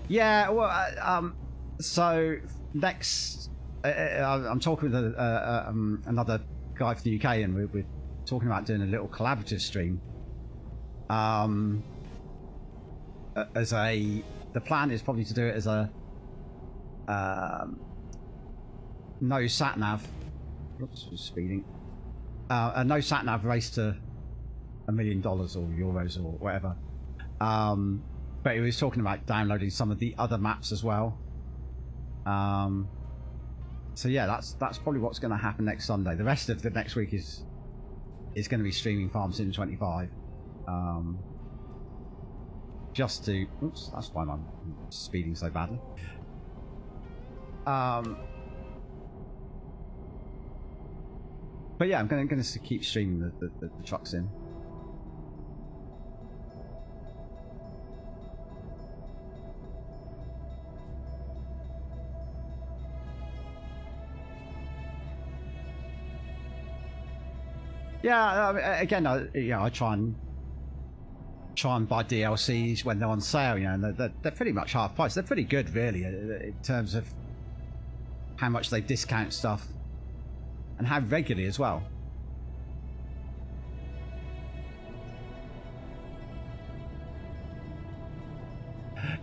Yeah, well, so next, I'm talking with another guy from the UK, and we're talking about doing a little collaborative stream. The plan is probably to do it as a no sat nav. Oops, was speeding. A no sat nav race to $1 million or euros or whatever. But he was talking about downloading some of the other maps as well. So yeah, that's probably what's going to happen next Sunday. The rest of the next week is going to be streaming Farm Sim 25. Just to... Oops, that's why I'm speeding so badly. But yeah, I'm going to keep streaming the trucks in. Yeah, again, I try and buy DLCs when they're on sale. You know, and they're pretty much half price. They're pretty good, really, in terms of how much they discount stuff and how regularly as well.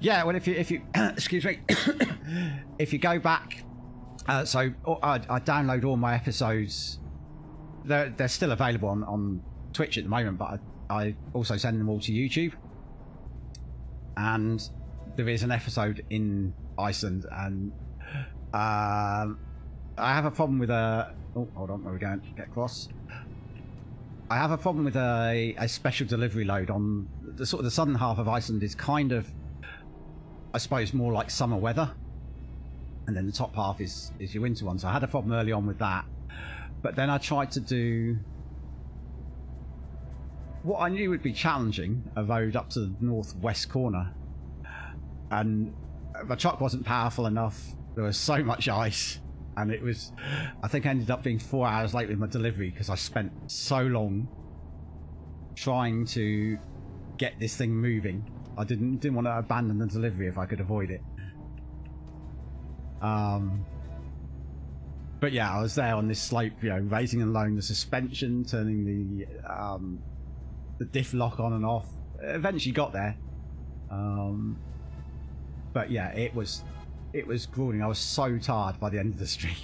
Yeah, well, if you excuse me, if you go back, so I download all my episodes. They're still available on Twitch at the moment, but I also send them all to YouTube. And there is an episode in Iceland, and I have a problem with a. Oh, hold on, where are we going? Get across. I have a problem with a special delivery load on the sort of the southern half of Iceland is kind of, I suppose, more like summer weather, and then the top half is your winter one. So I had a problem early on with that, but then I tried to do what I knew would be challenging, a road up to the northwest corner, and the truck wasn't powerful enough. There was so much ice, and it was, I think I ended up being 4 hours late with my delivery because I spent so long trying to get this thing moving. I didn't want to abandon the delivery if I could avoid it. But yeah, I was there on this slope, you know, raising and lowering the suspension, turning the diff lock on and off. Eventually got there. But yeah, it was grueling. I was so tired by the end of the stream.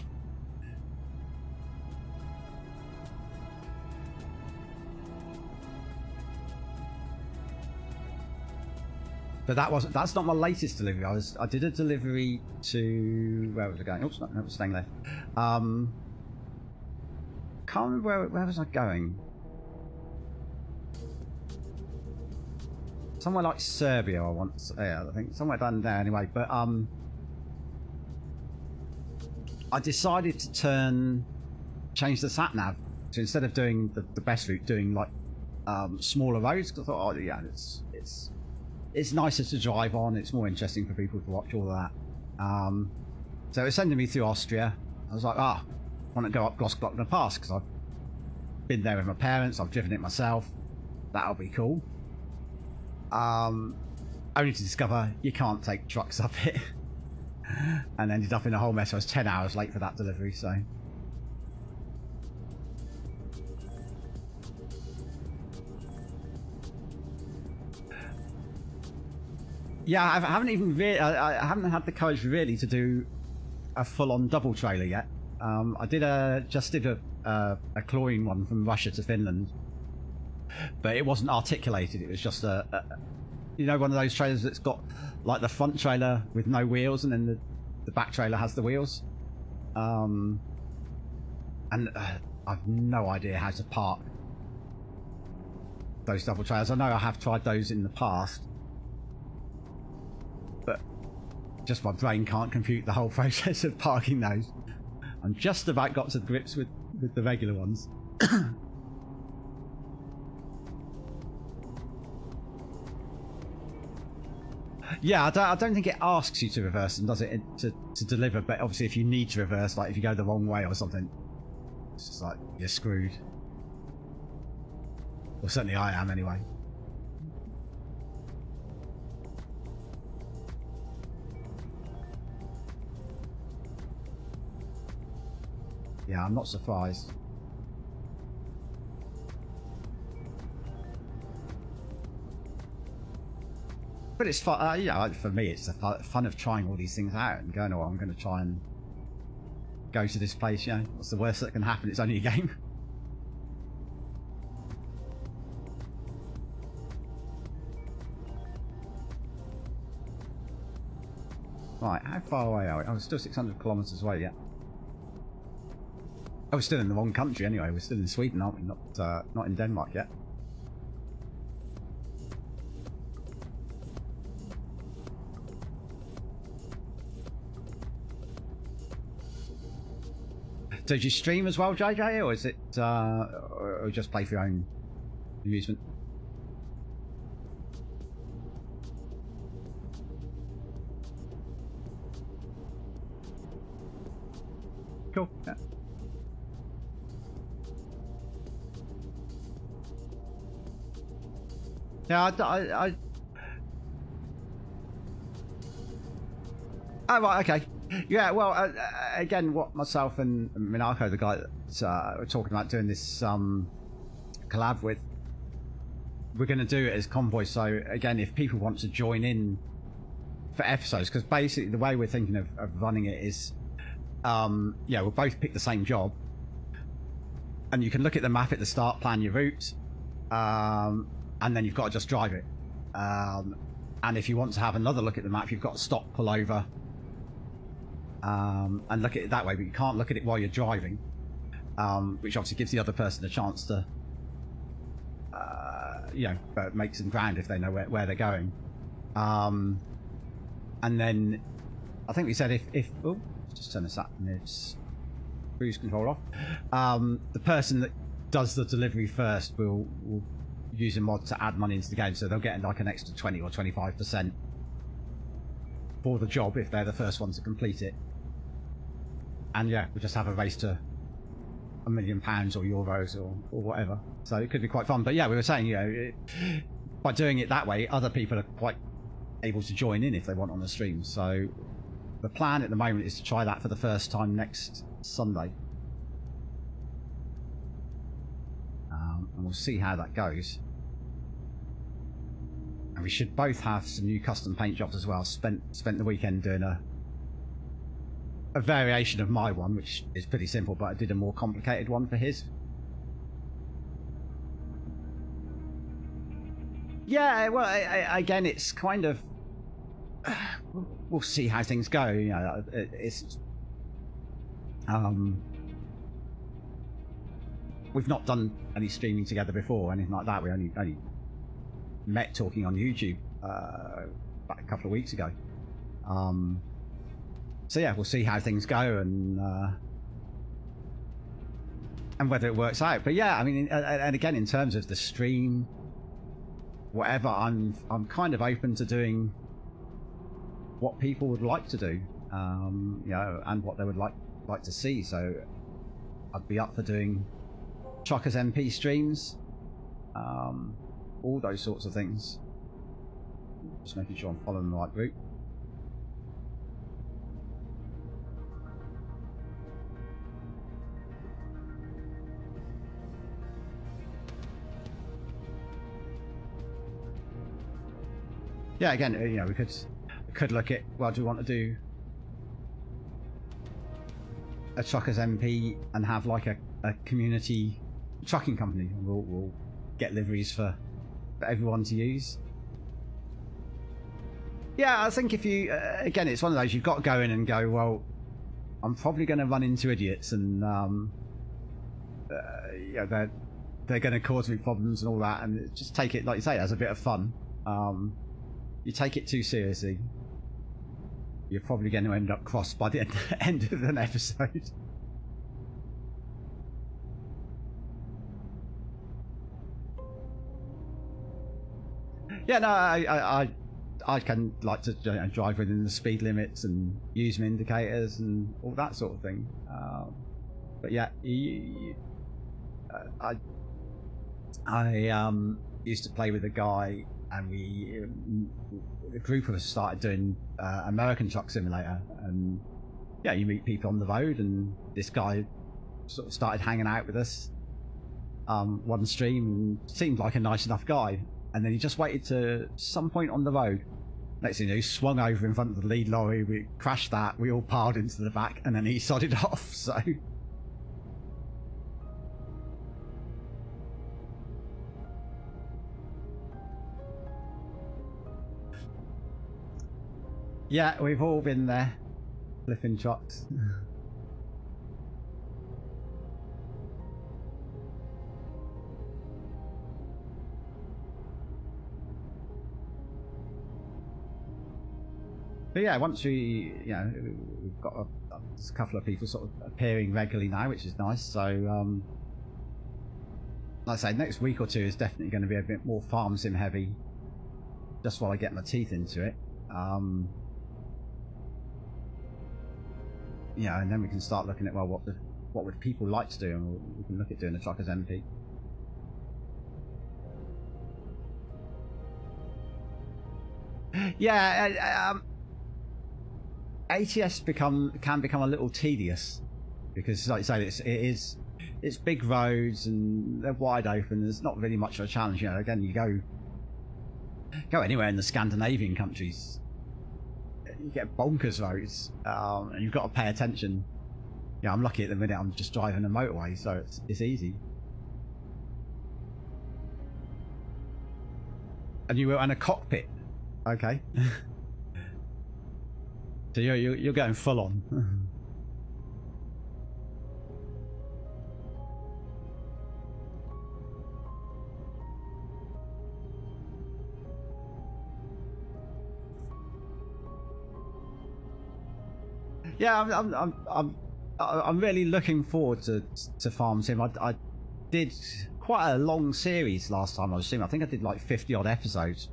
But that's not my latest delivery. I did a delivery to, where was I going? Oops, no, it was staying left. Can't remember where was I going. Somewhere like Serbia, I think somewhere down there anyway. But I decided to change the sat nav to, instead of doing the best route, doing like smaller roads. Cause I thought, oh yeah, it's nicer to drive on. It's more interesting for people to watch all of that. So it was sending me through Austria. I was like, I want to go up Glossglockner Pass because I've been there with my parents. I've driven it myself. That'll be cool. Only to discover you can't take trucks up it, and ended up in a whole mess. I was 10 hours late for that delivery. So. Yeah, I haven't even I haven't had the courage really to do a full-on double trailer yet. I just did a chlorine one from Russia to Finland, but it wasn't articulated. It was just you know, one of those trailers that's got like the front trailer with no wheels, and then the back trailer has the wheels. And I've no idea how to park those double trailers. I know I have tried those in the past, but just my brain can't compute the whole process of parking those. I'm just about got to grips with the regular ones. Yeah, I don't think it asks you to reverse, and does it to deliver, but obviously if you need to reverse, like if you go the wrong way or something, it's just like you're screwed. Well, certainly I am anyway. Yeah, I'm not surprised. But it's fun, yeah, for me it's the fun of trying all these things out and going, oh, I'm going to try and go to this place, you know, what's the worst that can happen? It's only a game. Right, how far away are we? Oh, we're still 600 kilometers away yet. Oh, we're still in the wrong country anyway. We're still in Sweden, aren't we? Not in Denmark yet. So do you stream as well, JJ, or is it or just play for your own amusement? Cool. Yeah. Yeah, oh, right, okay. Yeah, well, again, what myself and Minako, the guy that we're talking about doing this collab with, we're going to do it as convoy. So, again, if people want to join in for episodes, because basically the way we're thinking of running it is, yeah, we'll both pick the same job, and you can look at the map at the start, plan your route, and then you've got to just drive it. And if you want to have another look at the map, you've got to stop, pull over, and look at it that way, but you can't look at it while you're driving, which obviously gives the other person a chance to, you know, make some ground if they know where they're going. And then I think we said if oh, just turn this up and it's cruise control off. The person that does the delivery first will use a mod to add money into the game, so they'll get like an extra 20 or 25% for the job if they're the first one to complete it. And yeah, we'll just have a race to £1 million or euros or whatever. So it could be quite fun. But yeah, we were saying, you know, by doing it that way, other people are quite able to join in if they want on the stream. So the plan at the moment is to try that for the first time next Sunday. And we'll see how that goes. And we should both have some new custom paint jobs as well. Spent the weekend doing a variation of my one, which is pretty simple, but I did a more complicated one for his. Yeah, well, again, it's kind of we'll see how things go. You know, it's we've not done any streaming together before, anything like that. We only met talking on YouTube about a couple of weeks ago. So yeah, we'll see how things go and whether it works out. But yeah, I mean, and again, in terms of the stream, whatever, I'm kind of open to doing what people would like to do, you know, and what they would like to see. So I'd be up for doing Truckers MP streams, all those sorts of things. Just making sure I'm following the right route. Yeah, again, you know, we could look at, well, do we want to do a Truckers MP and have like a community trucking company? We'll get liveries for everyone to use. Yeah, I think if you again, it's one of those, you've got to go in and go, well, I'm probably going to run into idiots, and you know, they're going to cause me problems and all that, and just take it, like you say, as a bit of fun. You take it too seriously, you're probably going to end up cross by the end of an episode. Yeah, no, I can like to, you know, drive within the speed limits and use my indicators and all that sort of thing. But yeah, I used to play with a guy, and a group of us started doing American Truck Simulator, and yeah, you meet people on the road, and this guy sort of started hanging out with us one stream, and seemed like a nice enough guy, and then he just waited to some point on the road. Next thing you know, he swung over in front of the lead lorry, we crashed that, we all piled into the back, and then he sodded off. So yeah, we've all been there, flipping trucks. But yeah, once we, you know, we've got a couple of people sort of appearing regularly now, which is nice. So, like I say, next week or two is definitely going to be a bit more farm sim heavy, just while I get my teeth into it. Yeah, and then we can start looking at, well, what would people like to do, and we can look at doing the truckers MP. Yeah, ATS can become a little tedious because, like I say, it's big roads and they're wide open. There's not really much of a challenge. You know, again, you go anywhere in the Scandinavian countries, you get bonkers roads, and you've got to pay attention. Yeah, I'm lucky at the minute. I'm just driving a motorway, so it's easy. And you were in a cockpit. Okay. So you're going full on. Yeah, I'm really looking forward to Farm Sim. I did quite a long series last time I was streaming. I think I did like 50 odd episodes.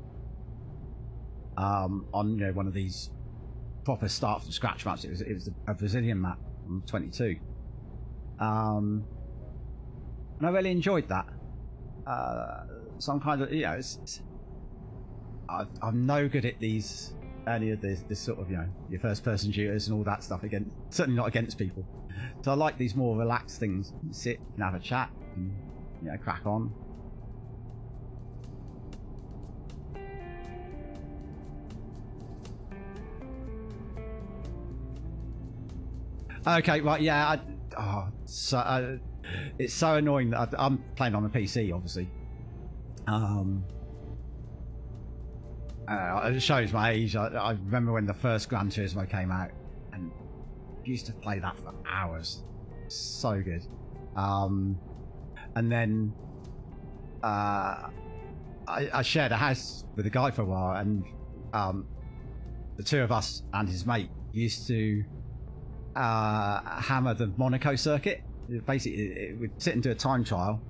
On, you know, one of these proper start from scratch maps. It was a Brazilian map on 22, and I really enjoyed that. So I'm kind of, you know, I'm no good at these any of this sort of, you know, your first person shooters and all that stuff. Again, certainly not against people. So I like these more relaxed things. Sit and have a chat and, you know, crack on. Okay, right, yeah. It's so annoying that I'm playing on a PC, obviously. It shows my age. I remember when the first Gran Turismo came out, and used to play that for hours. So good. And then I shared a house with a guy for a while, and the two of us and his mate used to hammer the Monaco circuit. Basically, it would sit into a time trial,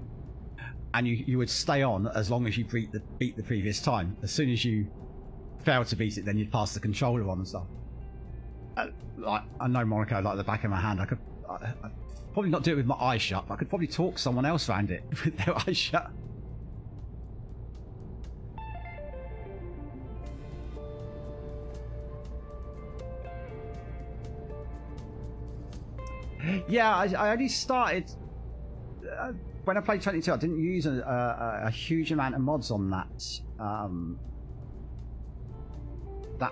and you would stay on as long as you beat the previous time. As soon as you failed to beat it, then you'd pass the controller on and stuff. Like, I know Monaco like the back of my hand. I probably not do it with my eyes shut, but I could probably talk someone else around it with their eyes shut. Yeah, I only started when I played 22. I didn't use a huge amount of mods on that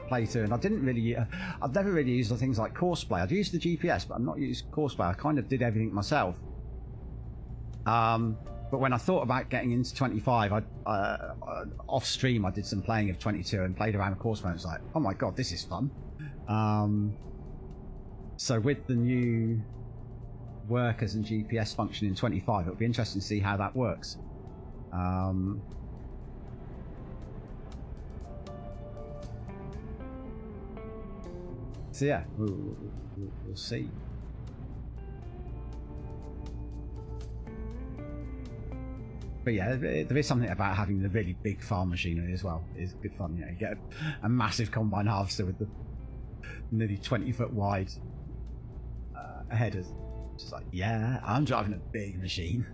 playthrough, and I didn't really. I've never really used the things like Courseplay. I'd used the GPS, but I've not used Courseplay. I kind of did everything myself. But when I thought about getting into 25, off stream I did some playing of 22 and played around with Courseplay. And it's like, oh my god, this is fun. So with the new workers and GPS function in 25, it'll be interesting to see how that works. So yeah, we'll see. But yeah, there is something about having the really big farm machinery as well. It's good fun. You know, you get a massive combine harvester with the nearly 20-foot wide headers. Just like, yeah, I'm driving a big machine.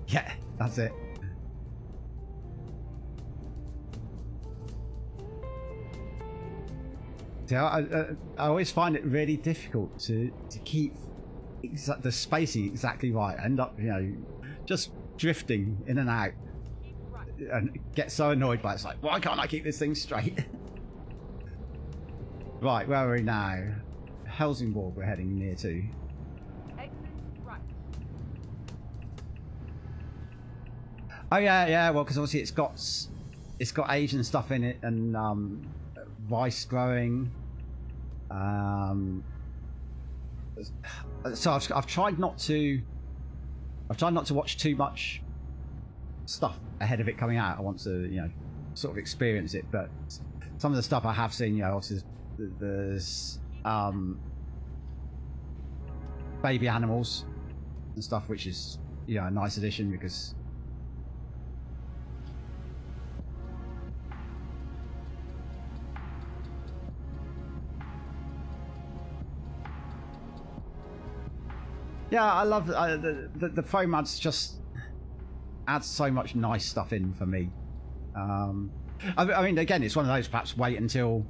Yeah, that's it. See, I always find it really difficult to keep the spacing exactly right. I end up, you know, just drifting in and out, and get so annoyed by it. It's like, why can't I keep this thing straight? Right, where are we now? Helsingborg we're heading near to. Oh yeah, well, because obviously it's got Asian stuff in it, and rice growing. So I've tried not to watch too much stuff ahead of it coming out. I want to, you know, sort of experience it. But some of the stuff I have seen, you know, obviously there's baby animals and stuff, which is, you know, a nice addition because yeah, I love the pro mods. Just adds so much nice stuff in for me. I mean, again, it's one of those. Perhaps wait until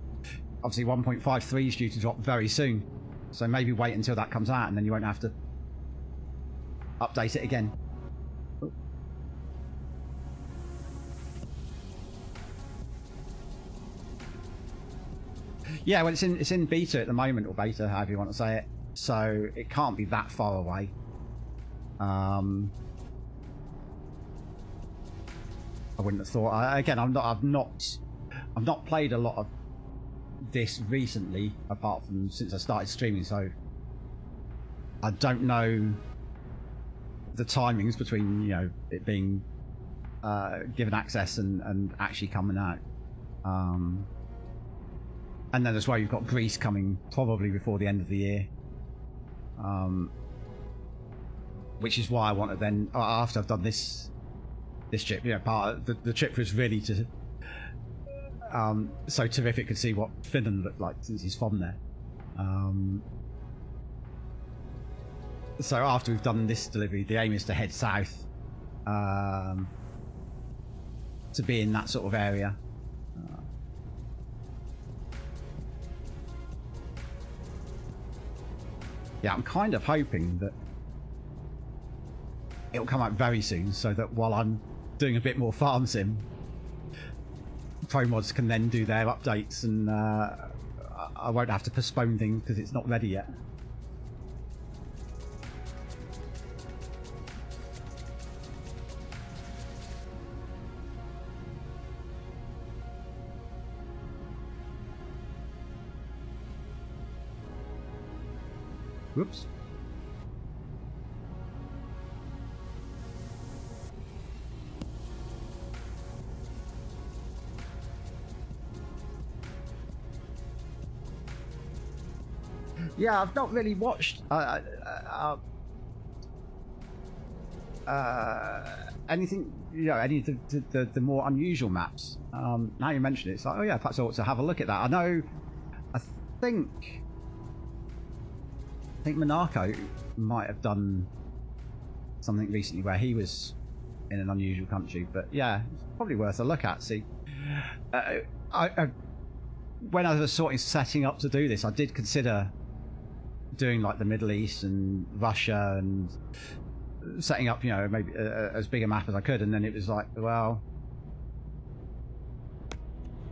obviously 1.53 is due to drop very soon, so maybe wait until that comes out, and then you won't have to update it again. Yeah, well, it's in beta at the moment, or beta, however you want to say it. So it can't be that far away. I wouldn't have thought. Again, I've not played a lot of this recently, apart from since I started streaming. So I don't know the timings between, you know, it being given access and actually coming out. And then as well, you've got Greece coming probably before the end of the year. Which is why I want to then, after I've done this trip, you know, part of the trip was really to so terrific could see what Finland looked like since he's from there. So after we've done this delivery, the aim is to head south to be in that sort of area. Yeah, I'm kind of hoping that it'll come out very soon, so that while I'm doing a bit more farm sim, pro mods can then do their updates, and I won't have to postpone things because it's not ready yet. Whoops. Yeah, I've not really watched anything, you know, any of the more unusual maps. Now you mention it, it's like, oh yeah, perhaps I ought to have a look at that. I know, I think Monaco might have done something recently where he was in an unusual country, but yeah, it's probably worth a look at. See, when I was sort of setting up to do this, I did consider doing like the Middle East and Russia and setting up, you know, maybe as big a map as I could, and then it was like, well,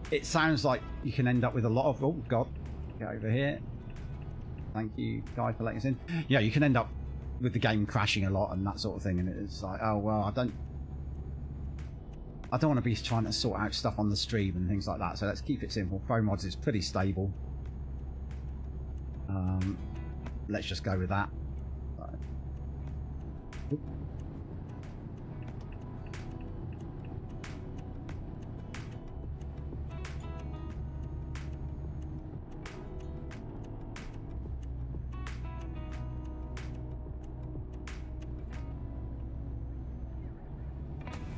it sounds like you can end up with a lot of, oh god, get over here. Thank you, guy, for letting us in. Yeah, you can end up with the game crashing a lot and that sort of thing, and it's like, oh well, I don't want to be trying to sort out stuff on the stream and things like that. So let's keep it simple. Pro mods is pretty stable. Let's just go with that. Right.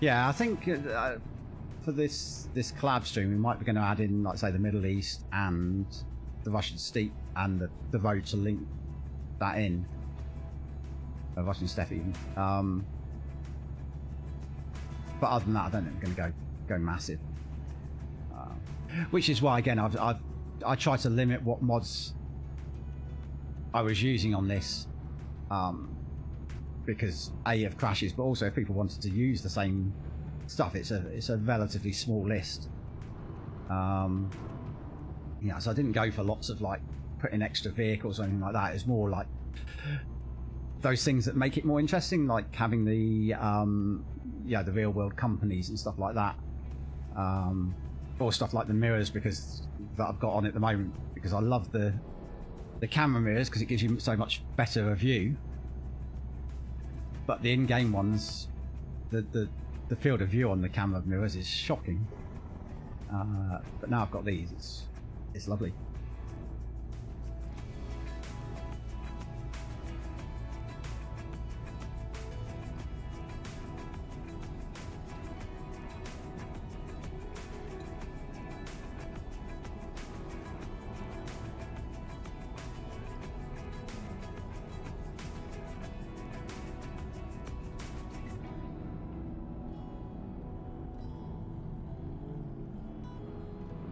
Yeah, I think for this collab stream, we might be going to add in, like, say, the Middle East and the Russian steppe and the road to link that in. Russian steppe even. But other than that, I don't think we're going to go massive. Which is why, again, I try to limit what mods I was using on this. Because A, of crashes, but also if people wanted to use the same stuff, it's a relatively small list. Yeah, so I didn't go for lots of like putting extra vehicles or anything like that. It's more like those things that make it more interesting, like having the yeah, the real world companies and stuff like that, or stuff like the mirrors, because that I've got on at the moment, because I love the the camera mirrors because it gives you so much better a view. But the in-game ones, the field of view on the camera mirrors is shocking. But now I've got these, it's lovely.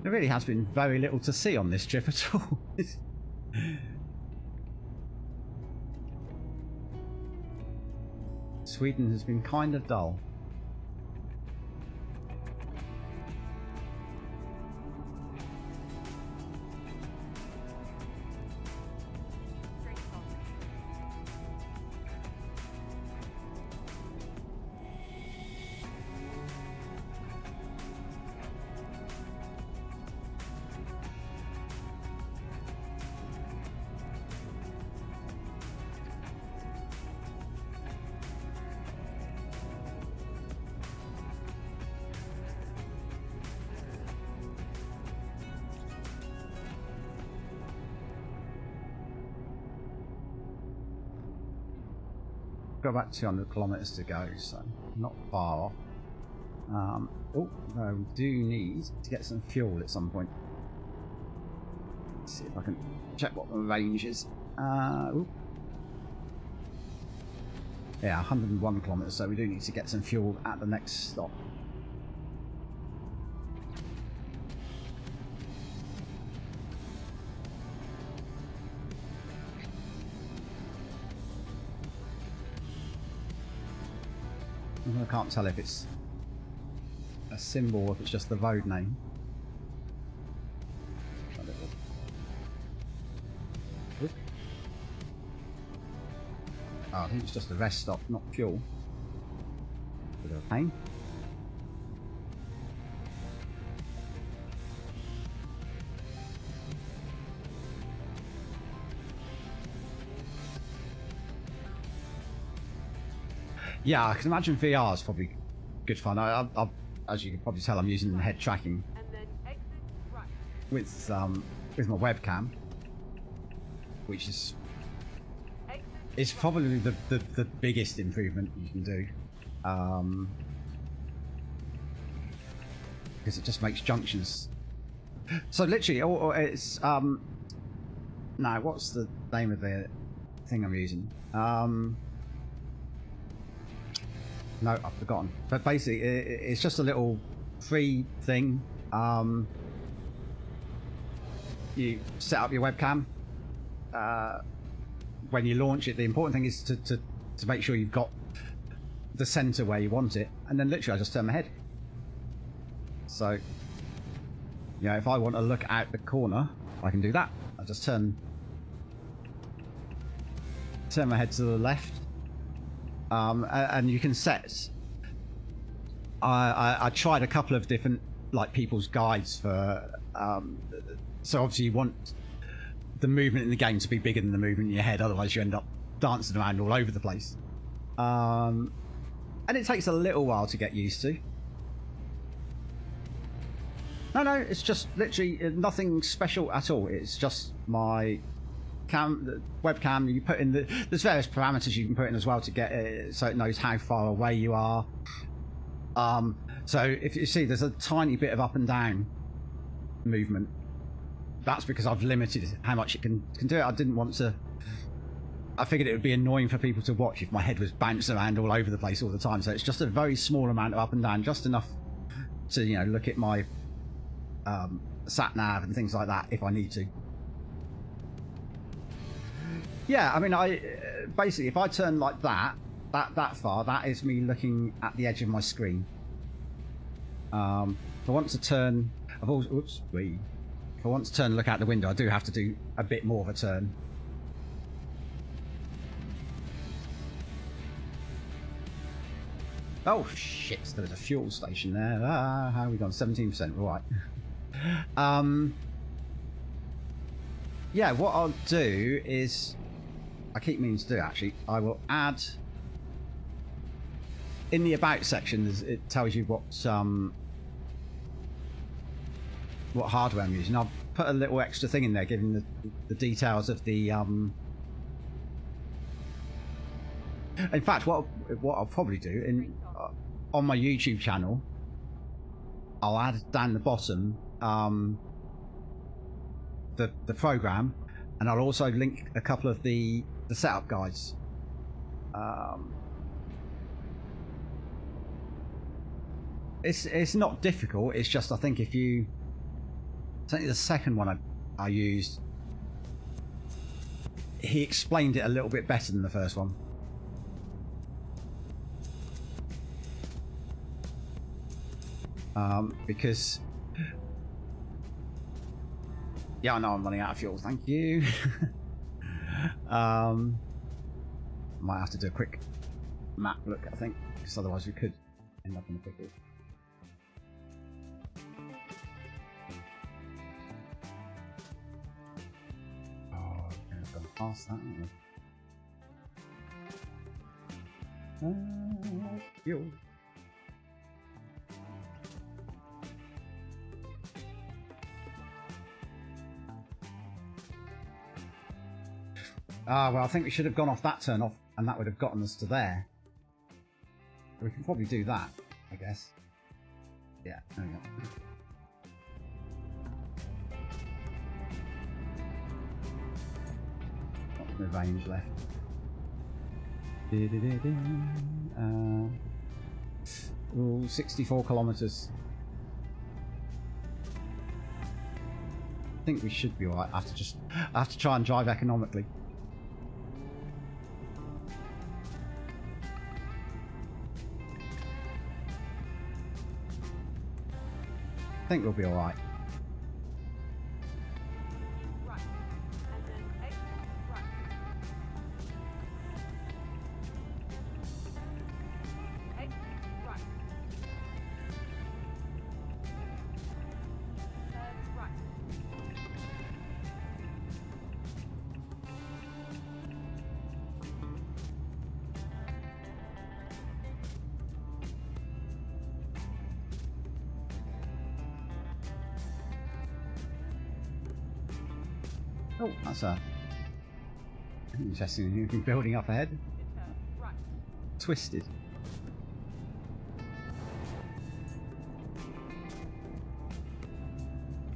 There really has been very little to see on this trip at all. Sweden has been kind of dull. Got about 200 kilometers to go, so not far off. Oh, no, we do need to get some fuel at some point. Let's see if I can check what the range is. Ooh. Yeah, 101 kilometers, so we do need to get some fuel at the next stop. I can't tell if it's a symbol or if it's just the road name. Oh, I think it's just a rest stop, not fuel. Bit of a pain. Yeah, I can imagine VR is probably good fun. As you can probably tell, I'm using head tracking with my webcam, which is probably the biggest improvement you can do, because it just makes junctions. So literally, it's now what's the name of the thing I'm using? No, I've forgotten. But basically, it's just a little free thing. You set up your webcam. When you launch it, the important thing is to make sure you've got the center where you want it. And then literally, I just turn my head. So, you know, if I want to look out the corner, I can do that. I just turn my head to the left. And you can set. I tried a couple of different people's guides for. So obviously you want the movement in the game to be bigger than the movement in your head, otherwise you end up dancing around all over the place. And it takes a little while to get used to. No, it's just literally nothing special at all. It's just my webcam. You put in there's various parameters you can put in as well to get it so it knows how far away you are. So if you see there's a tiny bit of up and down movement, that's because I've limited how much it can do it. I didn't want to. I figured it would be annoying for people to watch if my head was bouncing around all over the place all the time. So it's just a very small amount of up and down, just enough to look at my sat nav and things like that if I need to. Yeah, I mean, basically, if I turn like that far, that is me looking at the edge of my screen. If I want to turn, if I want to turn and look out the window, I do have to do a bit more of a turn. Oh shit! There was a fuel station there. How have we gone? 17%. Right. yeah, what I'll do is, I keep meaning to do actually, I will add, in the about section, it tells you what hardware I'm using. I'll put a little extra thing in there giving the details of the in fact, what I'll probably do on my YouTube channel, I'll add down the bottom the program, and I'll also link a couple of the setup guides. It's not difficult. It's just, I think, if you, certainly the second one I used, he explained it a little bit better than the first one. Because, yeah, I know I'm running out of fuel. Thank you. Might have to do a quick map look, I think, because otherwise we could end up in a pickle. Oh, I've gone past that, haven't we? Fuel. Well, I think we should have gone off that turn off, and that would have gotten us to there. We can probably do that, I guess. Yeah, there we go. What's the range left? 64 kilometers. I think we should be alright. I have to try and drive economically. I think we'll be alright. Right. And then exit right. Exit right. Turn right. Oh, that's a interesting new building up ahead. Turn right. Twisted.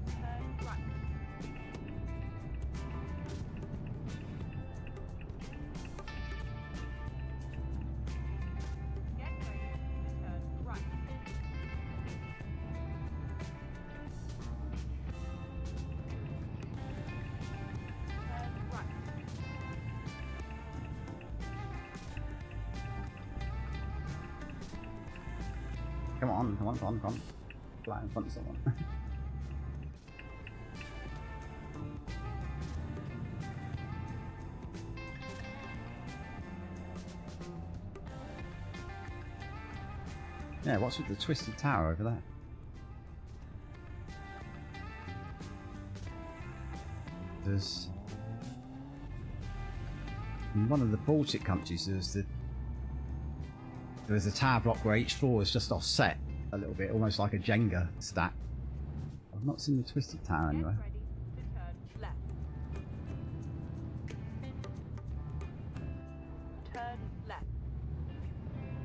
Turn right. Get ready to turn right. Turn right. Come on, come on, come on, come on. Fly in front of someone. Yeah, what's with the twisted tower over there? There's, in one of the Baltic countries, there's a tower block where each floor is just offset a little bit, almost like a Jenga stack. I've not seen the twisted tower anywhere. Get ready to turn left. Turn left. Continue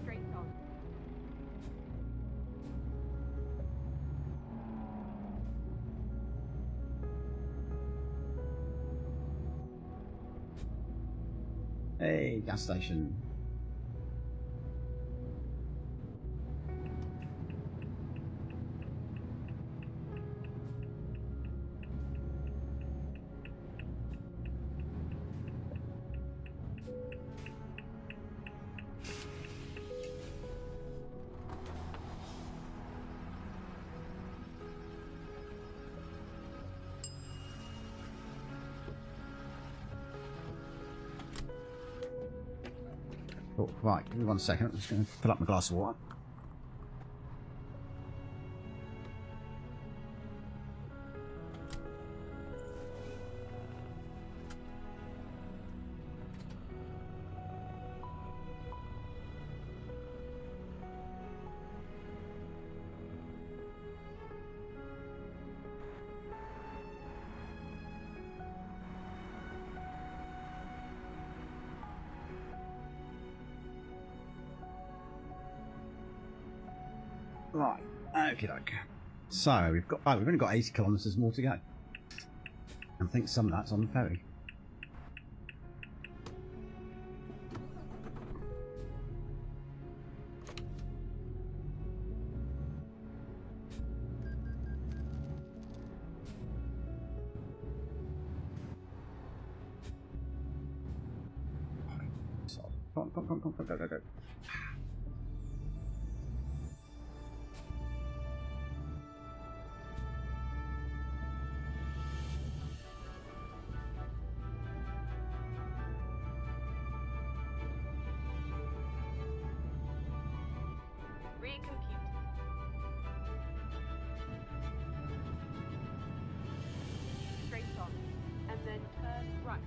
straight on. Hey, gas station. Oh, right, give me 1 second. I'm just going to fill up my glass of water. Right, okay, doke. So we've only got 80 kilometres more to go. I think some of that's on the ferry. So, come on, go. Recompute. Straight on, and then turn right.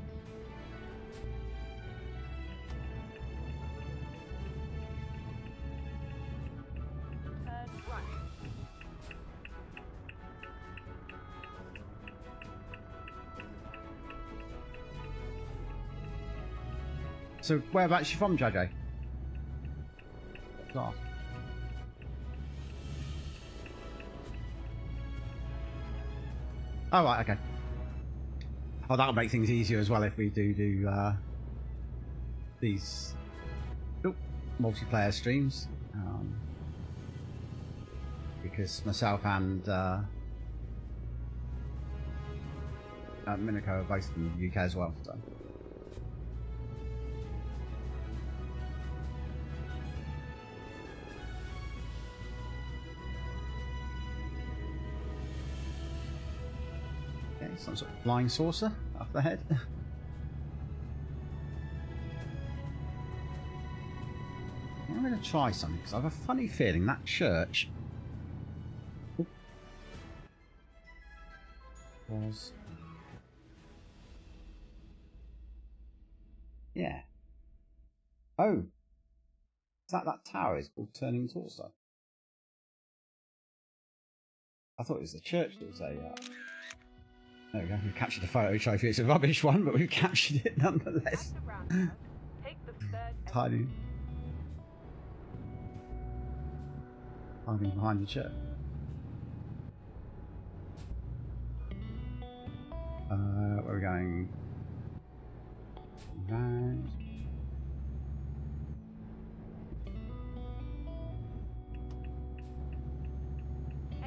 Turn right. So whereabouts you from, JJ? Class. Oh, right, okay. Oh, that'll make things easier as well if we do these multiplayer streams. Because myself and Minako are both in the UK as well. So. Some sort of flying saucer up the head. I'm going to try something because I have a funny feeling that church was... Yeah. Oh! Is that tower is called Turning Torso? I thought it was the church that was a... There we go, we've captured the photo trophy. It's a rubbish one, but we've captured it nonetheless. Take the third Tiny. Hiding behind the church. Where are we going? Right.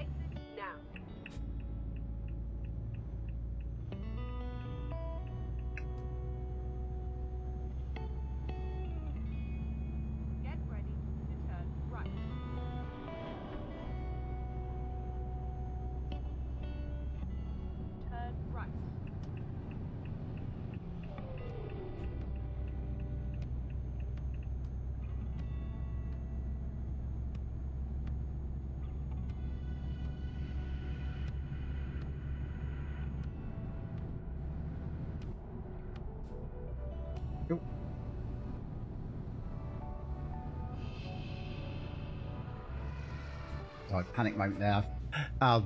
exit now. Get ready to turn right. Turn right. Cool. Sorry, panic moment there. I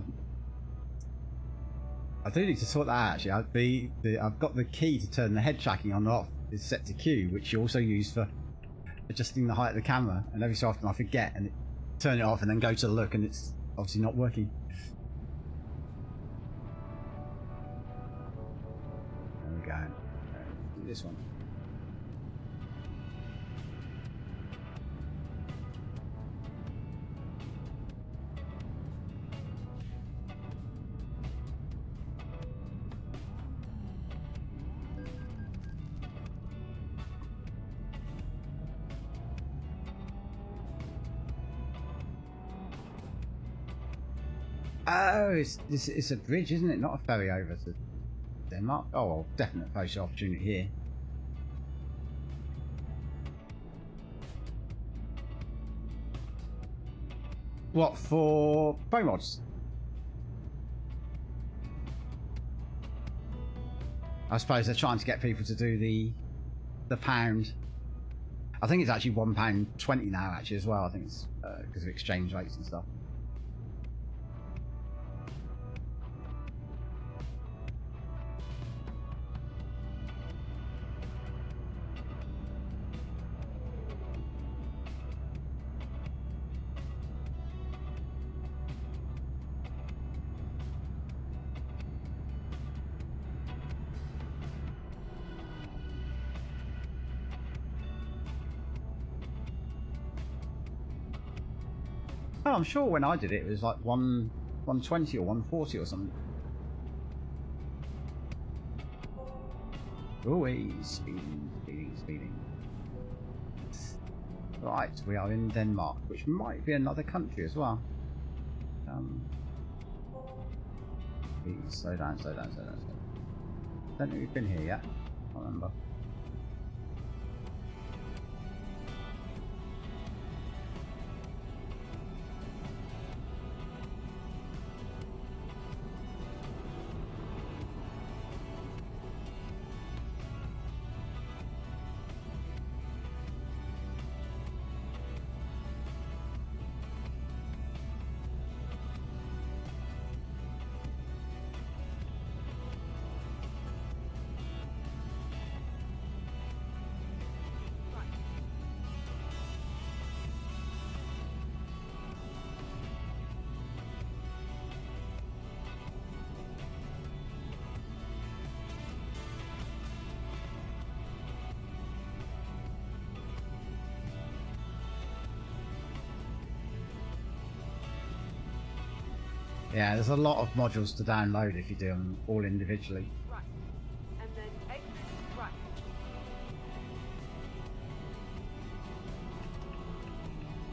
do need to sort that out actually. I've got the key to turn the head tracking on and off. It's set to Q, which you also use for adjusting the height of the camera. And every so often I forget and turn it off and then go to look and it's obviously not working. There we go. Do this one. Oh, it's a bridge, isn't it? Not a ferry over to Denmark. Oh, well, definite photo opportunity here. What, for pro mods? I suppose they're trying to get people to do the pound. I think it's actually £1.20 now, actually, as well. I think it's because of exchange rates and stuff. Oh, I'm sure when I did it, it was like 120 or 140 or something. Always speeding. Right, we are in Denmark, which might be another country as well. Please slow down. Don't think we've been here yet. I can't remember. Yeah, there's a lot of modules to download if you do them all individually. Right. And then exit right.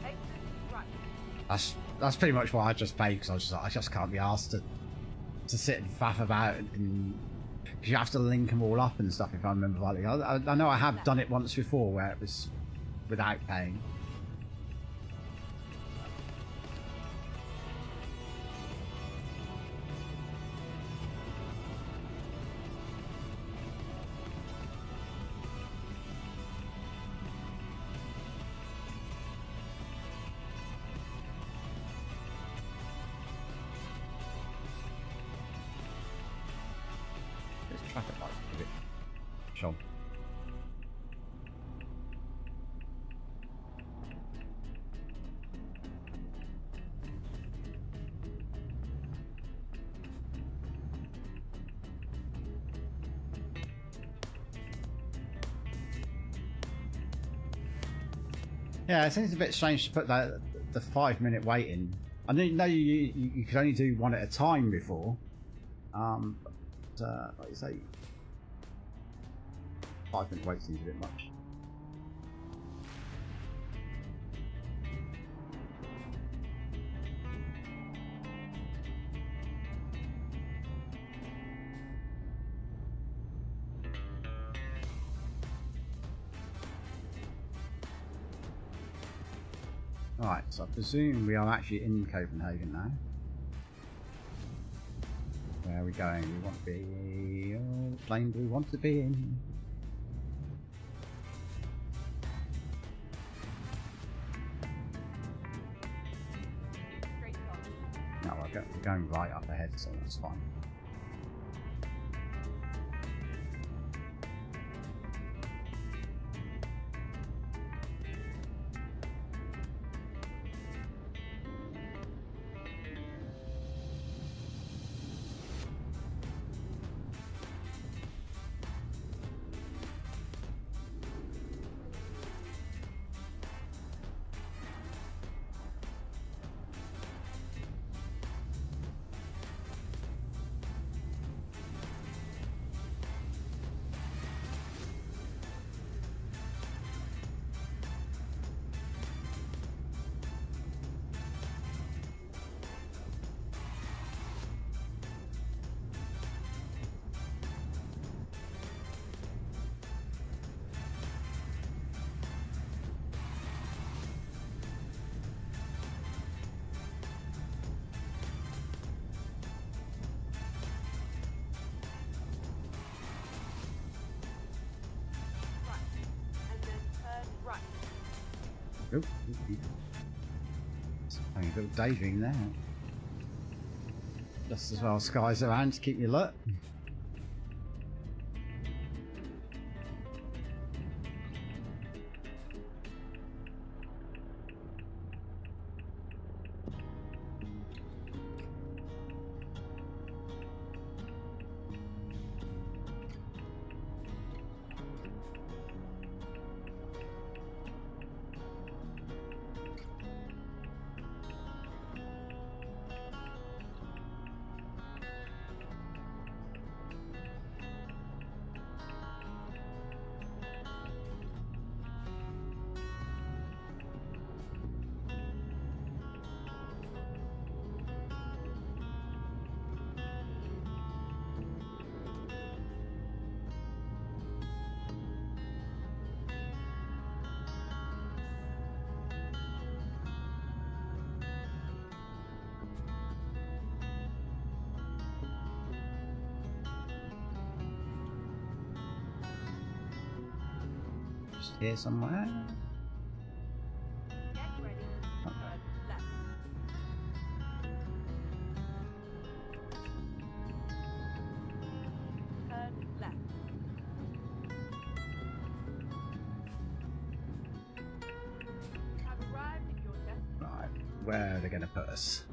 Exit right. That's pretty much why I just pay, because I just can't be asked to sit and faff about, and because you have to link them all up and stuff. If I remember rightly, I know I have done it once before where it was without paying. Traffic lights a bit shog. Yeah, it seems a bit strange to put the 5-minute wait in. I know you could only do one at a time before. Like you say, 5-minute wait seems a bit much. Alright, so I presume we are actually in Copenhagen now. Where are we going? We want to be... Oh, plane do we want to be in? Straight on. No, we're going right up ahead, so that's fine. Oop, it's playing a little daydream there. Just as well skies around to keep you alert. Just here somewhere. Get ready. Turn left. Turn left. You have arrived at your destination. Right, where are they going to put us?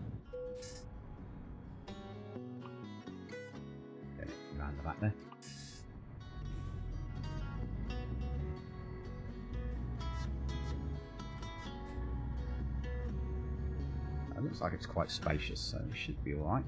Get it around the back there. It looks like it's quite spacious, so it should be alright.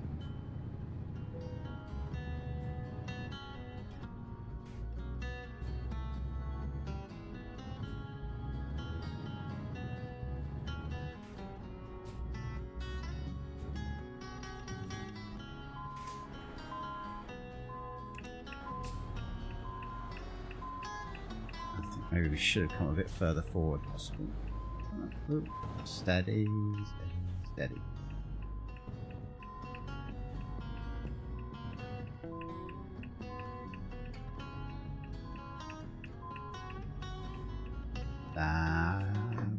I think maybe we should have come a bit further forward, possibly. Steady, steady, steady.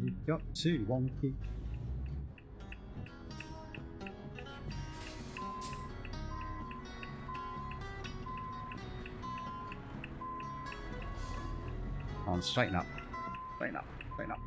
We've got two wonky. On, straighten up, straighten up, straighten up.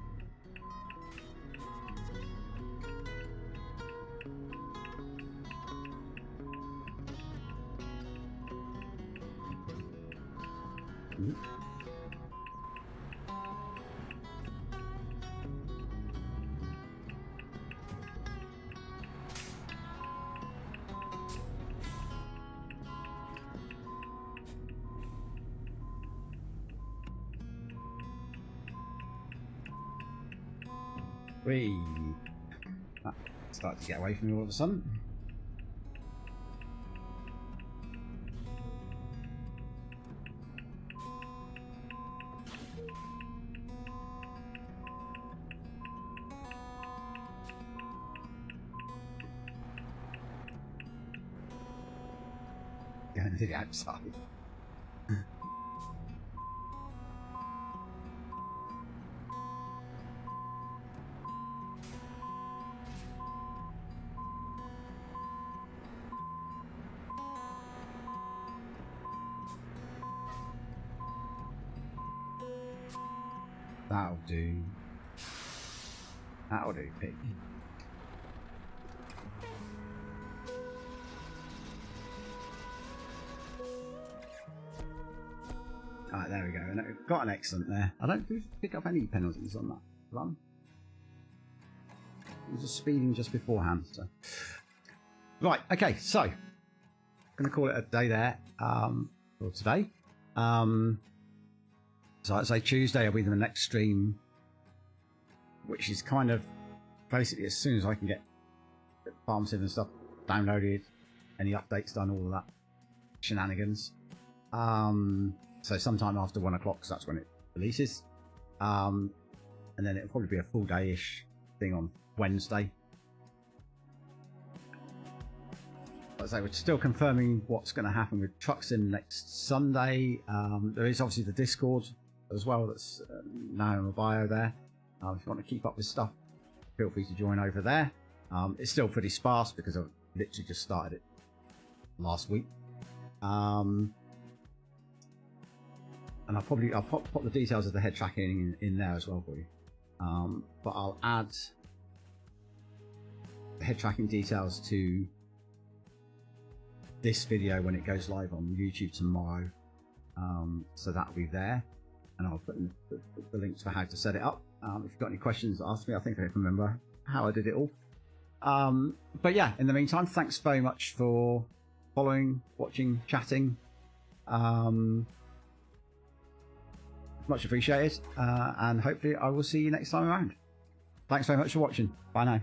Whee! That started to get away from me all of a sudden. Going to the outside. That'll do. That'll do, pig. Alright, there we go. And we've got an excellent there. I don't pick up any penalties on that run. It was just speeding just beforehand. So. Right, okay, so I'm going to call it a day there for today. So I'd say Tuesday will be the next stream, which is kind of basically as soon as I can get farm sim and stuff downloaded, any updates done, all of that shenanigans. So sometime after 1 o'clock, because that's when it releases. And then it'll probably be a full day-ish thing on Wednesday. As I say, we're still confirming what's going to happen with Trucks in next Sunday. There is obviously the Discord as well that's now in my bio there. If you want to keep up with stuff, feel free to join over there. It's still pretty sparse because I've literally just started it last week. And I'll pop the details of the head tracking in there as well for you. But I'll add the head tracking details to this video when it goes live on YouTube tomorrow. So that'll be there, and I'll put in the links for how to set it up. If you've got any questions, ask me. I think I can remember how I did it all. But yeah, in the meantime, thanks very much for following, watching, chatting. Much appreciated, and hopefully I will see you next time around. Thanks very much for watching. Bye now.